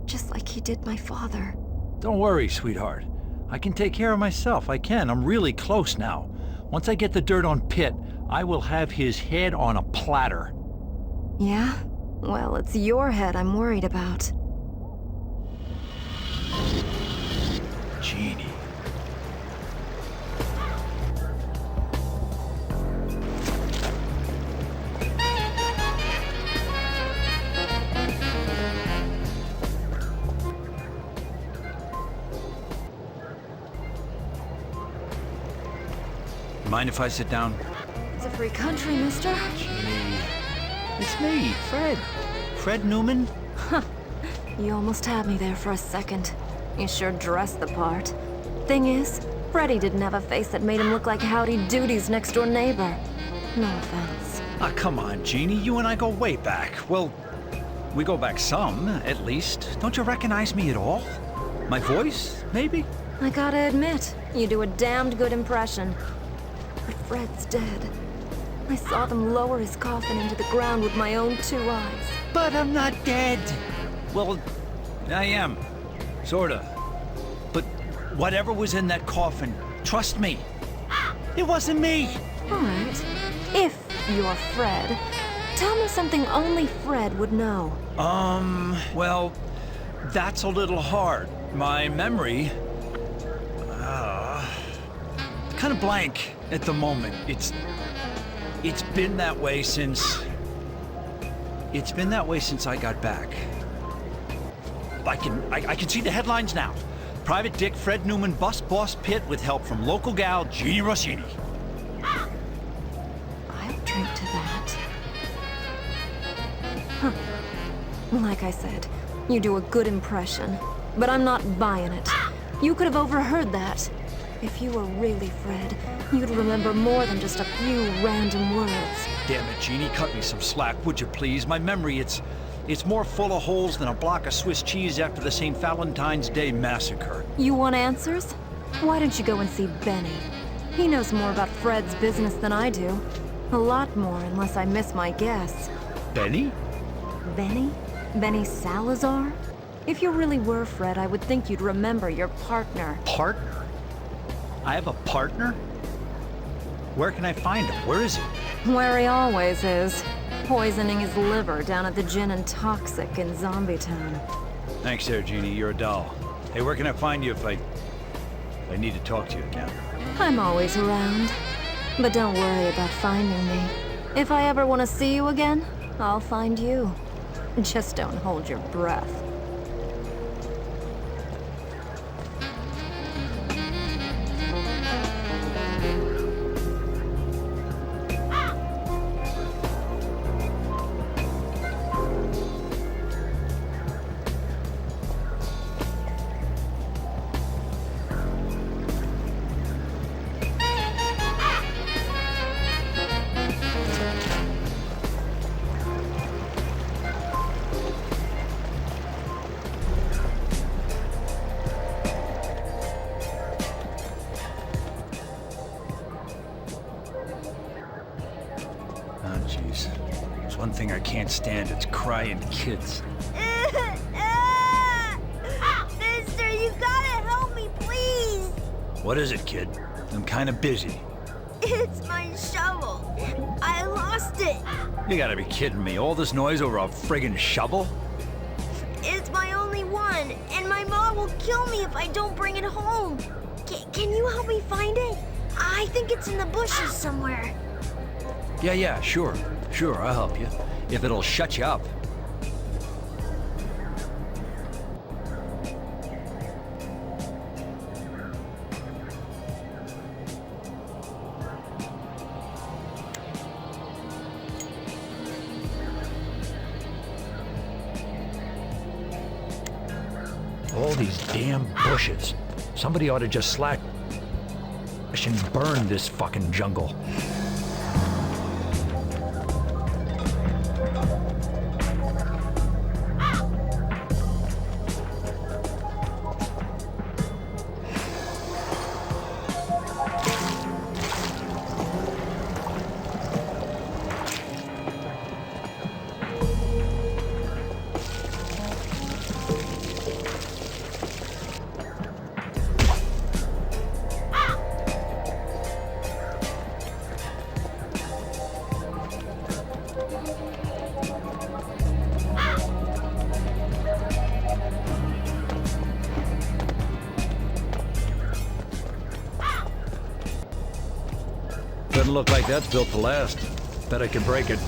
Just like he did my father. Don't worry, sweetheart. I can take care of myself. I can. I'm really close now. Once I get the dirt on Pitt, I will have his head on a platter. Yeah? Well, it's your head I'm worried about. Jeannie. Mind if I sit down? It's a free country, mister. Jeannie. It's me, Fred. Fred Newman. Huh. You almost had me there for a second. You sure dressed the part. Thing is, Freddy didn't have a face that made him look like Howdy Doody's next-door neighbor. No offense. Ah, come on, Jeannie. You and I go way back. Well, we go back some, at least. Don't you recognize me at all? My voice, maybe? I gotta admit, you do a damned good impression. But Fred's dead. I saw them lower his coffin into the ground with my own 2 eyes. But I'm not dead. Well, I am. Sorta. But whatever was in that coffin, trust me, it wasn't me. All right. If you're Fred, tell me something only Fred would know. Well, that's a little hard. My memory, kind of blank at the moment. It's been that way since I got back. I can see the headlines now. Private Dick Fred Newman bust Boss Pitt with help from local gal Jeannie Rossini. I'll drink to that. Huh. Like I said, you do a good impression, but I'm not buying it. You could have overheard that. If you were really Fred, you'd remember more than just a few random words. Damn it, Jeannie, cut me some slack, would you please? My memory, it's more full of holes than a block of Swiss cheese after the St. Valentine's Day massacre. You want answers? Why don't you go and see Benny? He knows more about Fred's business than I do. A lot more, unless I miss my guess. Benny? Benny? Benny Salazar? If you really were Fred, I would think you'd remember your partner. Partner? I have a partner? Where can I find him? Where is he? Where he always is. Poisoning his liver down at the Gin and Toxic in Zombie Town. Thanks there, Jeannie. You're a doll. Hey, where can I find you if I need to talk to you again? I'm always around. But don't worry about finding me. If I ever want to see you again, I'll find you. Just don't hold your breath. Jeez. There's one thing I can't stand, it's crying kids. Mister, you gotta help me, please! What is it, kid? I'm kinda busy. It's my shovel. I lost it. You gotta be kidding me. All this noise over a friggin' shovel? It's my only one, and my mom will kill me if I don't bring it home. Can you help me find it? I think it's in the bushes somewhere. Yeah, sure. Sure, I'll help you. If it'll shut you up. All these damn bushes. Somebody ought to just slash and burn this fucking jungle. Doesn't look like that's built to last. Bet I can break it.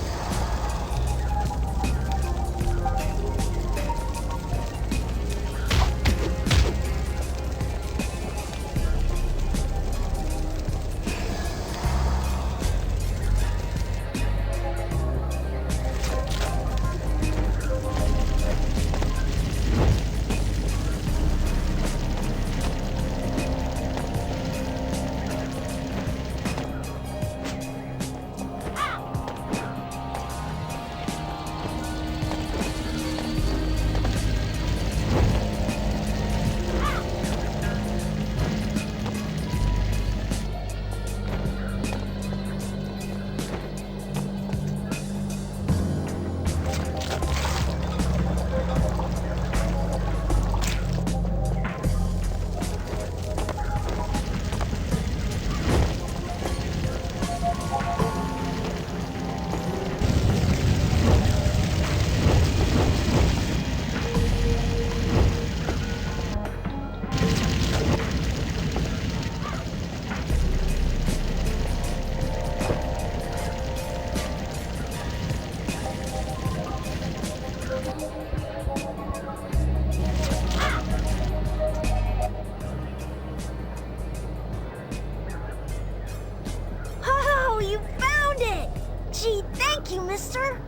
Thank you, mister.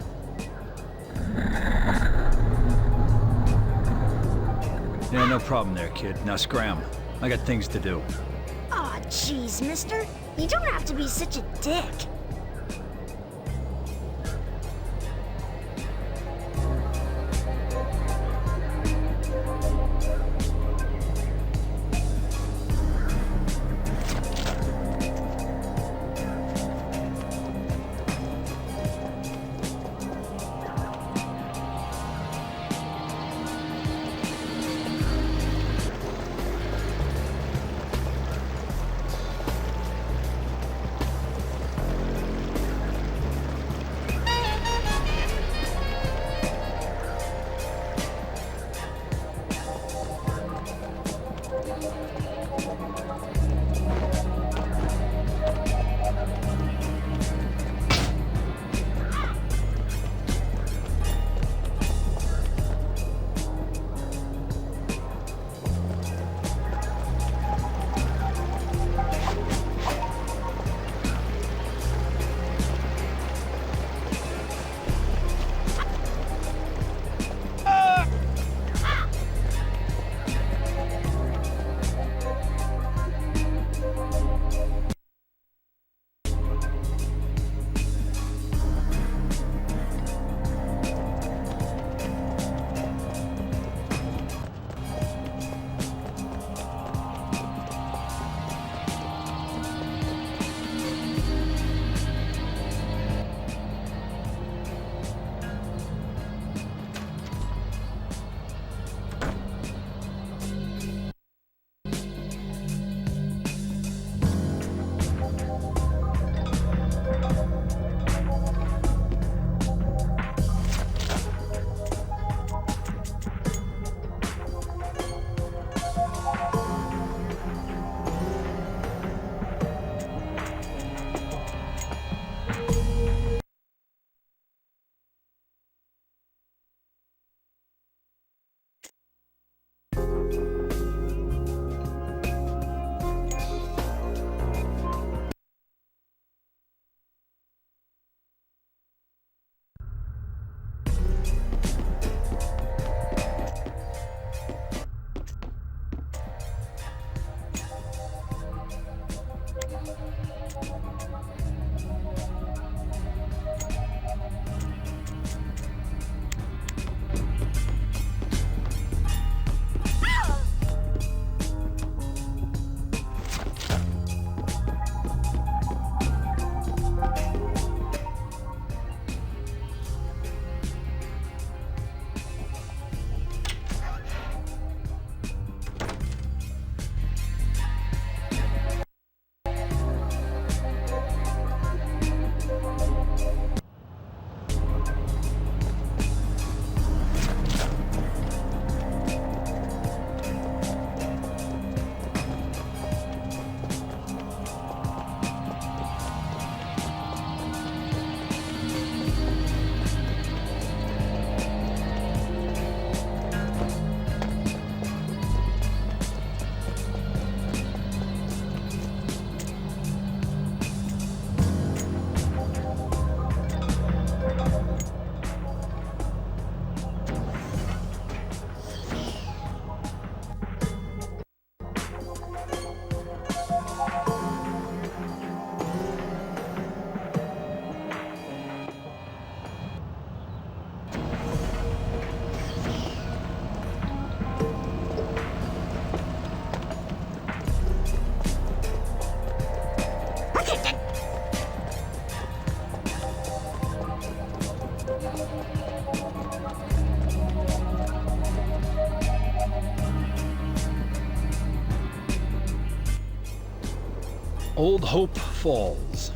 Yeah, no problem there, kid. Now scram. I got things to do. Aw, Jeez, mister. You don't have to be such a dick. Old Hope Falls.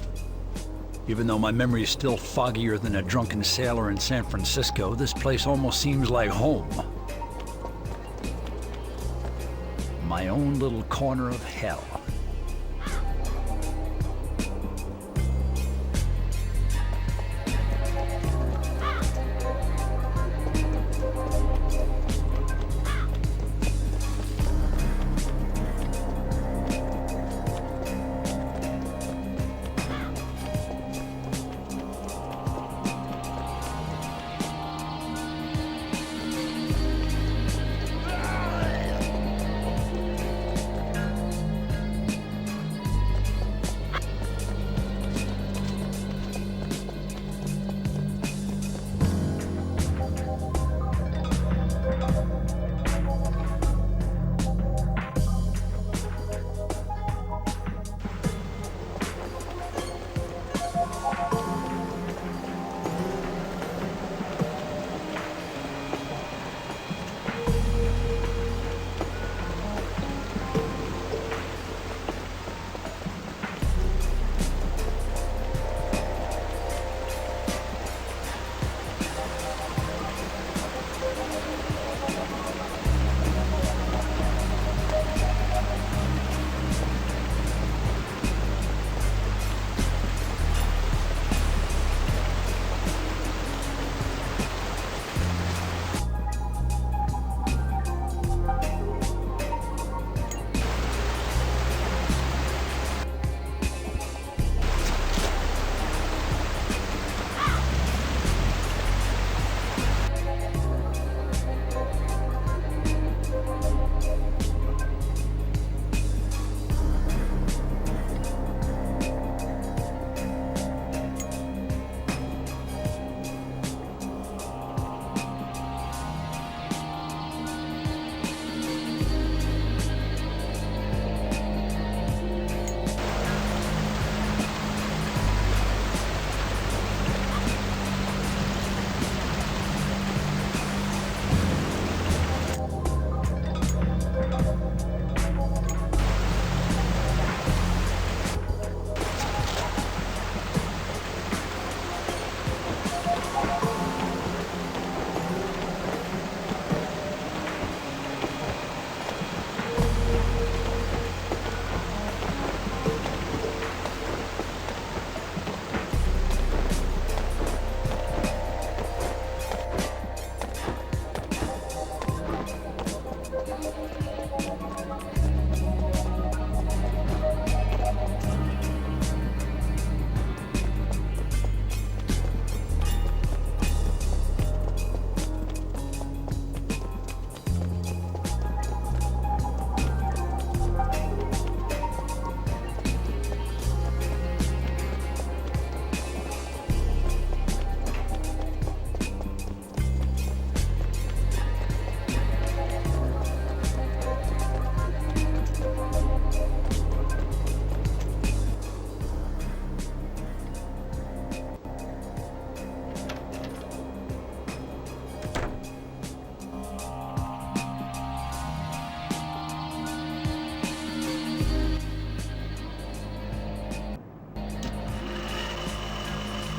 Even though my memory is still foggier than a drunken sailor in San Francisco, this place almost seems like home. My own little corner of hell.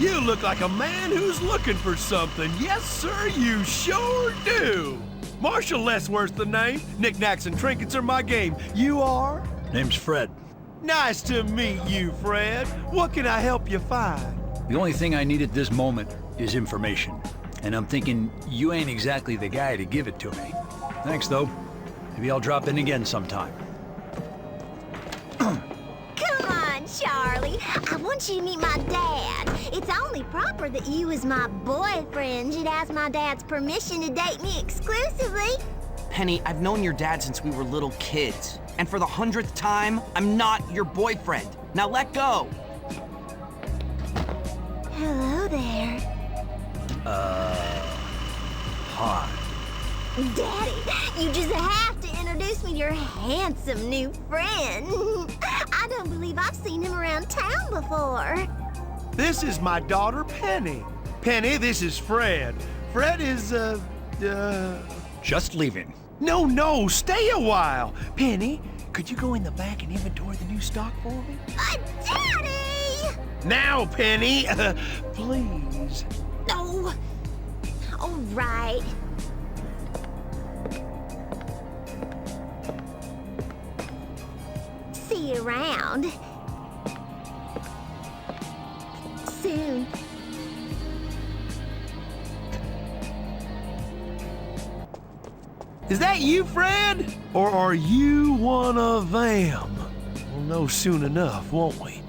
You look like a man who's looking for something. Yes, sir, you sure do. Marshall Lessworth's the name. Knickknacks and trinkets are my game. You are? Name's Fred. Nice to meet you, Fred. What can I help you find? The only thing I need at this moment is information. And I'm thinking you ain't exactly the guy to give it to me. Thanks, though. Maybe I'll drop in again sometime. Come on, Charlie. I want you to meet my dad. It's only proper that you, as my boyfriend, should ask my dad's permission to date me exclusively. Penny, I've known your dad since we were little kids. And for the 100th time, I'm not your boyfriend. Now let go. Hello there. Hi. Daddy, you just have to introduce me to your handsome new friend. I don't believe I've seen him around town before. This is my daughter, Penny. Penny, this is Fred. Fred is, Just leaving. No, stay a while. Penny, could you go in the back and inventory the new stock for me? Daddy! Now, Penny, please. Oh, all right. See you around. Soon. Is that you, Fred? Or are you one of them? We'll know soon enough, won't we?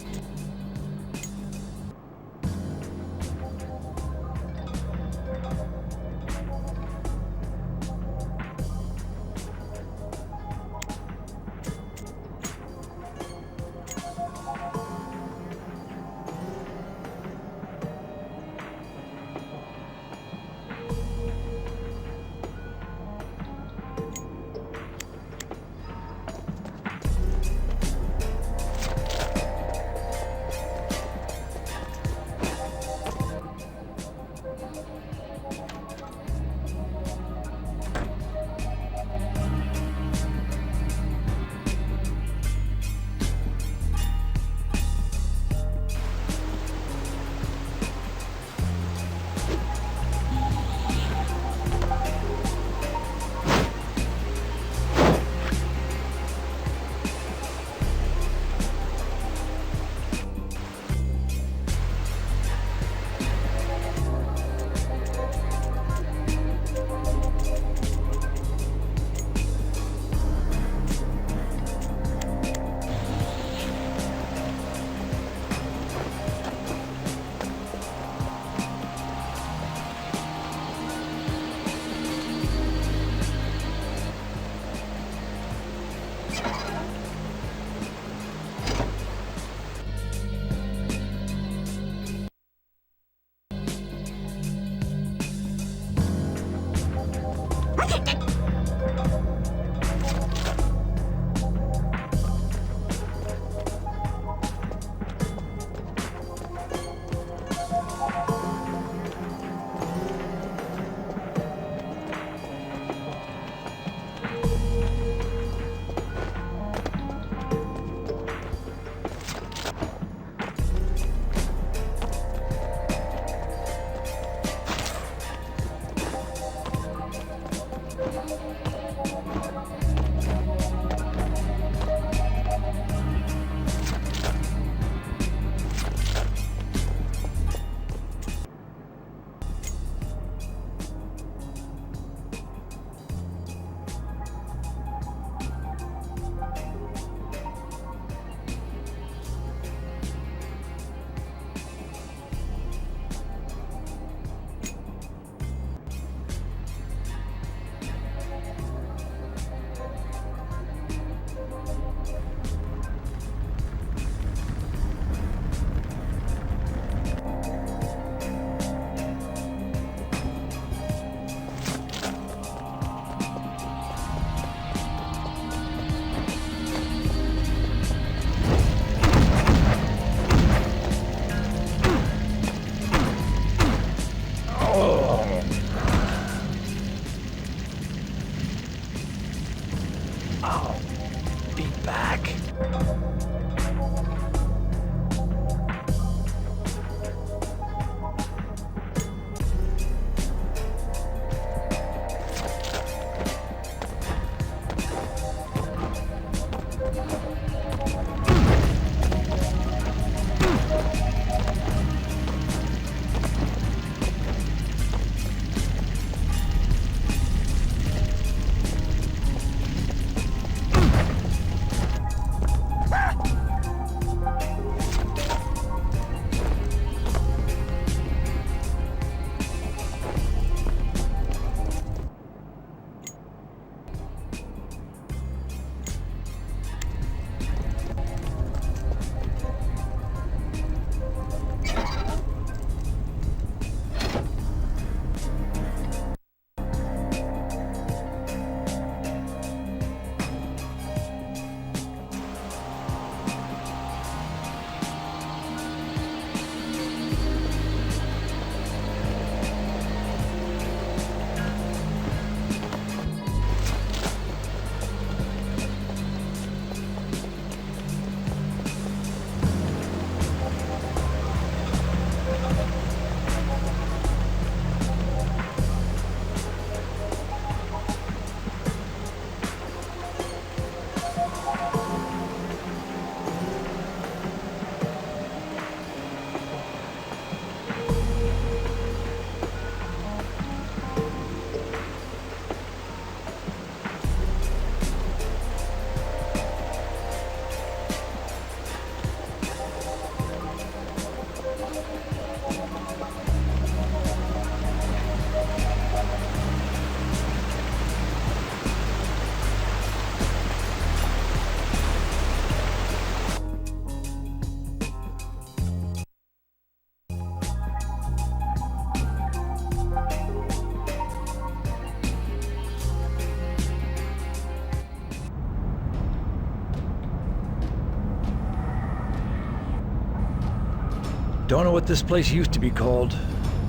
Don't know what this place used to be called,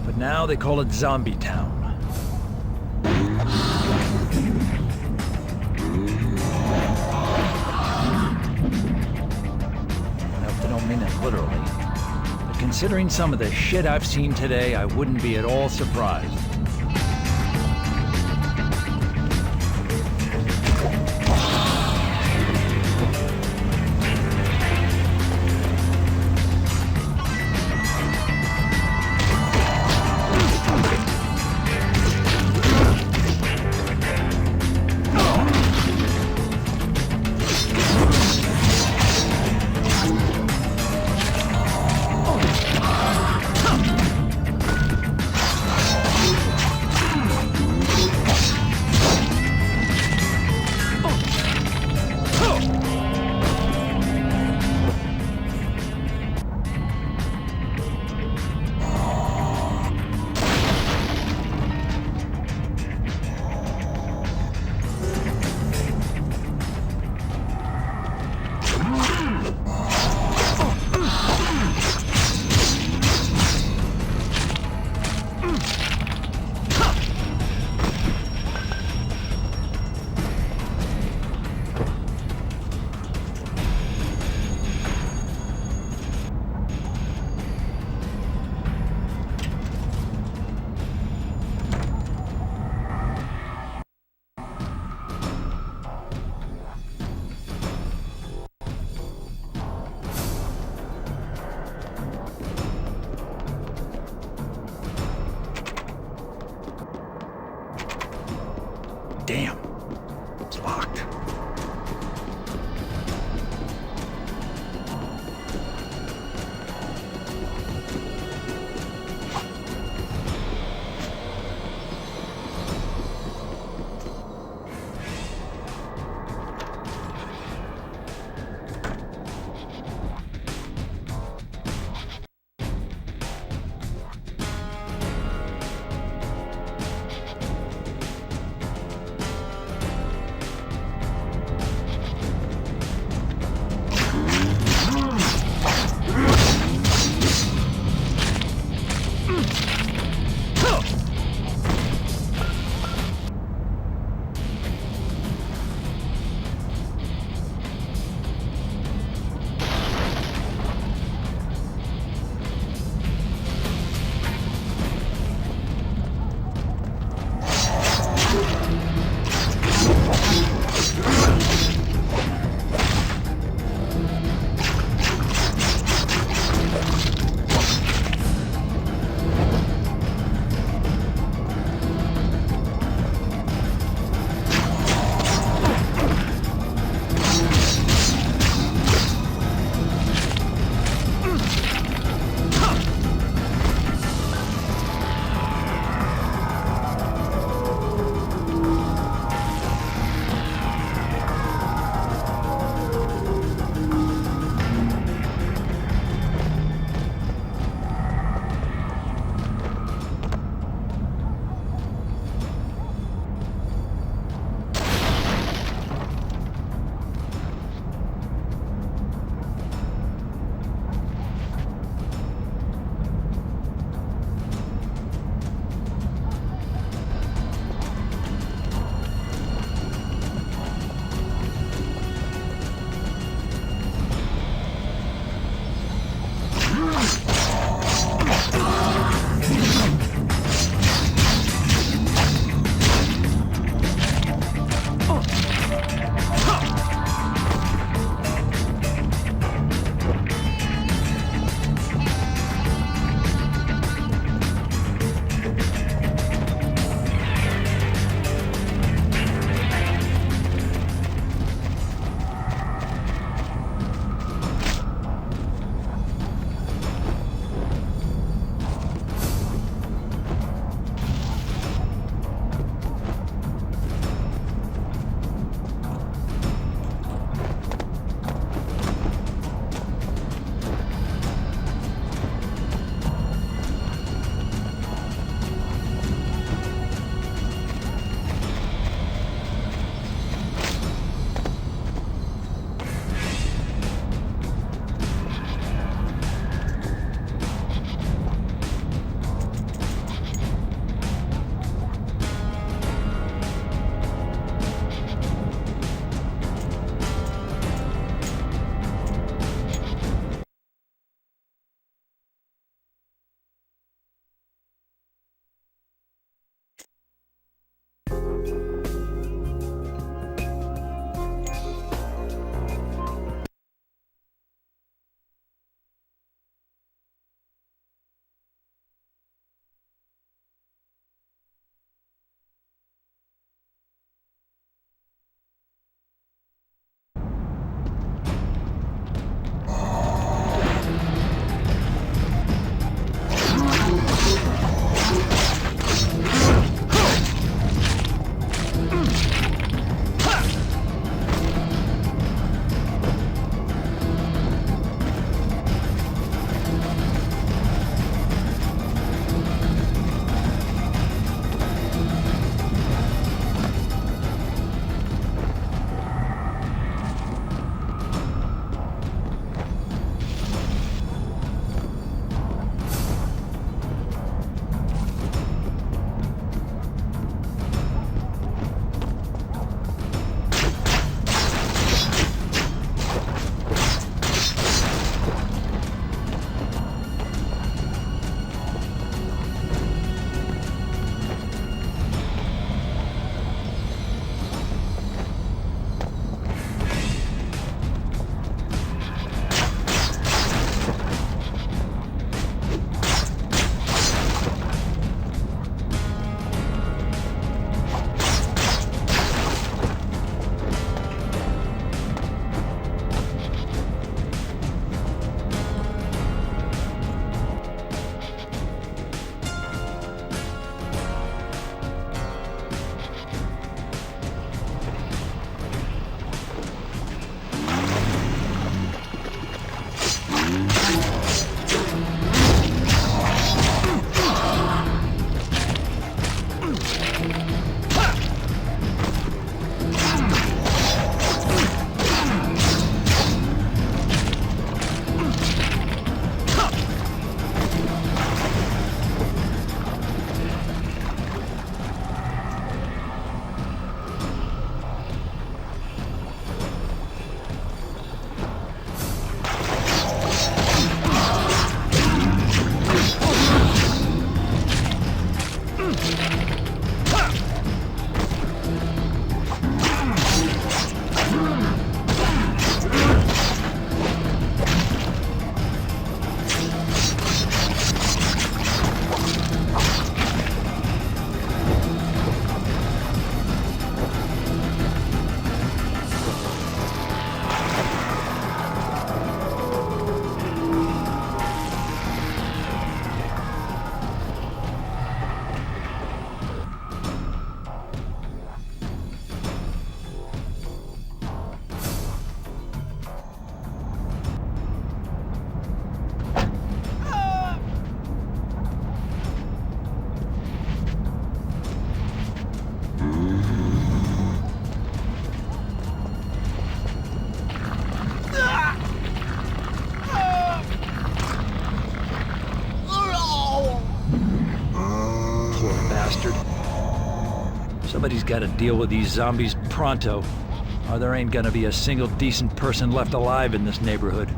but now they call it Zombie Town. I hope they don't mean it literally, but considering some of the shit I've seen today, I wouldn't be at all surprised. Damn, it's locked. Somebody's got to deal with these zombies pronto, or there ain't gonna be a single decent person left alive in this neighborhood.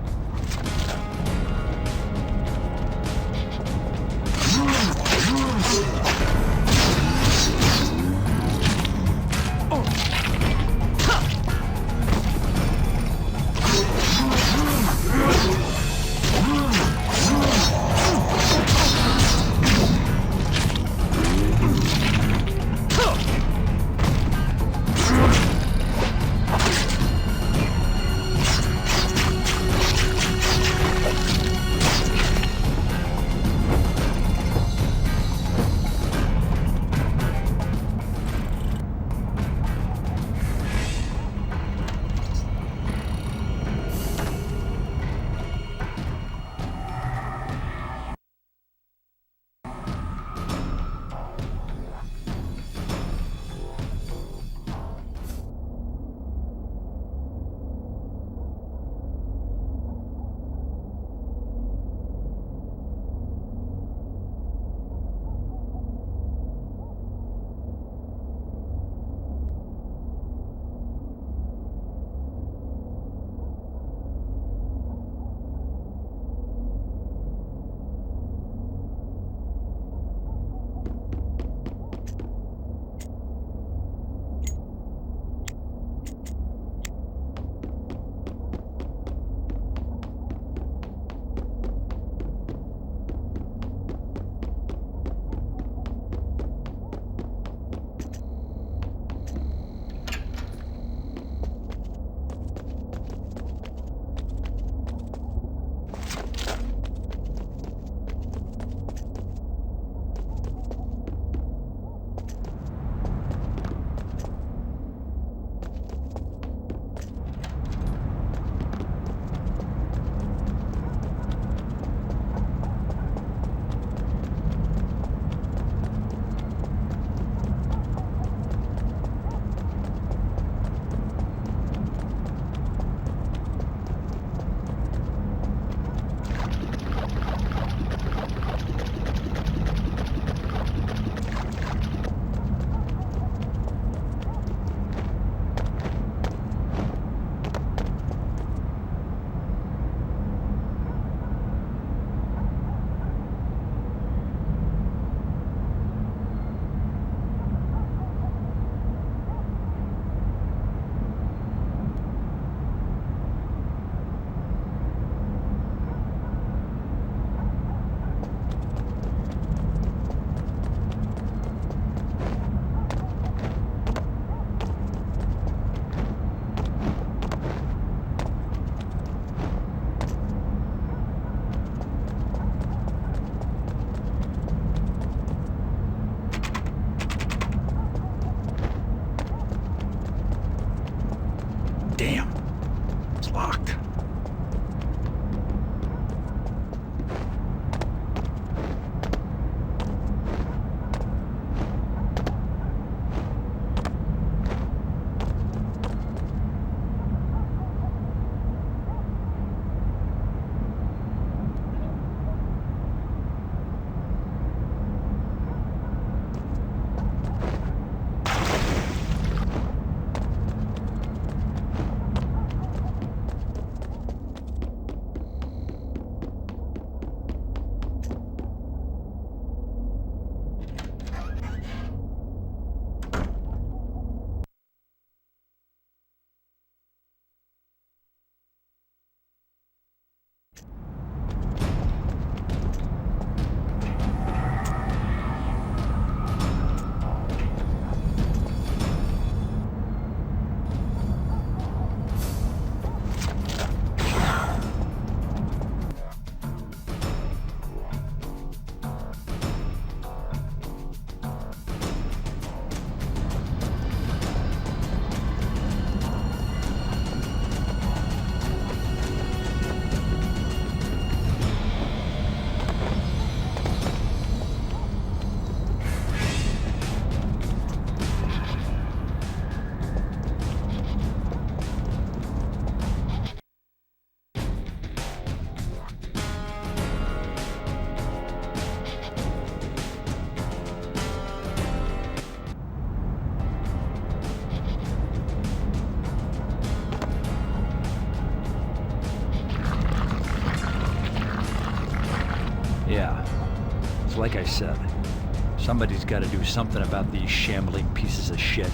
Damn. It's locked. like I said, somebody's got to do something about these shambling pieces of shit.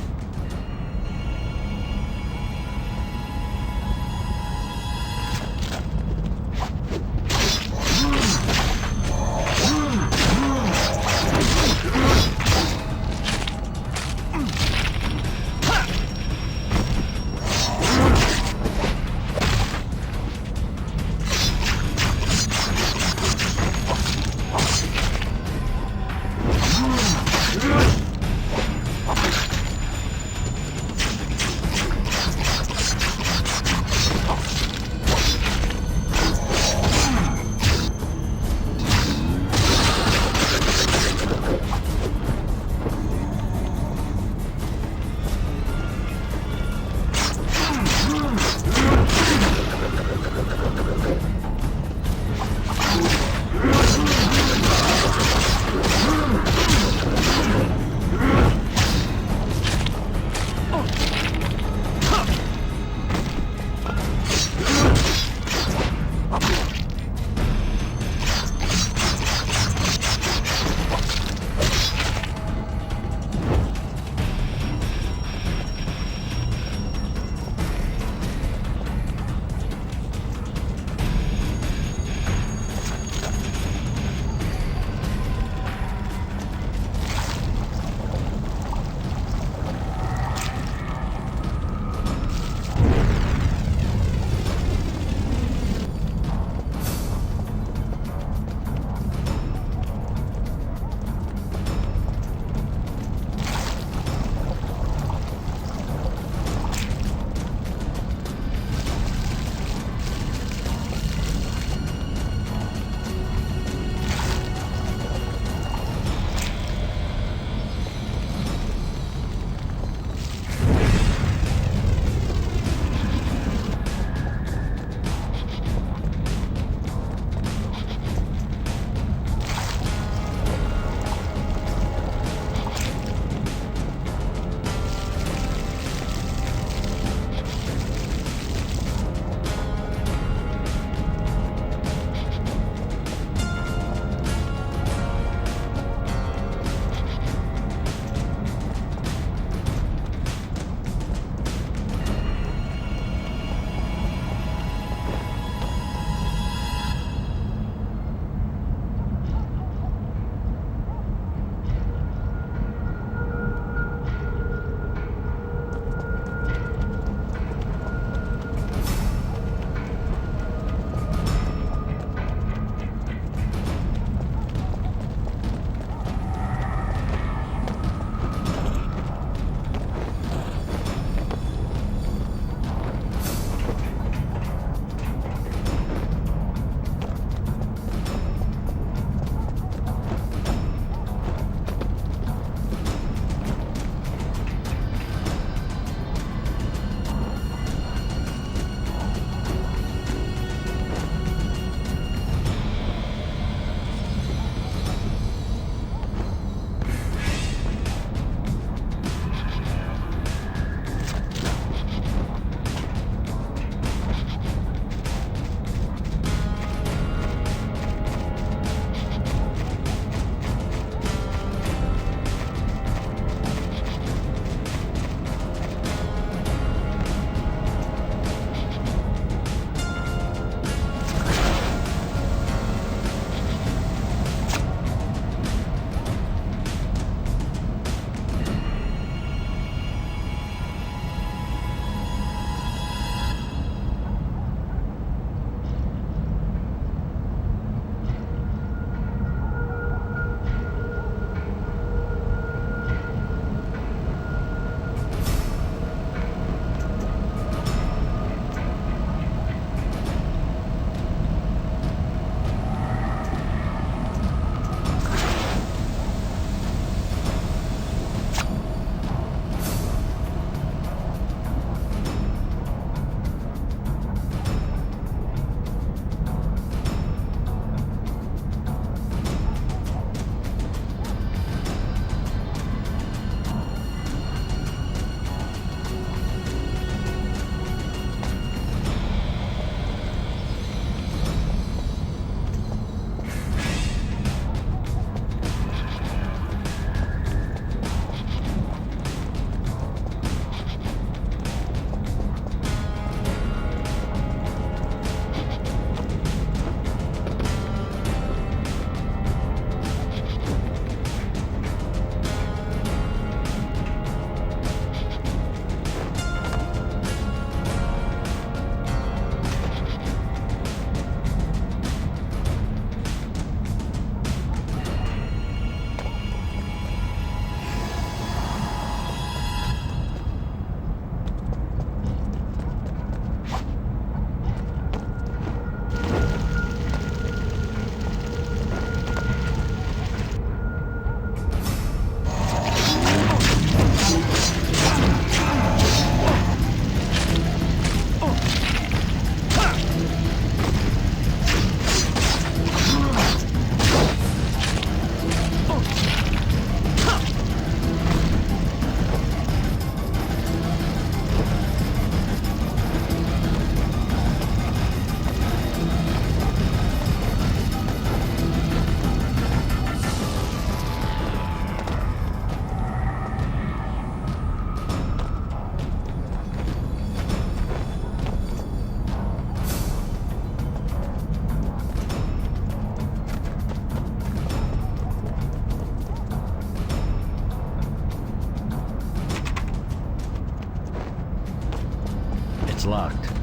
It's locked.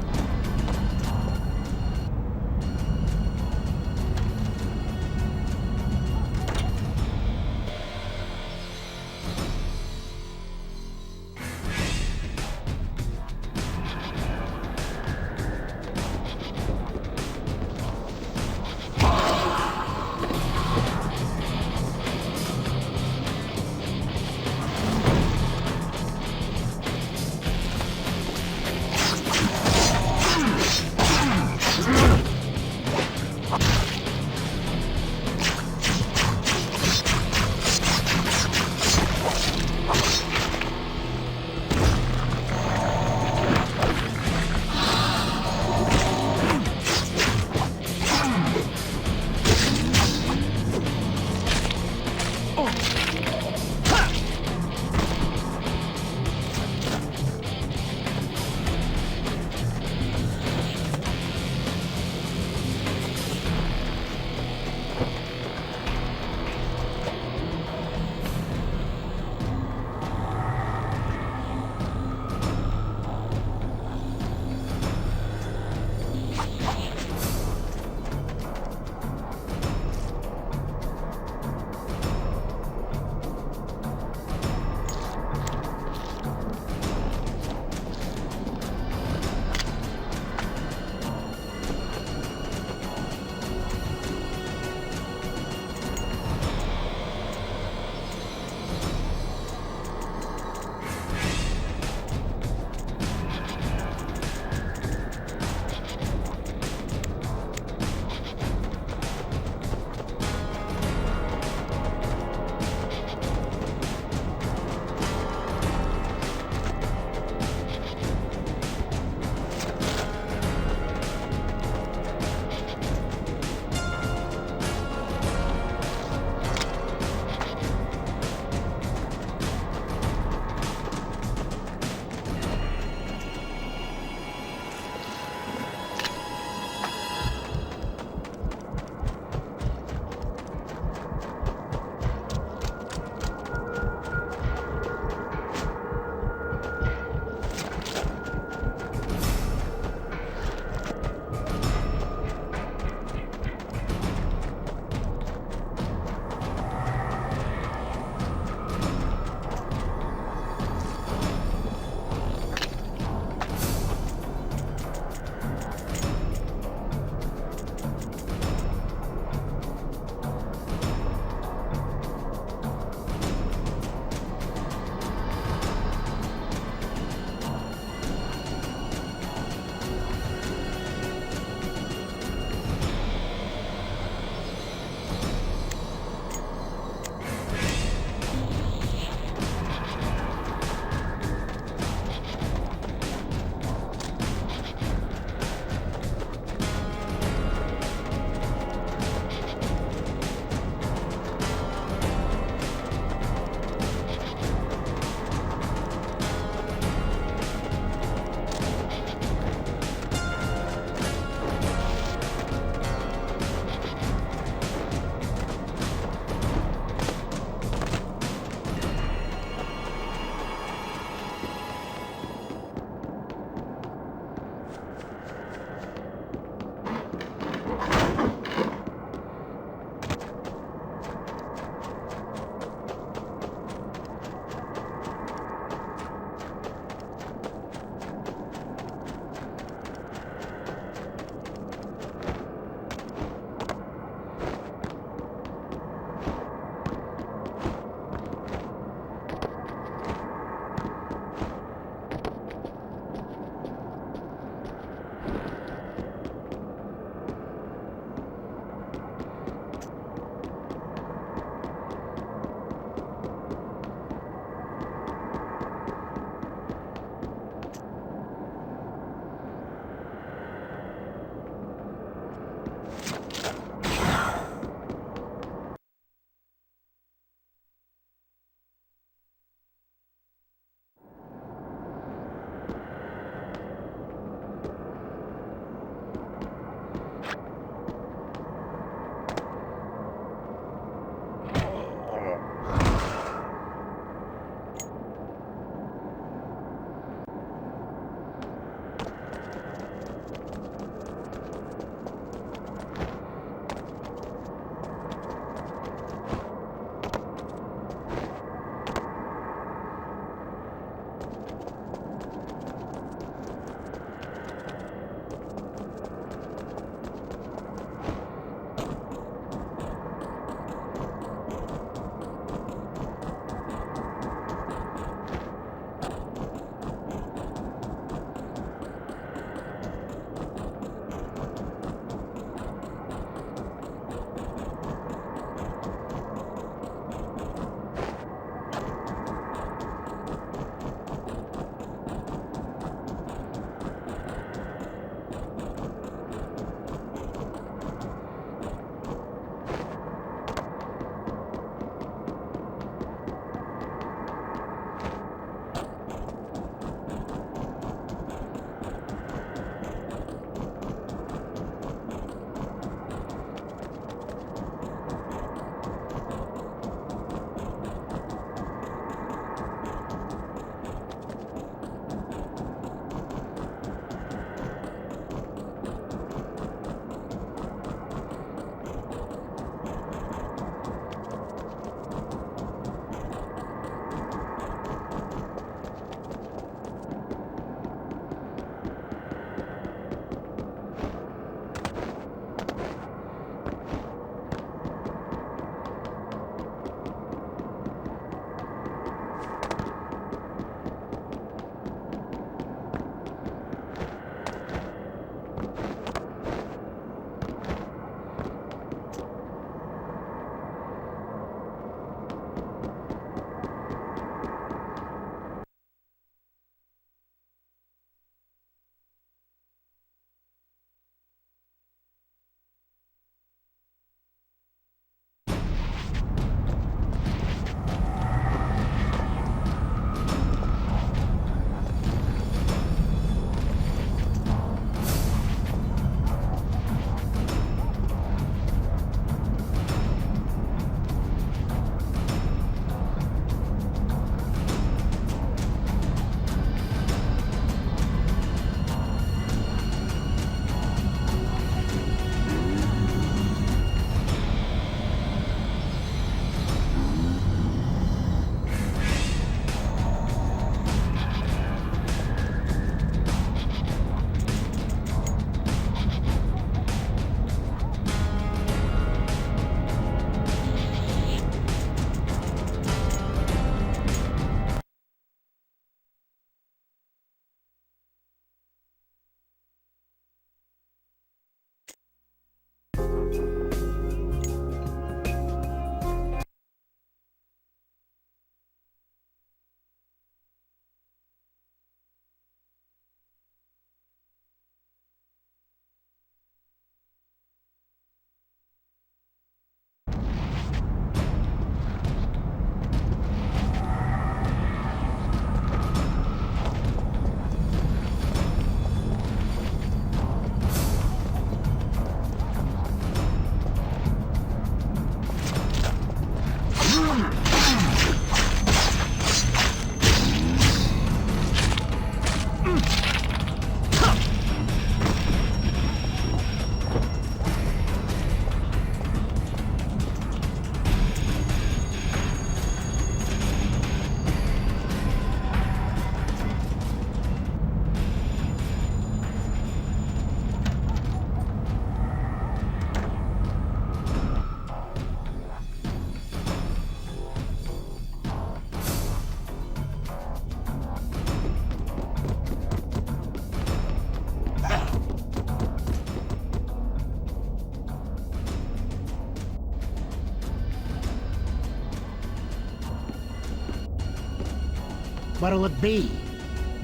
What'll it be?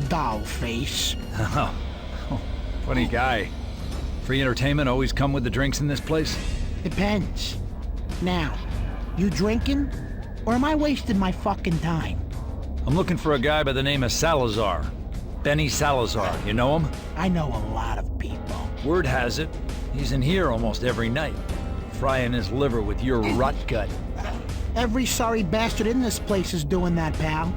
Doll face. Oh, funny guy. Free entertainment always come with the drinks in this place? Depends. Now, you drinking? Or am I wasting my fucking time? I'm looking for a guy by the name of Salazar. Benny Salazar, you know him? I know a lot of people. Word has it, he's in here almost every night, frying his liver with your rot gut. Every sorry bastard in this place is doing that, pal.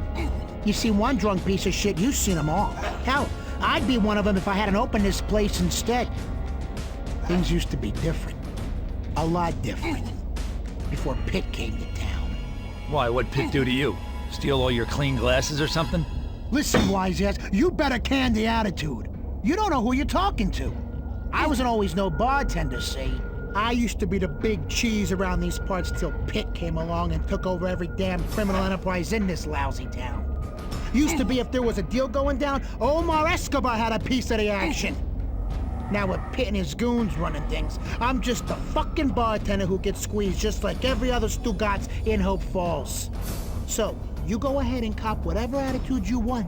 You see one drunk piece of shit, you've seen them all. Hell, I'd be one of them if I hadn't opened this place instead. Things used to be different. A lot different. Before Pitt came to town. Why, what'd Pitt do to you? Steal all your clean glasses or something? Listen, wise ass, you better can the attitude. You don't know who you're talking to. I wasn't always no bartender, see? I used to be the big cheese around these parts till Pitt came along and took over every damn criminal enterprise in this lousy town. Used to be if there was a deal going down, Omar Escobar had a piece of the action. Now with Pitt and his goons running things, I'm just a fucking bartender who gets squeezed just like every other Stugotz in Hope Falls. So, you go ahead and cop whatever attitude you want.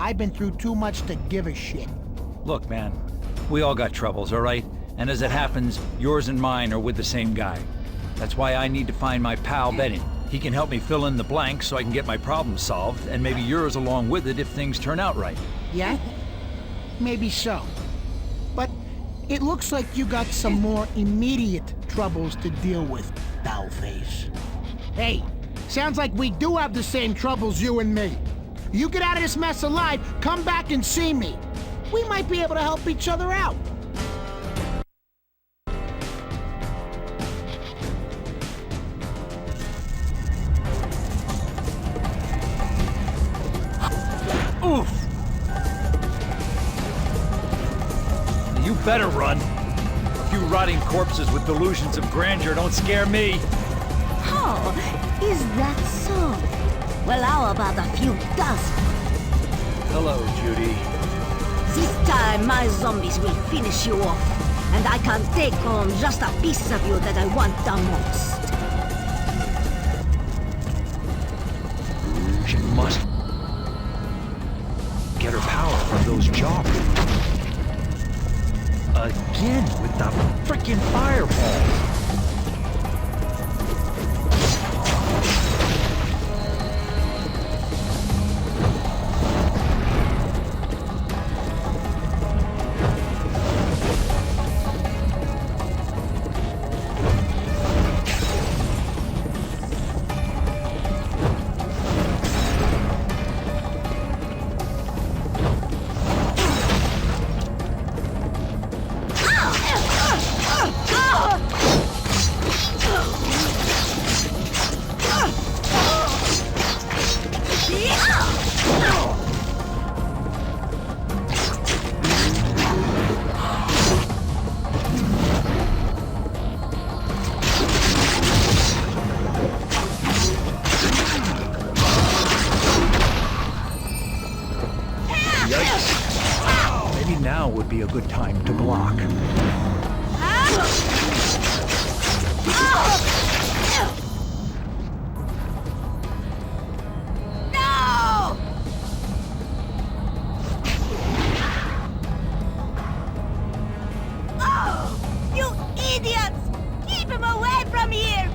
I've been through too much to give a shit. Look, man, we all got troubles, all right? And as it happens, yours and mine are with the same guy. That's why I need to find my pal Benny. He can help me fill in the blanks so I can get my problem solved, and maybe yours along with it if things turn out right. Yeah? Maybe so. But it looks like you got some more immediate troubles to deal with, Dollface. Hey, sounds like we do have the same troubles, you and me. You get out of this mess alive, come back and see me. We might be able to help each other out. Oof! You better run. A few rotting corpses with delusions of grandeur don't scare me. Oh, is that so? Well, how about a few dozen? Hello, Judy. This time, my zombies will finish you off, and I can take home just a piece of you that I want the most. She must get her power from those jobbers. Again with the frickin' fireball. Now would be a good time to block. No! Oh, you idiots! Keep him away from here!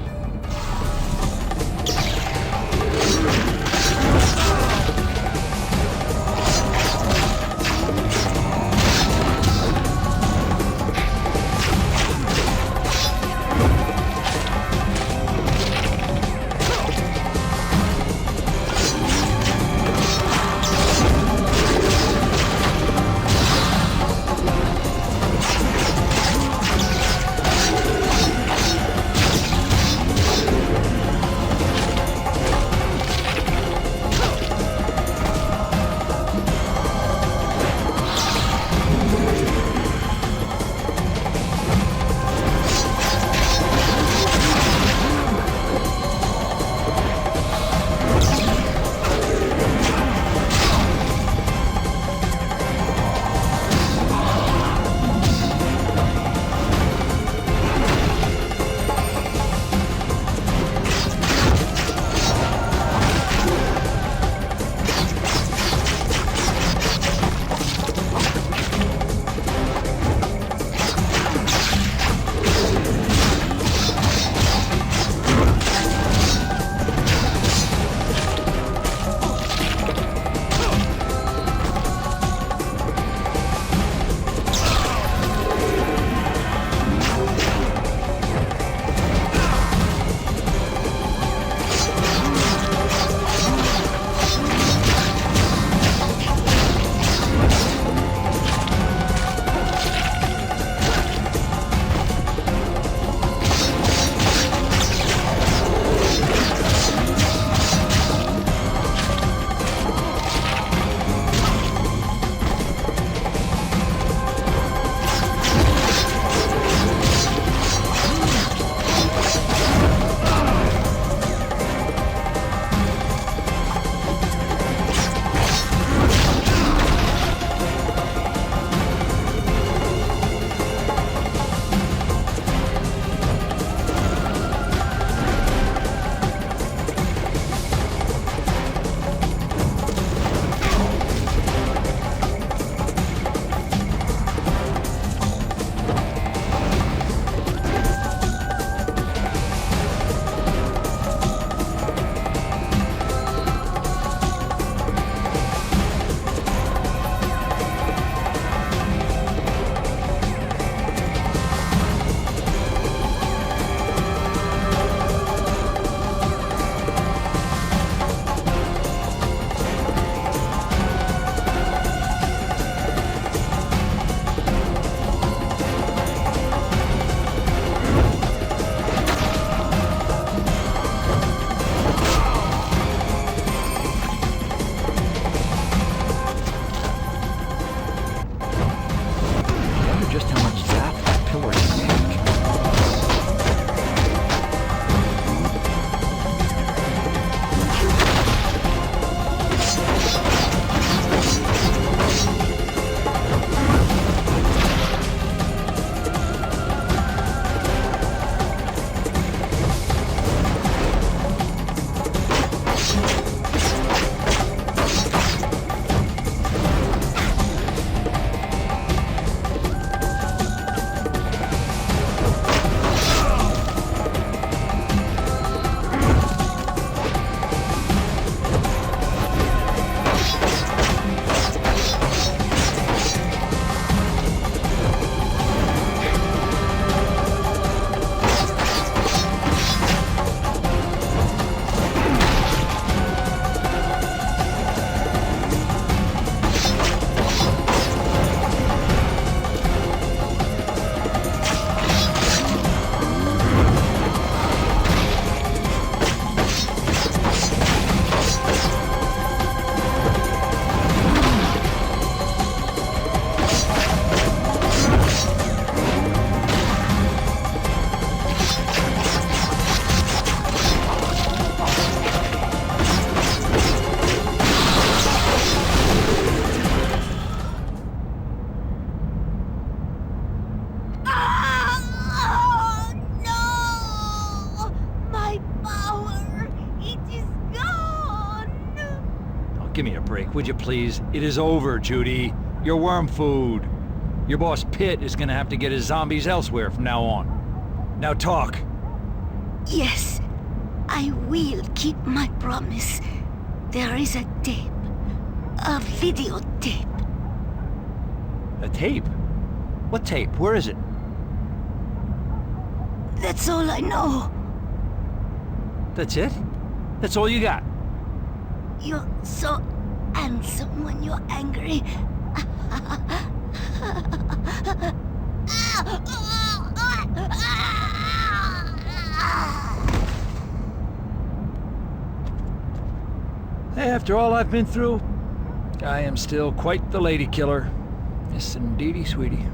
back, would you please? It is over, Judy. You're worm food. Your boss Pitt is gonna have to get his zombies elsewhere from now on. Now talk. Yes, I will keep my promise. There is a tape. A videotape. A tape? What tape? Where is it? That's all I know. That's it? That's all you got? You're so handsome when you're angry. After all I've been through, I am still quite the lady killer. Yes, indeedy, sweetie.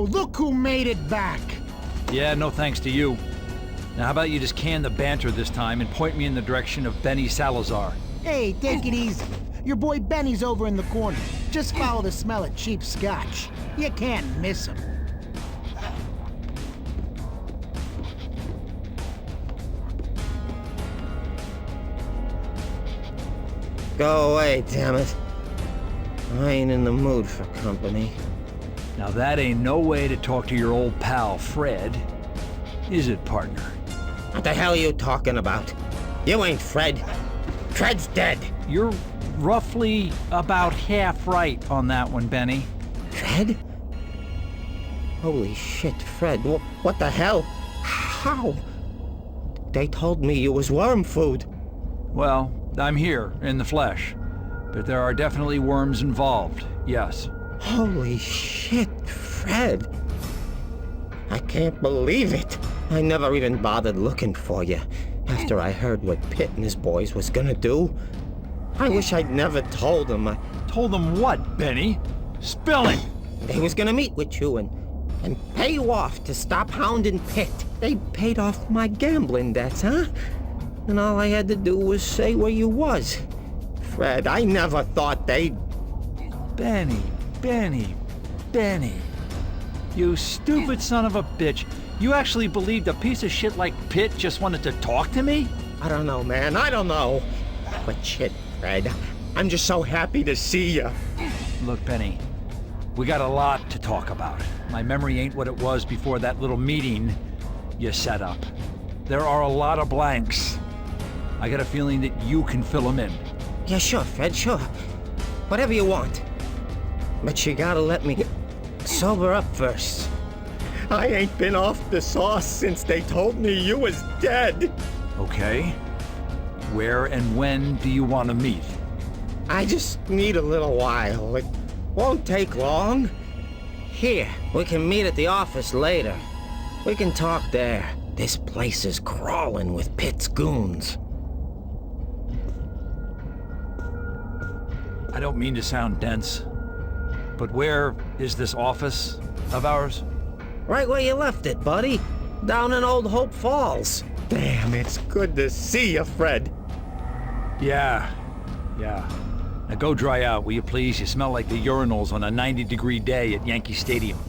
Look who made it back! Yeah, no thanks to you. Now how about you just can the banter this time and point me in the direction of Benny Salazar? Hey, take it easy. Your boy Benny's over in the corner. Just follow the smell of cheap scotch. You can't miss him. Go away, damn it. I ain't in the mood for company. Now that ain't no way to talk to your old pal, Fred. Is it, partner? What the hell are you talking about? You ain't Fred. Fred's dead. You're roughly about half right on that one, Benny. Fred? Holy shit, Fred. What the hell? How? They told me you was worm food. Well, I'm here, in the flesh. But there are definitely worms involved, yes. Holy shit, Fred. I can't believe it. I never even bothered looking for you after I heard what Pitt and his boys was gonna do. I wish I'd never told them. Told them what, Benny? Spill it! They was gonna meet with you and pay you off to stop hounding Pitt. They paid off my gambling debts, huh? And all I had to do was say where you was. Fred, I never thought they'd... Benny. You stupid son of a bitch. You actually believed a piece of shit like Pitt just wanted to talk to me? I don't know, man. I don't know. But shit, Fred, I'm just so happy to see you. Look, Benny, we got a lot to talk about. My memory ain't what it was before that little meeting you set up. There are a lot of blanks. I got a feeling that you can fill them in. Yeah, sure, Fred, sure. Whatever you want. But you gotta let me sober up first. I ain't been off the sauce since they told me you was dead. Okay. Where and when do you want to meet? I just need a little while. It won't take long. Here, we can meet at the office later. We can talk there. This place is crawling with Pitt's goons. I don't mean to sound dense, but where is this office of ours? Right where you left it, buddy. Down in Old Hope Falls. Damn, it's good to see you, Fred. Yeah. Now go dry out, will you please? You smell like the urinals on a 90-degree day at Yankee Stadium.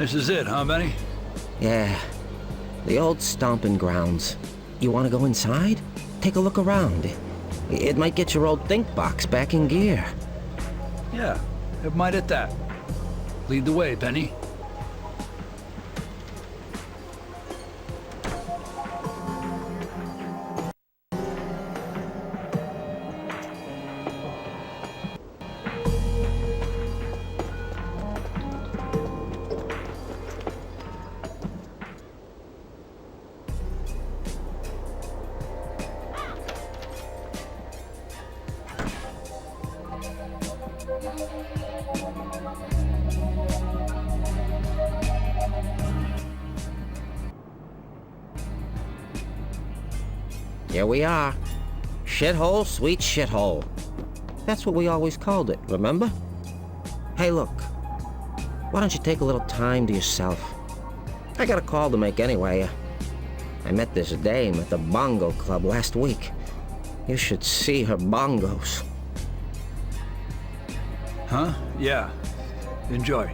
This is it, huh, Benny? Yeah. The old stomping grounds. You want to go inside? Take a look around. It might get your old think box back in gear. Yeah, it might at that. Lead the way, Benny. Here we are. Shithole, sweet shithole. That's what we always called it, remember? Hey, look. Why don't you take a little time to yourself? I got a call to make anyway. I met this dame at the bongo club last week. You should see her bongos. Huh? Yeah. Enjoy.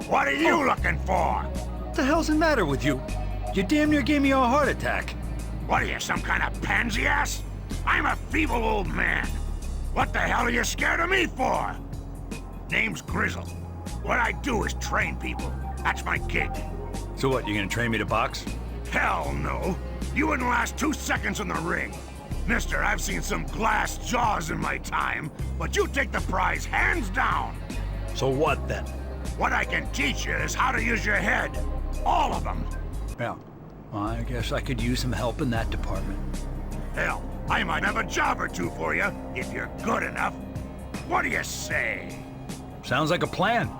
What are you looking for? What the hell's the matter with you? You damn near gave me a heart attack. What are you, some kind of pansy ass? I'm a feeble old man. What the hell are you scared of me for? Name's Grizzle. What I do is train people. That's my gig. So what, you gonna train me to box? Hell no. You wouldn't last 2 seconds in the ring. Mister, I've seen some glass jaws in my time, but you take the prize hands down. So what then? What I can teach you is how to use your head. All of them. Yeah, well, I guess I could use some help in that department. Hell, I might have a job or two for you, if you're good enough. What do you say? Sounds like a plan.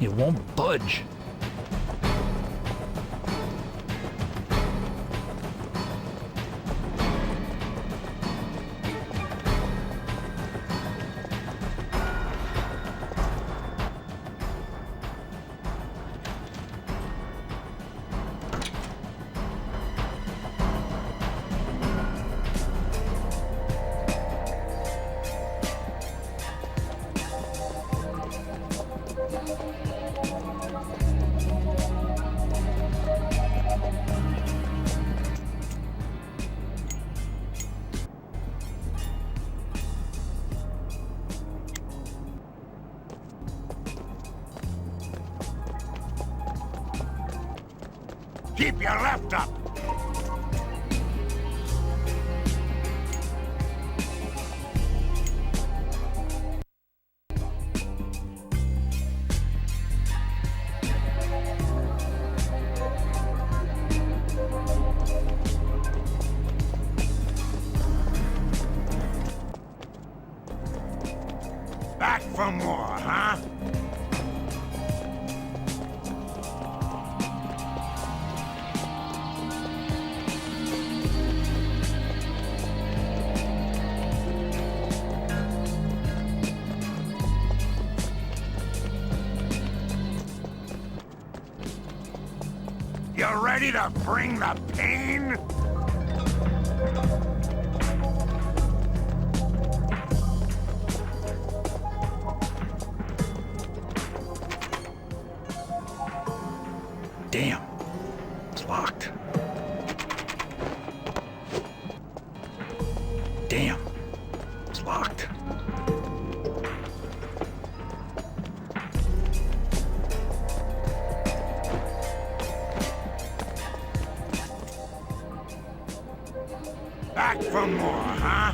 It won't budge. Keep your left up. Back for more, huh? You ready to bring the pain? Damn. It's locked. Damn. It's locked. Back for more, huh?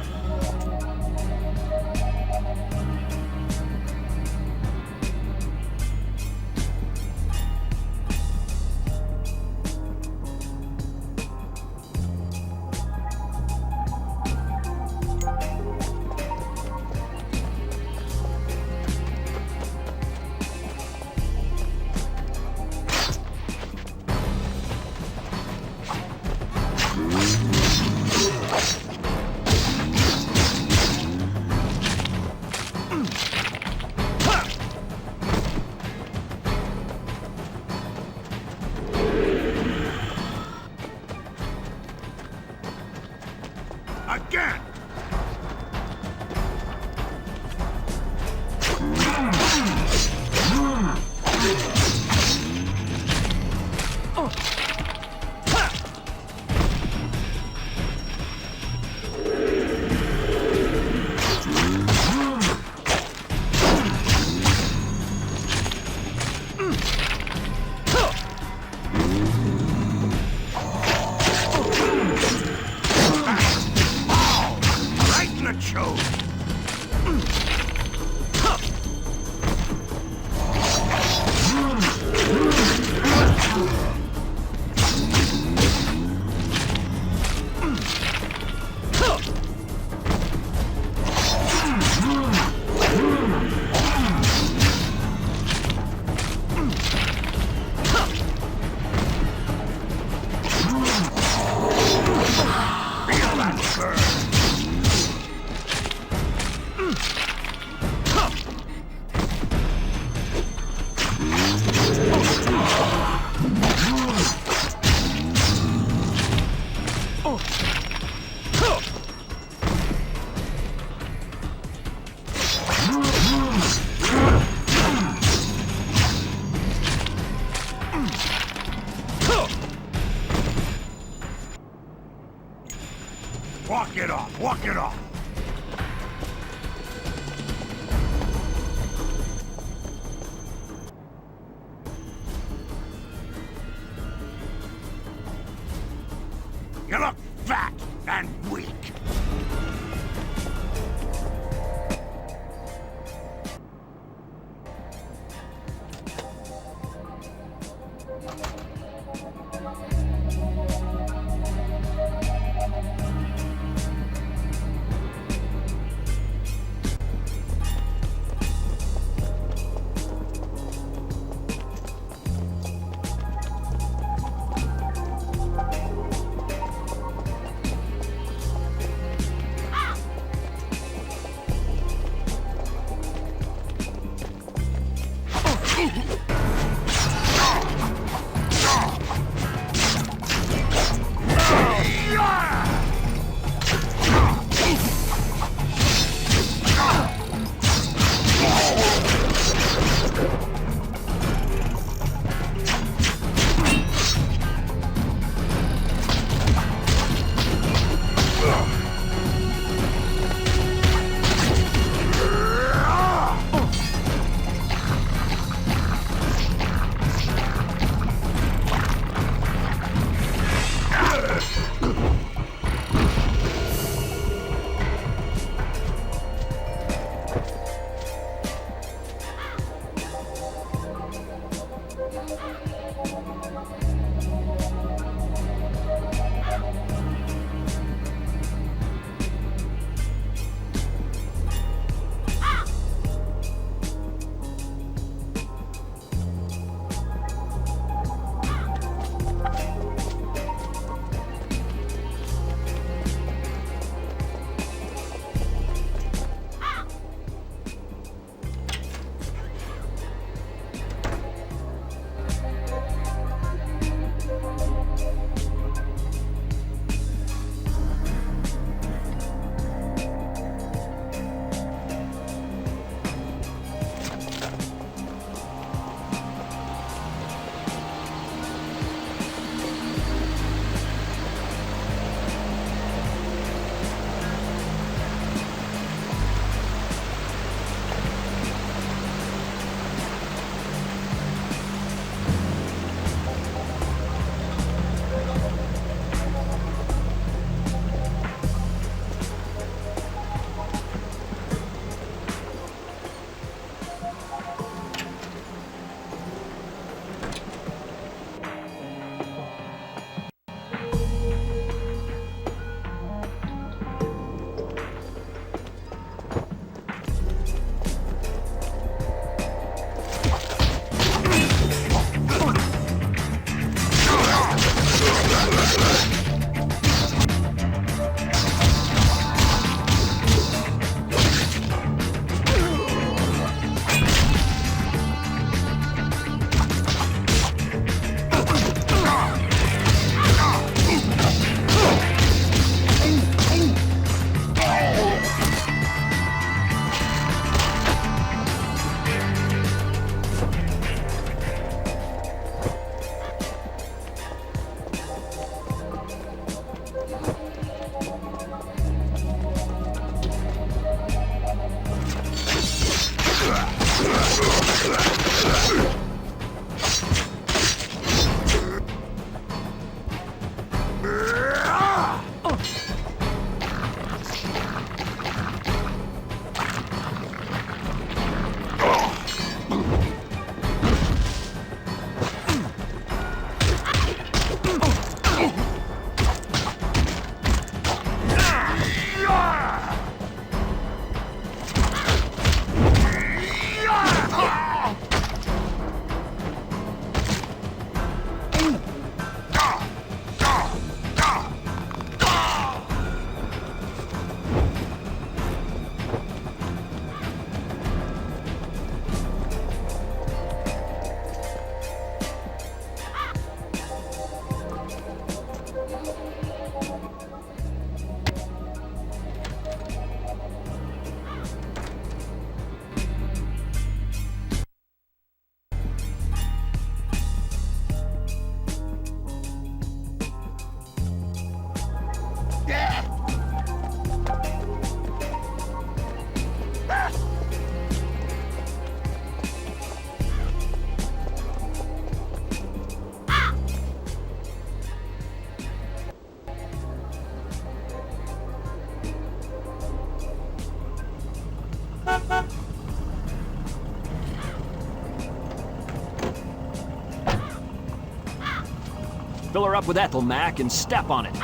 Fill her up with ethyl, Mac, and step on it.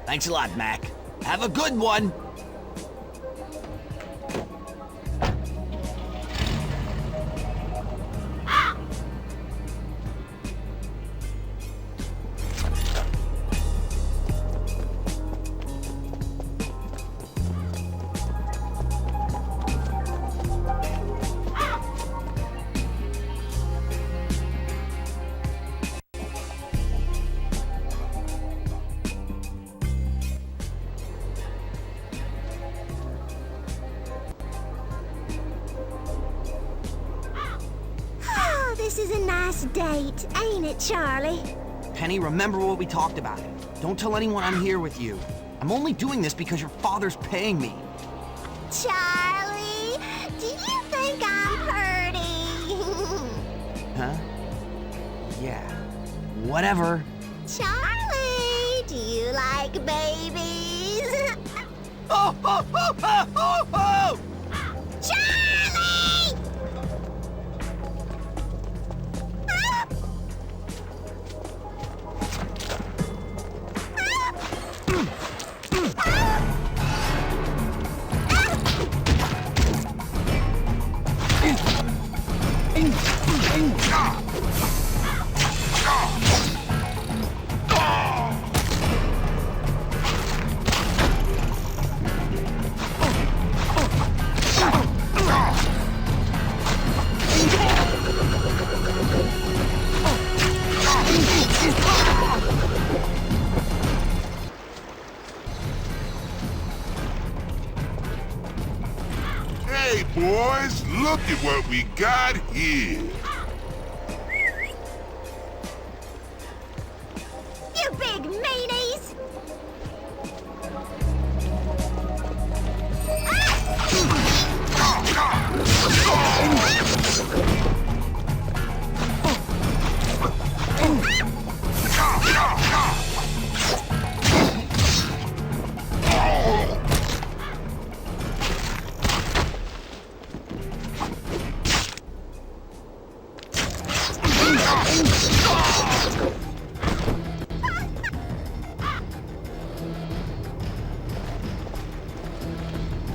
Thanks a lot, Mac. Have a good one! This is a nice date, ain't it, Charlie? Penny, remember what we talked about. Don't tell anyone I'm here with you. I'm only doing this because your father's paying me. Charlie, do you think I'm pretty? Huh? Yeah. Whatever. Charlie, do you like babies? Oh, oh, oh, oh, oh, oh! Charlie! Hey, boys, look at what we got here. You big meanies!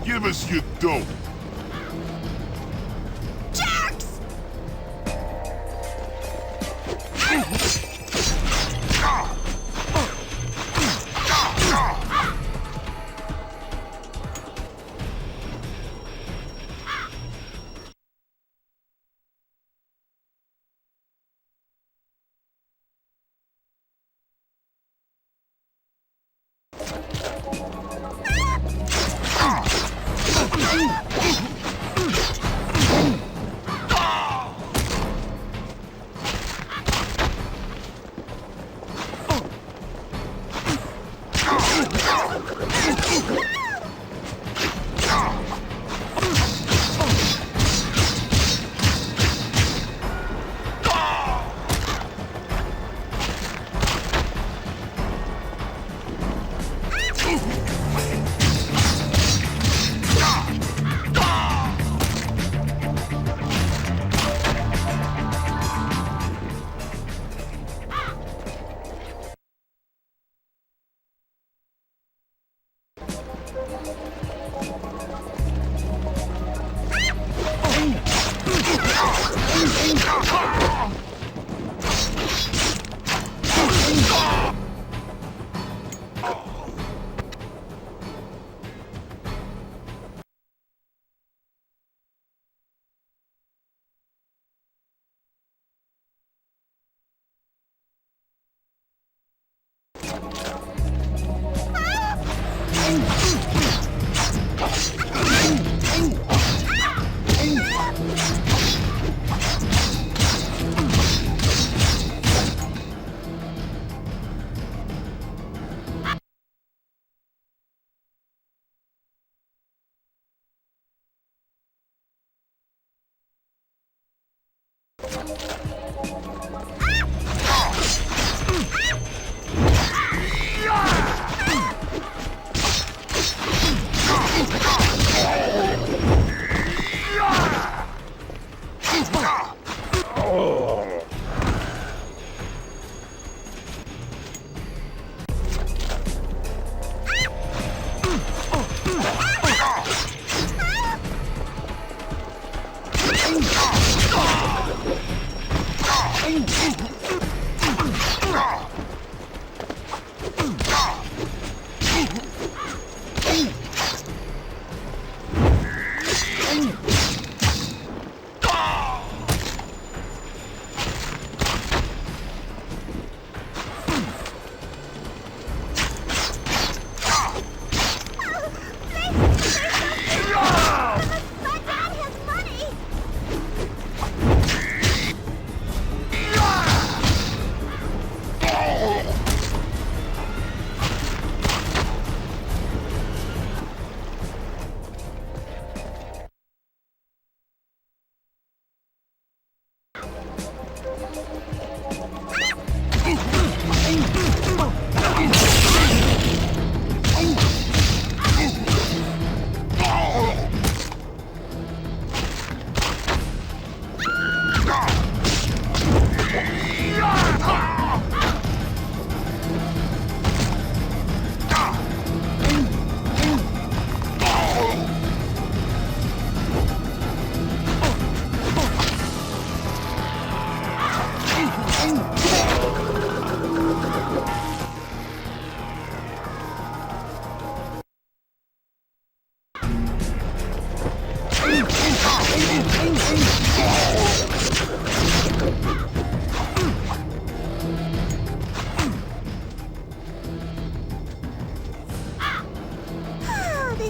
Give us your dope. Jerks!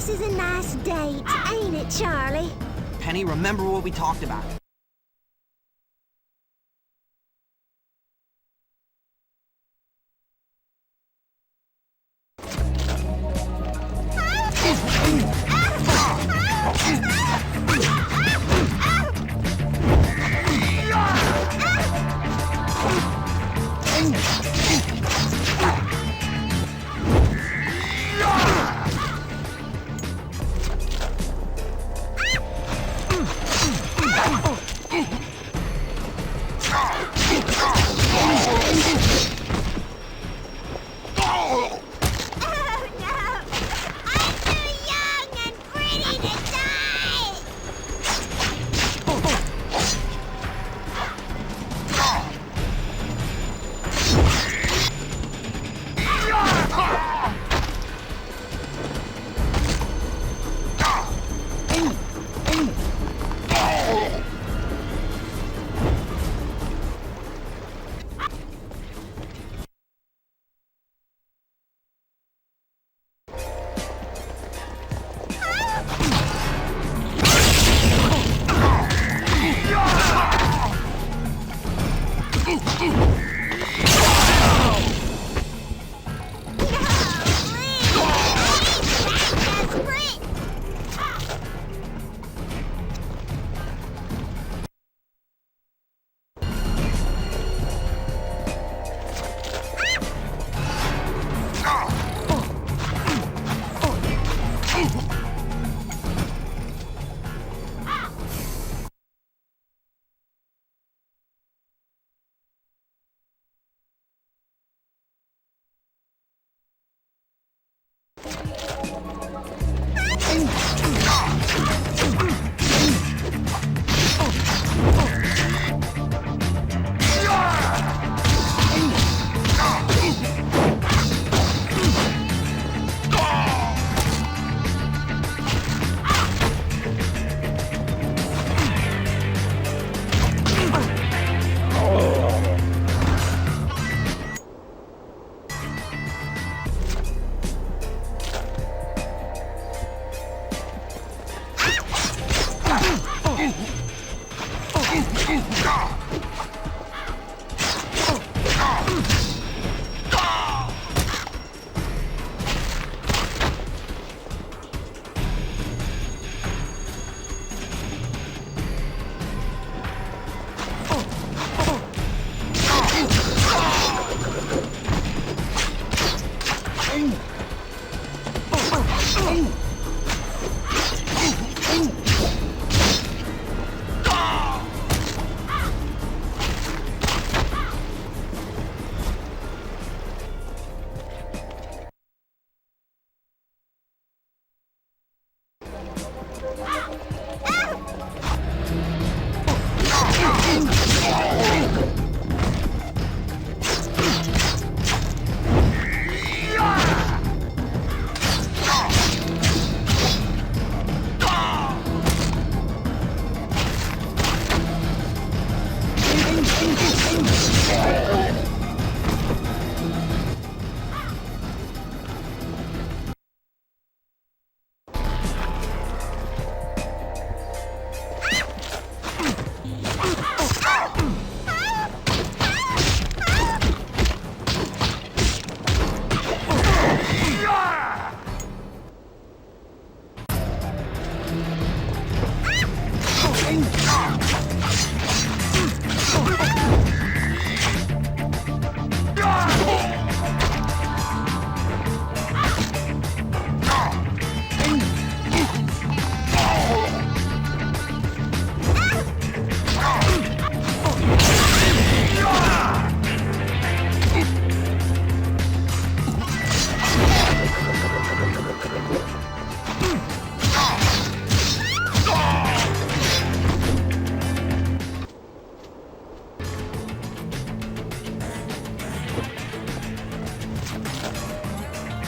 This is a nice date, ain't it, Charlie? Penny, remember what we talked about. Oh!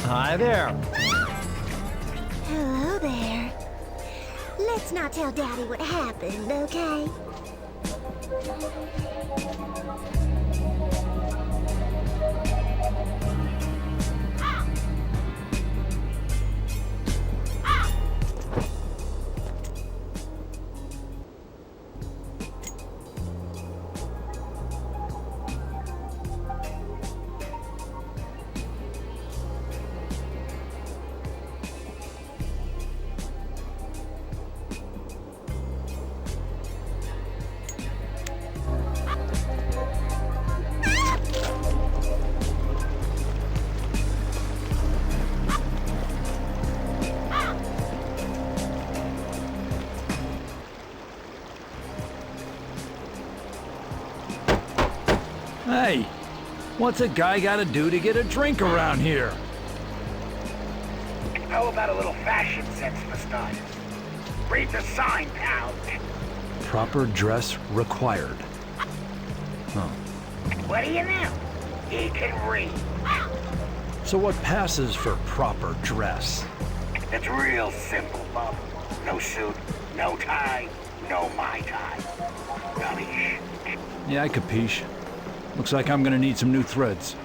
Hi there. Hello there. Let's not tell Daddy what happened, okay? Hey, what's a guy gotta do to get a drink around here? How about a little fashion sense for starters? Read the sign, pal. Proper dress required. Oh. What do you know? He can read. So what passes for proper dress? It's real simple, Bub. No suit, no tie, no Mai Tai. Capiche? Yeah, I capiche. Looks like I'm gonna need some new threads.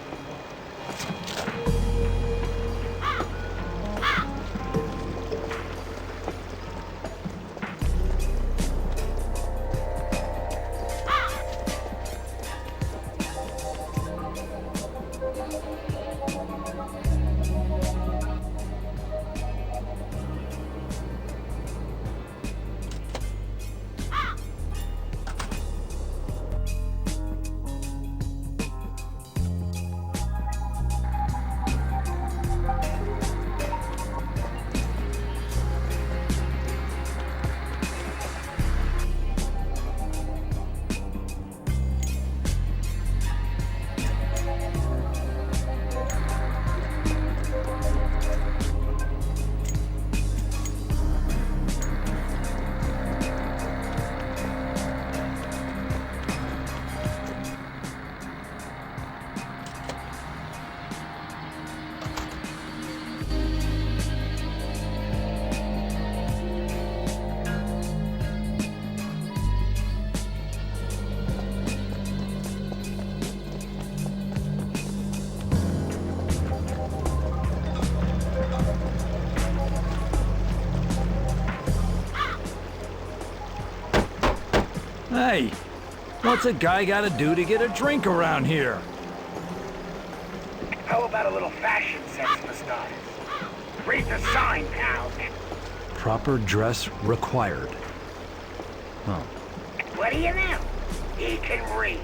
Hey, what's a guy gotta do to get a drink around here? How about a little fashion sense for starters? Read the sign, pal. Proper dress required. Oh. What do you know? He can read.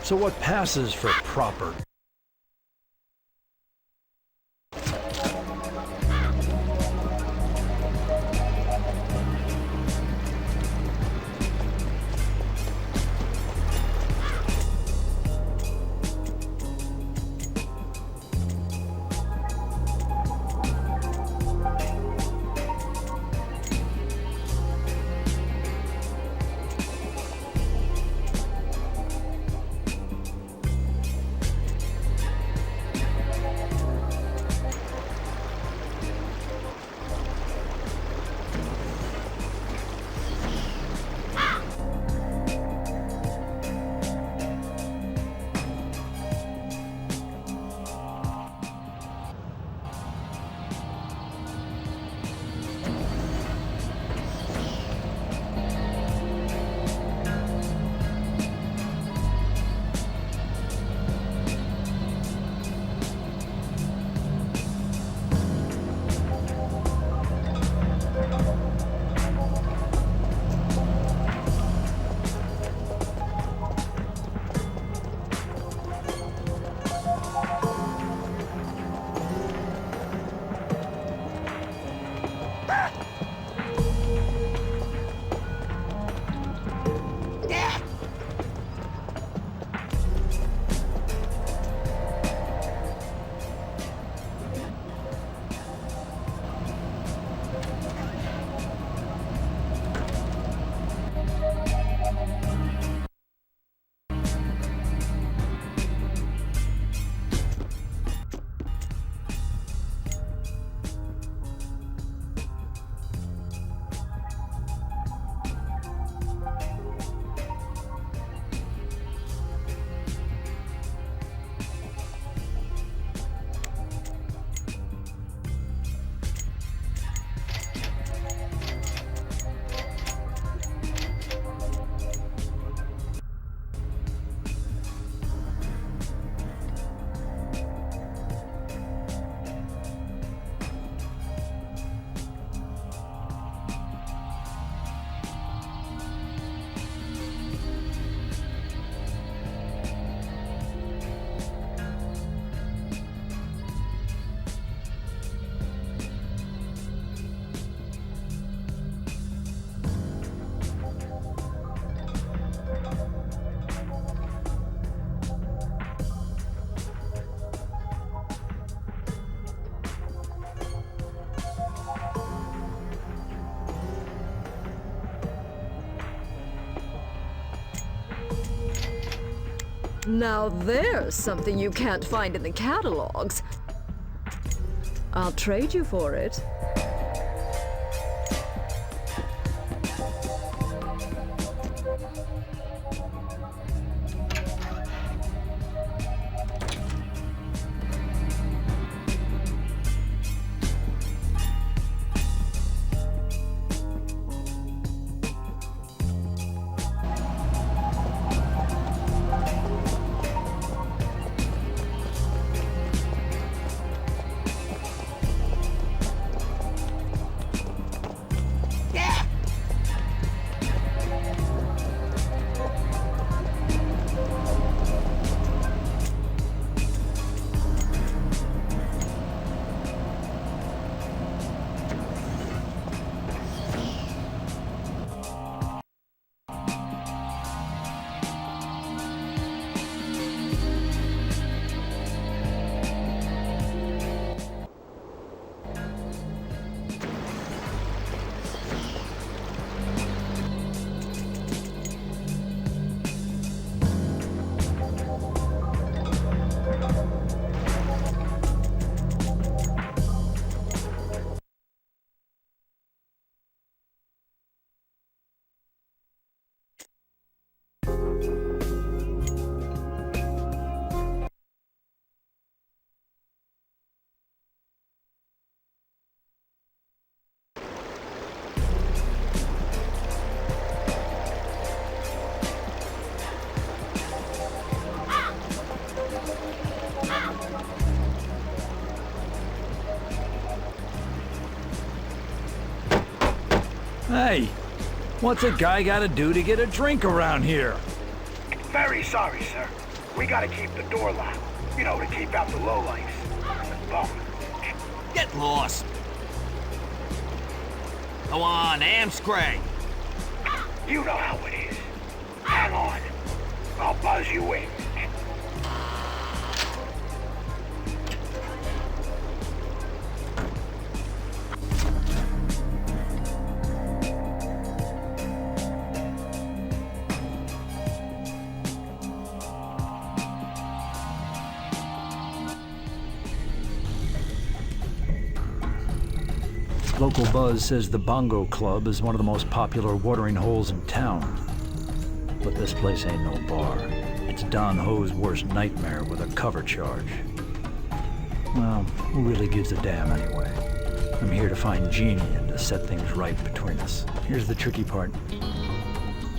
So what passes for proper? Now there's something you can't find in the catalogs. I'll trade you for it. Hey, what's a guy gotta do to get a drink around here? Very sorry, sir. We gotta keep the door locked. You know, to keep out the lowlifes. Oh, Get lost. Go on, Amscray. you know how it is. Hang on. I'll buzz you in. Local buzz says the Bongo Club is one of the most popular watering holes in town. But this place ain't no bar. It's Don Ho's worst nightmare with a cover charge. Well, who really gives a damn anyway? I'm here to find Jeannie and to set things right between us. Here's the tricky part.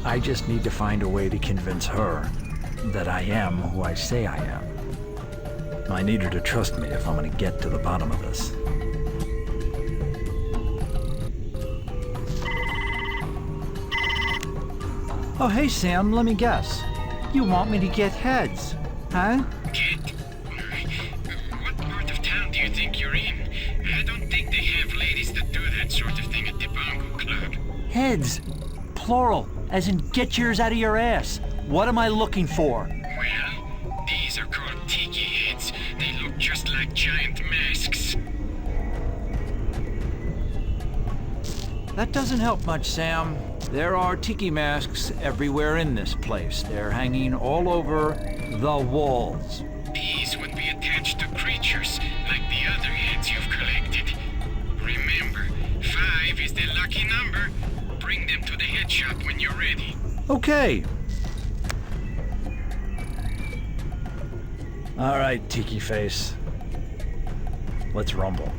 I just need to find a way to convince her that I am who I say I am. I need her to trust me if I'm gonna get to the bottom of this. Oh, hey, Sam, let me guess. You want me to get heads, huh? Get? What part of town do you think you're in? I don't think they have ladies that do that sort of thing at the Bongo Club. Heads. Plural, as in get yours out of your ass. What am I looking for? Well, these are called tiki heads. They look just like giant masks. That doesn't help much, Sam. There are tiki masks everywhere in this place. They're hanging all over the walls. These would be attached to creatures like the other heads you've collected. Remember, 5 is the lucky number. Bring them to the head shop when you're ready. Okay. All right, Tiki Face. Let's rumble.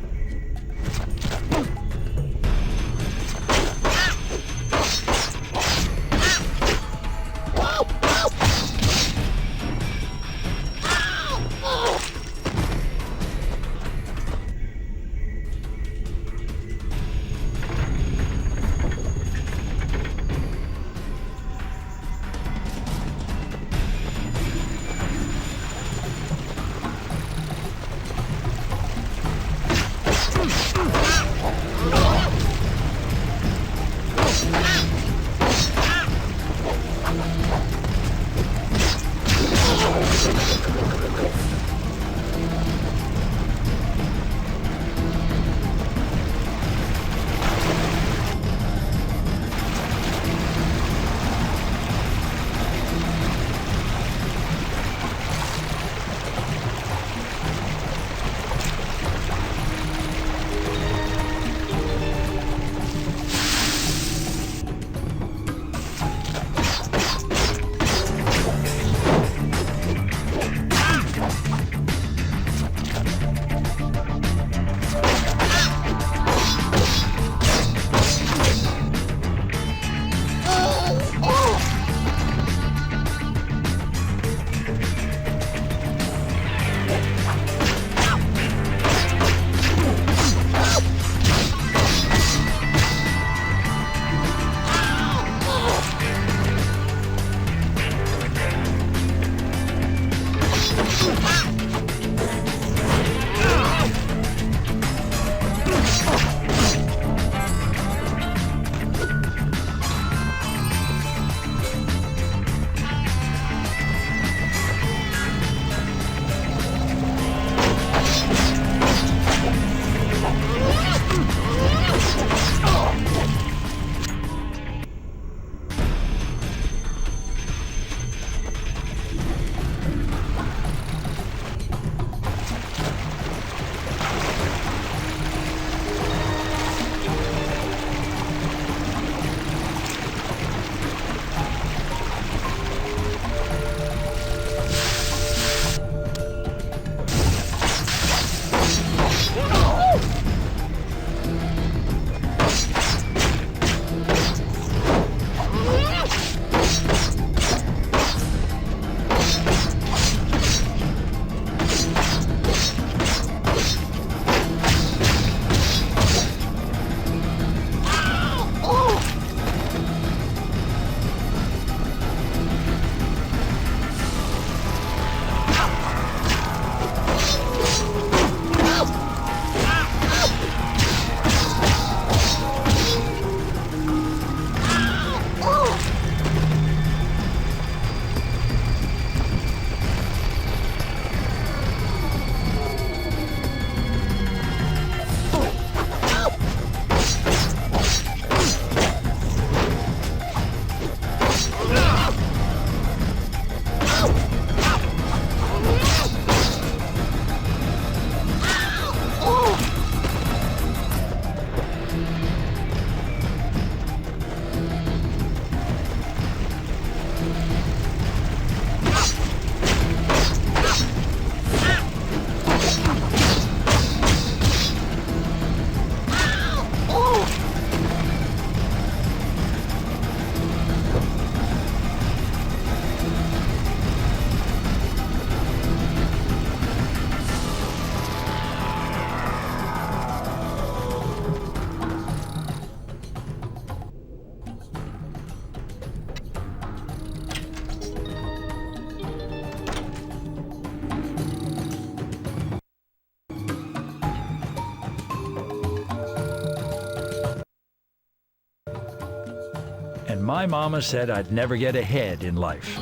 And my mama said I'd never get ahead in life.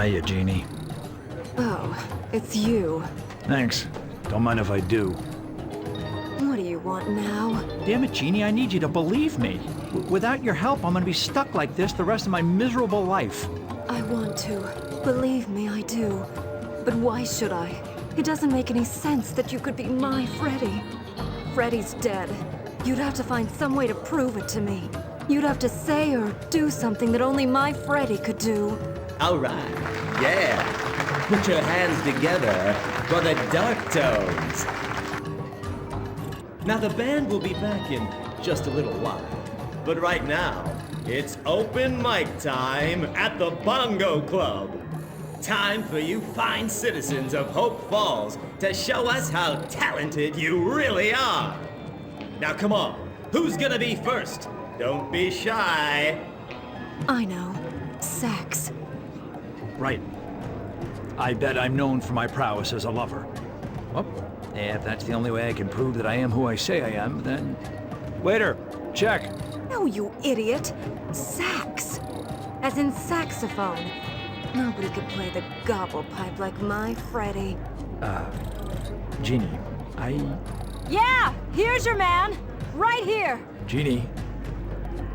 Hiya, Jeannie. Oh, it's you. Thanks. Don't mind if I do. What do you want now? Damn it, Jeannie, I need you to believe me. Without your help, I'm gonna be stuck like this the rest of my miserable life. I want to. Believe me, I do. But why should I? It doesn't make any sense that you could be my Freddy. Freddy's dead. You'd have to find some way to prove it to me. You'd have to say or do something that only my Freddy could do. All right, yeah. Put your hands together for the Dark Tones. Now the band will be back in just a little while. But right now, it's open mic time at the Bongo Club. Time for you fine citizens of Hope Falls to show us how talented you really are. Now come on, who's gonna be first? Don't be shy. I know. Sex. Right. I bet I'm known for my prowess as a lover. Well, if that's the only way I can prove that I am who I say I am, then... Waiter, check. No, you idiot. Sax. As in saxophone. Nobody could play the gobble pipe like my Freddy. Jeannie, Yeah! Here's your man! Right here! Jeannie,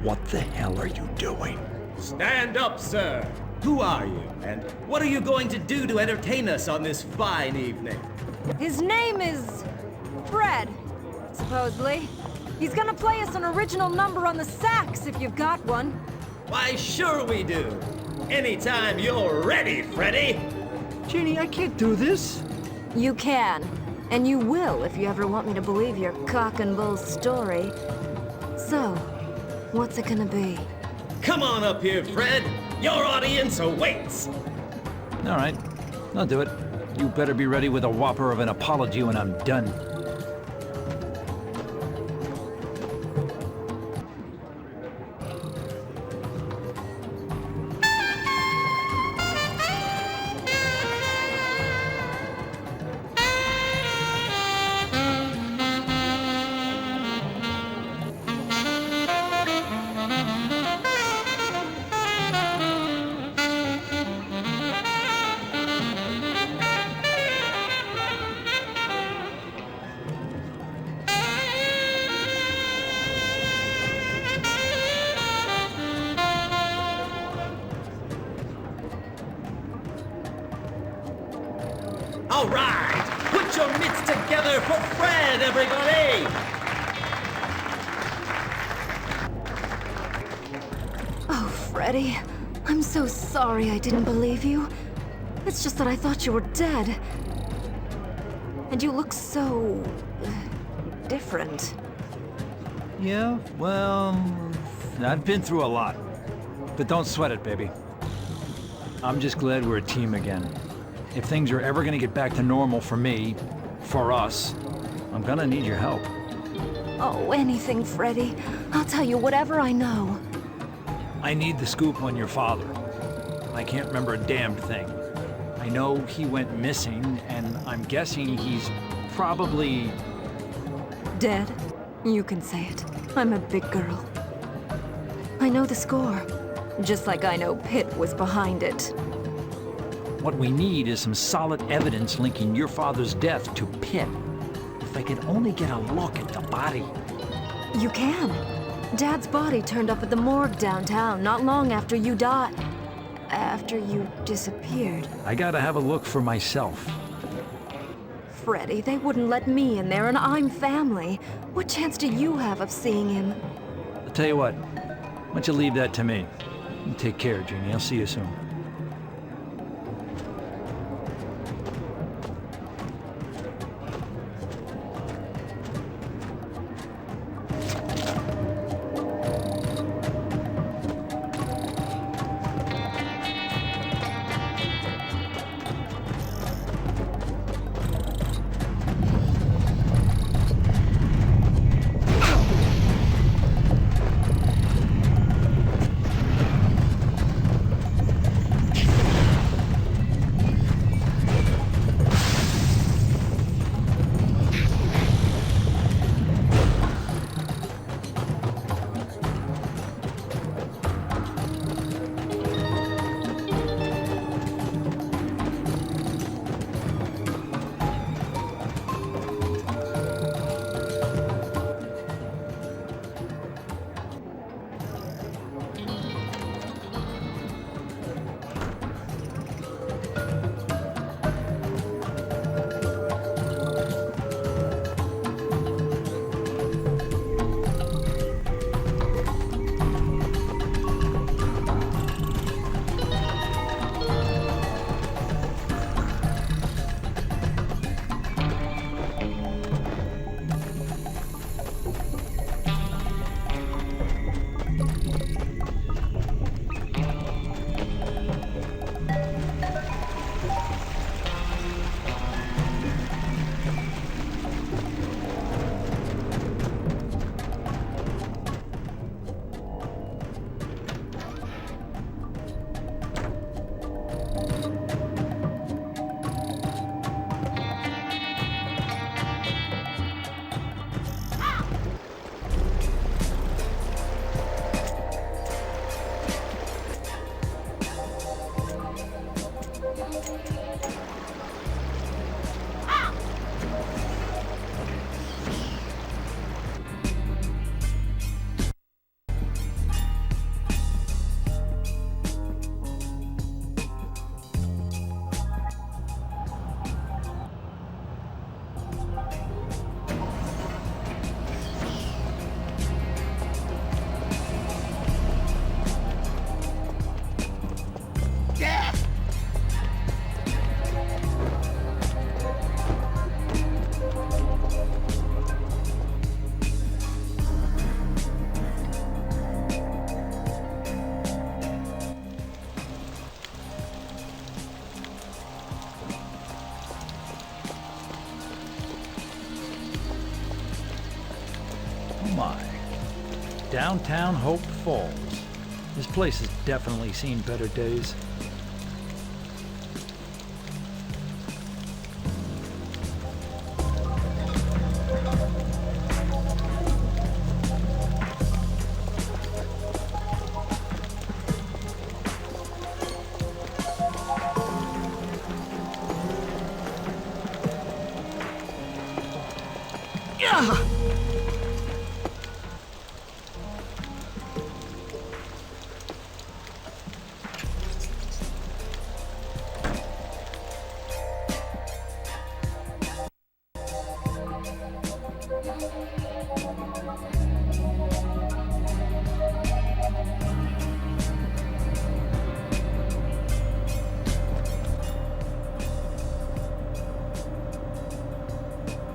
what the hell are you doing? Stand up, sir. Who are you, and what are you going to do to entertain us on this fine evening? His name is... Fred, supposedly. He's gonna play us an original number on the sax if you've got one. Why, sure we do. Anytime you're ready, Freddy. Jeannie, I can't do this. You can. And you will if you ever want me to believe your cock and bull story. So, what's it gonna be? Come on up here, Fred. Your audience awaits. All right, I'll do it. You better be ready with a whopper of an apology when I'm done. All right, put your mitts together for Fred, everybody! Oh, Freddy. I'm so sorry I didn't believe you. It's just that I thought you were dead. And you look so... different. Yeah, well, I've been through a lot. But don't sweat it, baby. I'm just glad we're a team again. If things are ever gonna get back to normal for me, for us, I'm gonna need your help. Oh, anything, Freddy. I'll tell you whatever I know. I need the scoop on your father. I can't remember a damned thing. I know he went missing, and I'm guessing he's probably... Dead? You can say it. I'm a big girl. I know the score. Just like I know Pitt was behind it. What we need is some solid evidence linking your father's death to Pitt. If I could only get a look at the body. You can. Dad's body turned up at the morgue downtown not long after you died. After you disappeared. I gotta have a look for myself. Freddy, they wouldn't let me in there, and I'm family. What chance do you have of seeing him? I'll tell you what. Why don't you leave that to me? You take care, Jeannie. I'll see you soon. my. Downtown Hope Falls. This place has definitely seen better days.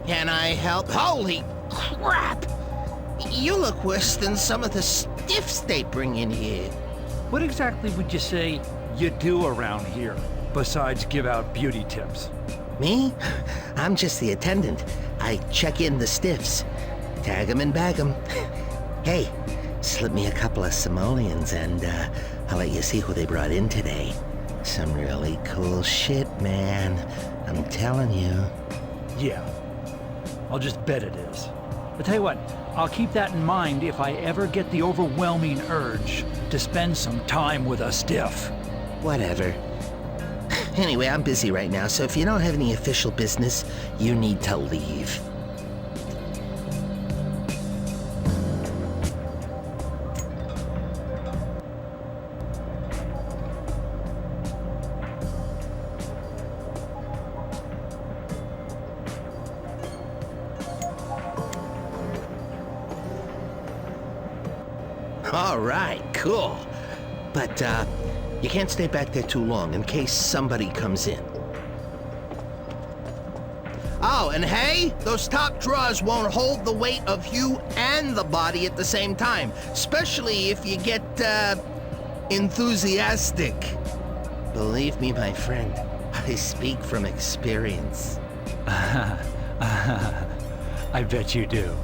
Can I help? Holy crap! You look worse than some of the stiffs they bring in here. What exactly would you say you do around here, besides give out beauty tips? Me? I'm just the attendant. I check in the stiffs. Tag 'em and bag 'em. Hey, slip me a couple of simoleons and I'll let you see who they brought in today. Some really cool shit, man. I'm telling you. Yeah. I'll just bet it is. But tell you what, I'll keep that in mind if I ever get the overwhelming urge to spend some time with a stiff. Whatever. Anyway, I'm busy right now, so if you don't have any official business, you need to leave. All right, cool. But, you can't stay back there too long in case somebody comes in. Oh, and hey, those top drawers won't hold the weight of you and the body at the same time, especially if you get, enthusiastic. Believe me, my friend, I speak from experience. I bet you do.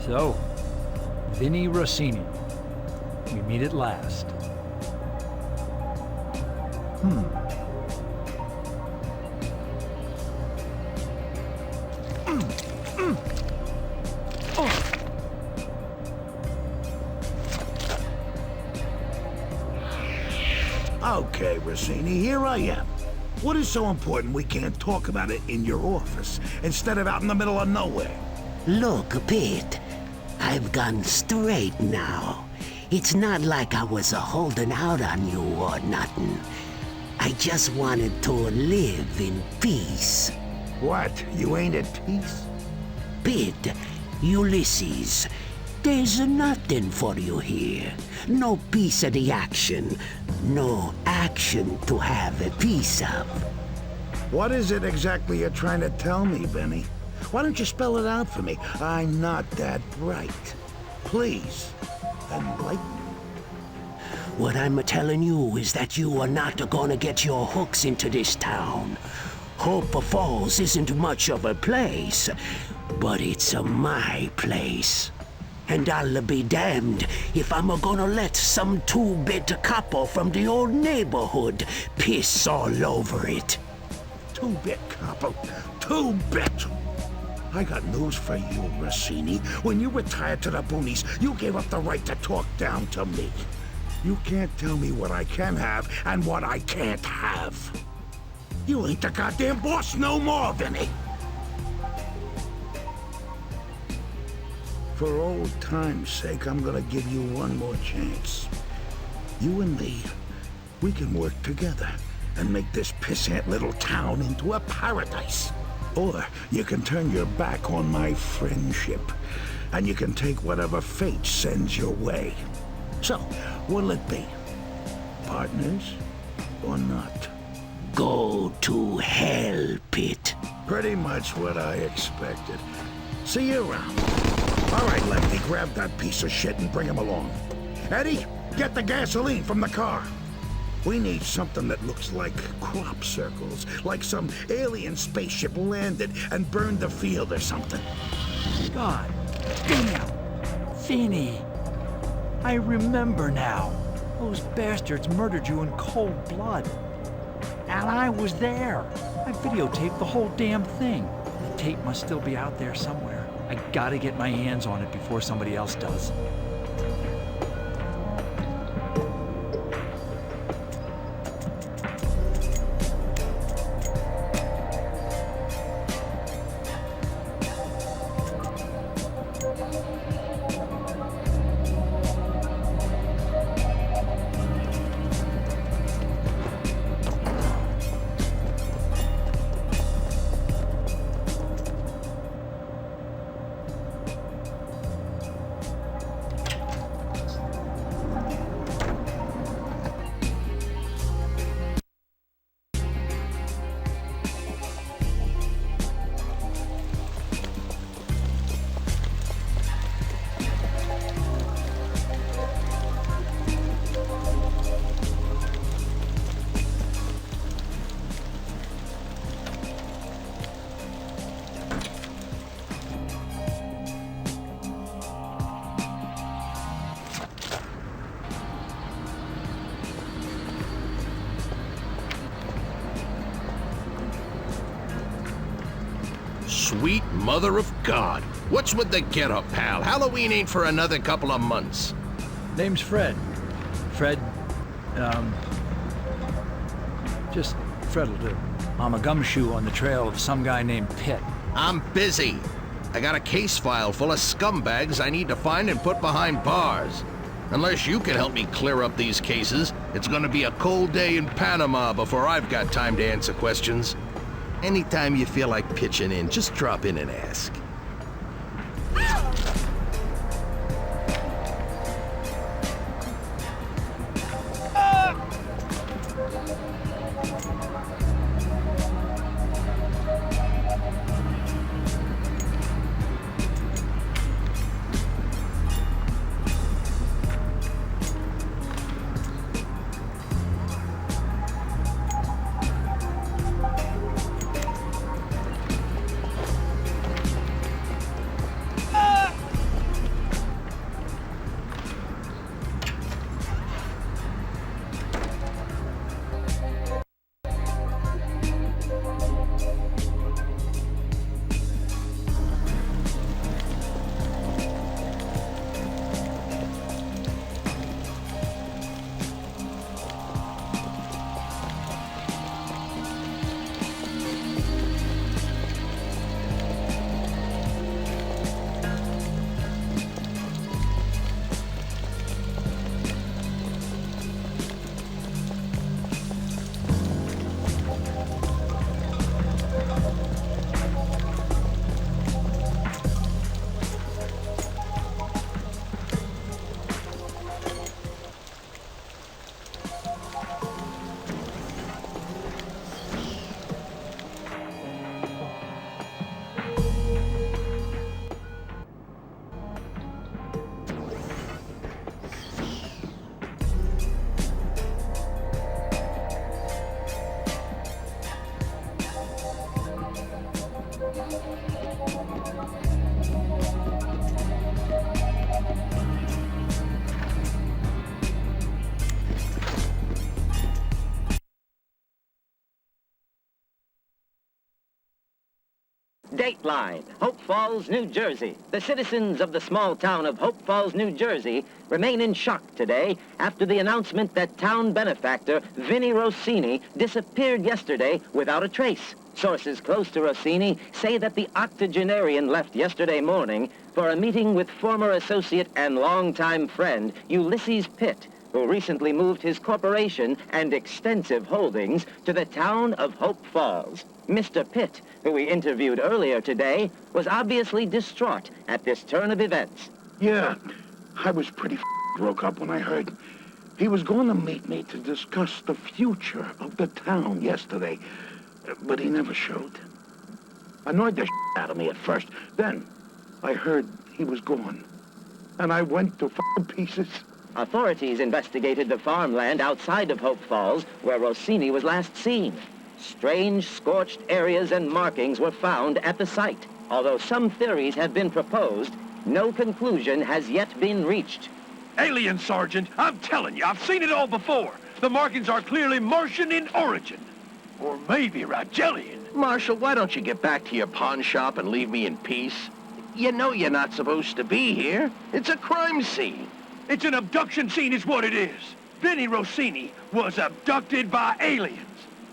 So, Vinny Rossini. We meet at last. Okay, Rossini, here I am. What is so important we can't talk about it in your office instead of out in the middle of nowhere? Look, Pete, I've gone straight now. It's not like I was holding out on you or nothing. I just wanted to live in peace. What? You ain't at peace? Pete, Ulysses, there's nothing for you here. No piece of the action. No action to have a piece of. What is it exactly you're trying to tell me, Benny? Why don't you spell it out for me? I'm not that bright. Please, enlighten me. What I'm telling you is that you are not gonna get your hooks into this town. Hope Falls isn't much of a place, but it's my place. And I'll be damned if I'm gonna let some two-bit copper from the old neighborhood piss all over it. Two-bit copper. Two-bit. I got news for you, Rossini. When you retired to the boonies, you gave up the right to talk down to me. You can't tell me what I can have and what I can't have. You ain't the goddamn boss no more, Vinny. For old time's sake, I'm gonna give you one more chance. You and me, we can work together and make this pissant little town into a paradise. Or you can turn your back on my friendship, and you can take whatever fate sends your way. So, what'll it be? Partners or not? Go to hell, Pit. Pretty much what I expected. See you around. All right, Lefty, grab that piece of shit and bring him along. Eddie, get the gasoline from the car. We need something that looks like crop circles, like some alien spaceship landed and burned the field or something. God damn! Vinny! I remember now. Those bastards murdered you in cold blood. And I was there. I videotaped the whole damn thing. The tape must still be out there somewhere. I gotta get my hands on it before somebody else does. Sweet mother of God. What's with the get-up, pal? Halloween ain't for another couple of months. Name's Fred. Fred, just Fred'll do. I'm a gumshoe on the trail of some guy named Pitt. I'm busy. I got a case file full of scumbags I need to find and put behind bars. Unless you can help me clear up these cases, it's gonna be a cold day in Panama before I've got time to answer questions. Anytime you feel like pitching in, just drop in and ask. Dateline, Hope Falls, New Jersey. The citizens of the small town of Hope Falls, New Jersey remain in shock today after the announcement that town benefactor Vinnie Rossini disappeared yesterday without a trace. Sources close to Rossini say that the octogenarian left yesterday morning for a meeting with former associate and longtime friend Ulysses Pitt, who recently moved his corporation and extensive holdings to the town of Hope Falls. Mr. Pitt, who we interviewed earlier today, was obviously distraught at this turn of events. Yeah, I was pretty broke up when I heard. He was going to meet me to discuss the future of the town yesterday, but he never showed. Annoyed the out of me at first. Then I heard he was gone, and I went to pieces. Authorities investigated the farmland outside of Hope Falls, where Rossini was last seen. Strange, scorched areas and markings were found at the site. Although some theories have been proposed, no conclusion has yet been reached. Alien, Sergeant, I'm telling you, I've seen it all before. The markings are clearly Martian in origin. Or maybe Rigelian. Marshal, why don't you get back to your pawn shop and leave me in peace? You know you're not supposed to be here. It's a crime scene. It's an abduction scene is what it is. Vinnie Rossini was abducted by aliens.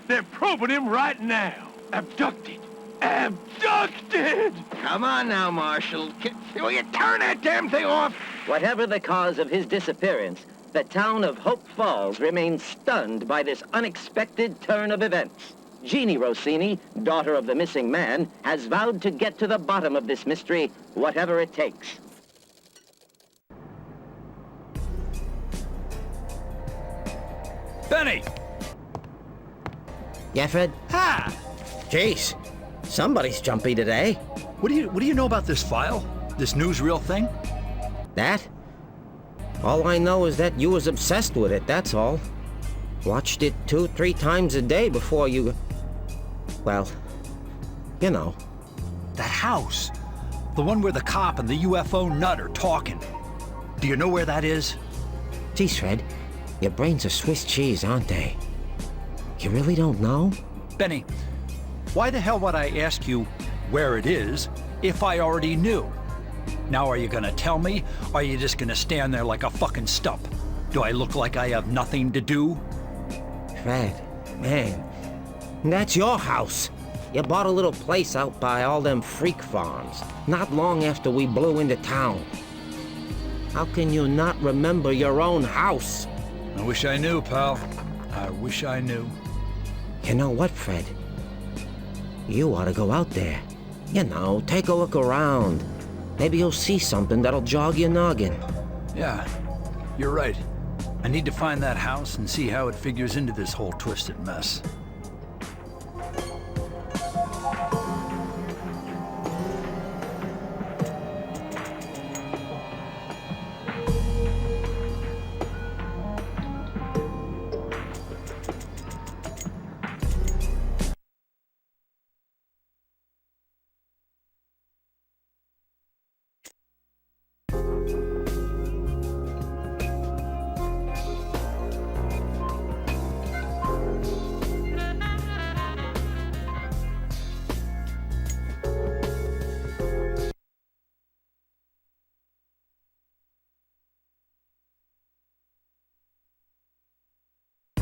They're probing him right now. Abducted. Abducted! Come on now, Marshal. Will you turn that damn thing off? Whatever the cause of his disappearance, the town of Hope Falls remains stunned by this unexpected turn of events. Jeannie Rossini, daughter of the missing man, has vowed to get to the bottom of this mystery, whatever it takes. Benny! Yeah, Fred? Ha! Jeez, somebody's jumpy today. What do you know about this file? This newsreel thing? That? All I know is that you was obsessed with it, that's all. Watched it 2-3 times a day before you... Well, you know. That house. The one where the cop and the UFO nut are talking. Do you know where that is? Geez, Fred, your brains are Swiss cheese, aren't they? You really don't know? Benny, why the hell would I ask you where it is if I already knew? Now are you gonna tell me, or are you just gonna stand there like a fucking stump? Do I look like I have nothing to do? Fred, man, that's your house. You bought a little place out by all them freak farms, not long after we blew into town. How can you not remember your own house? I wish I knew, pal. I wish I knew. You know what, Fred? You ought to go out there. You know, take a look around. Maybe you'll see something that'll jog your noggin. Yeah, you're right. I need to find that house and see how it figures into this whole twisted mess.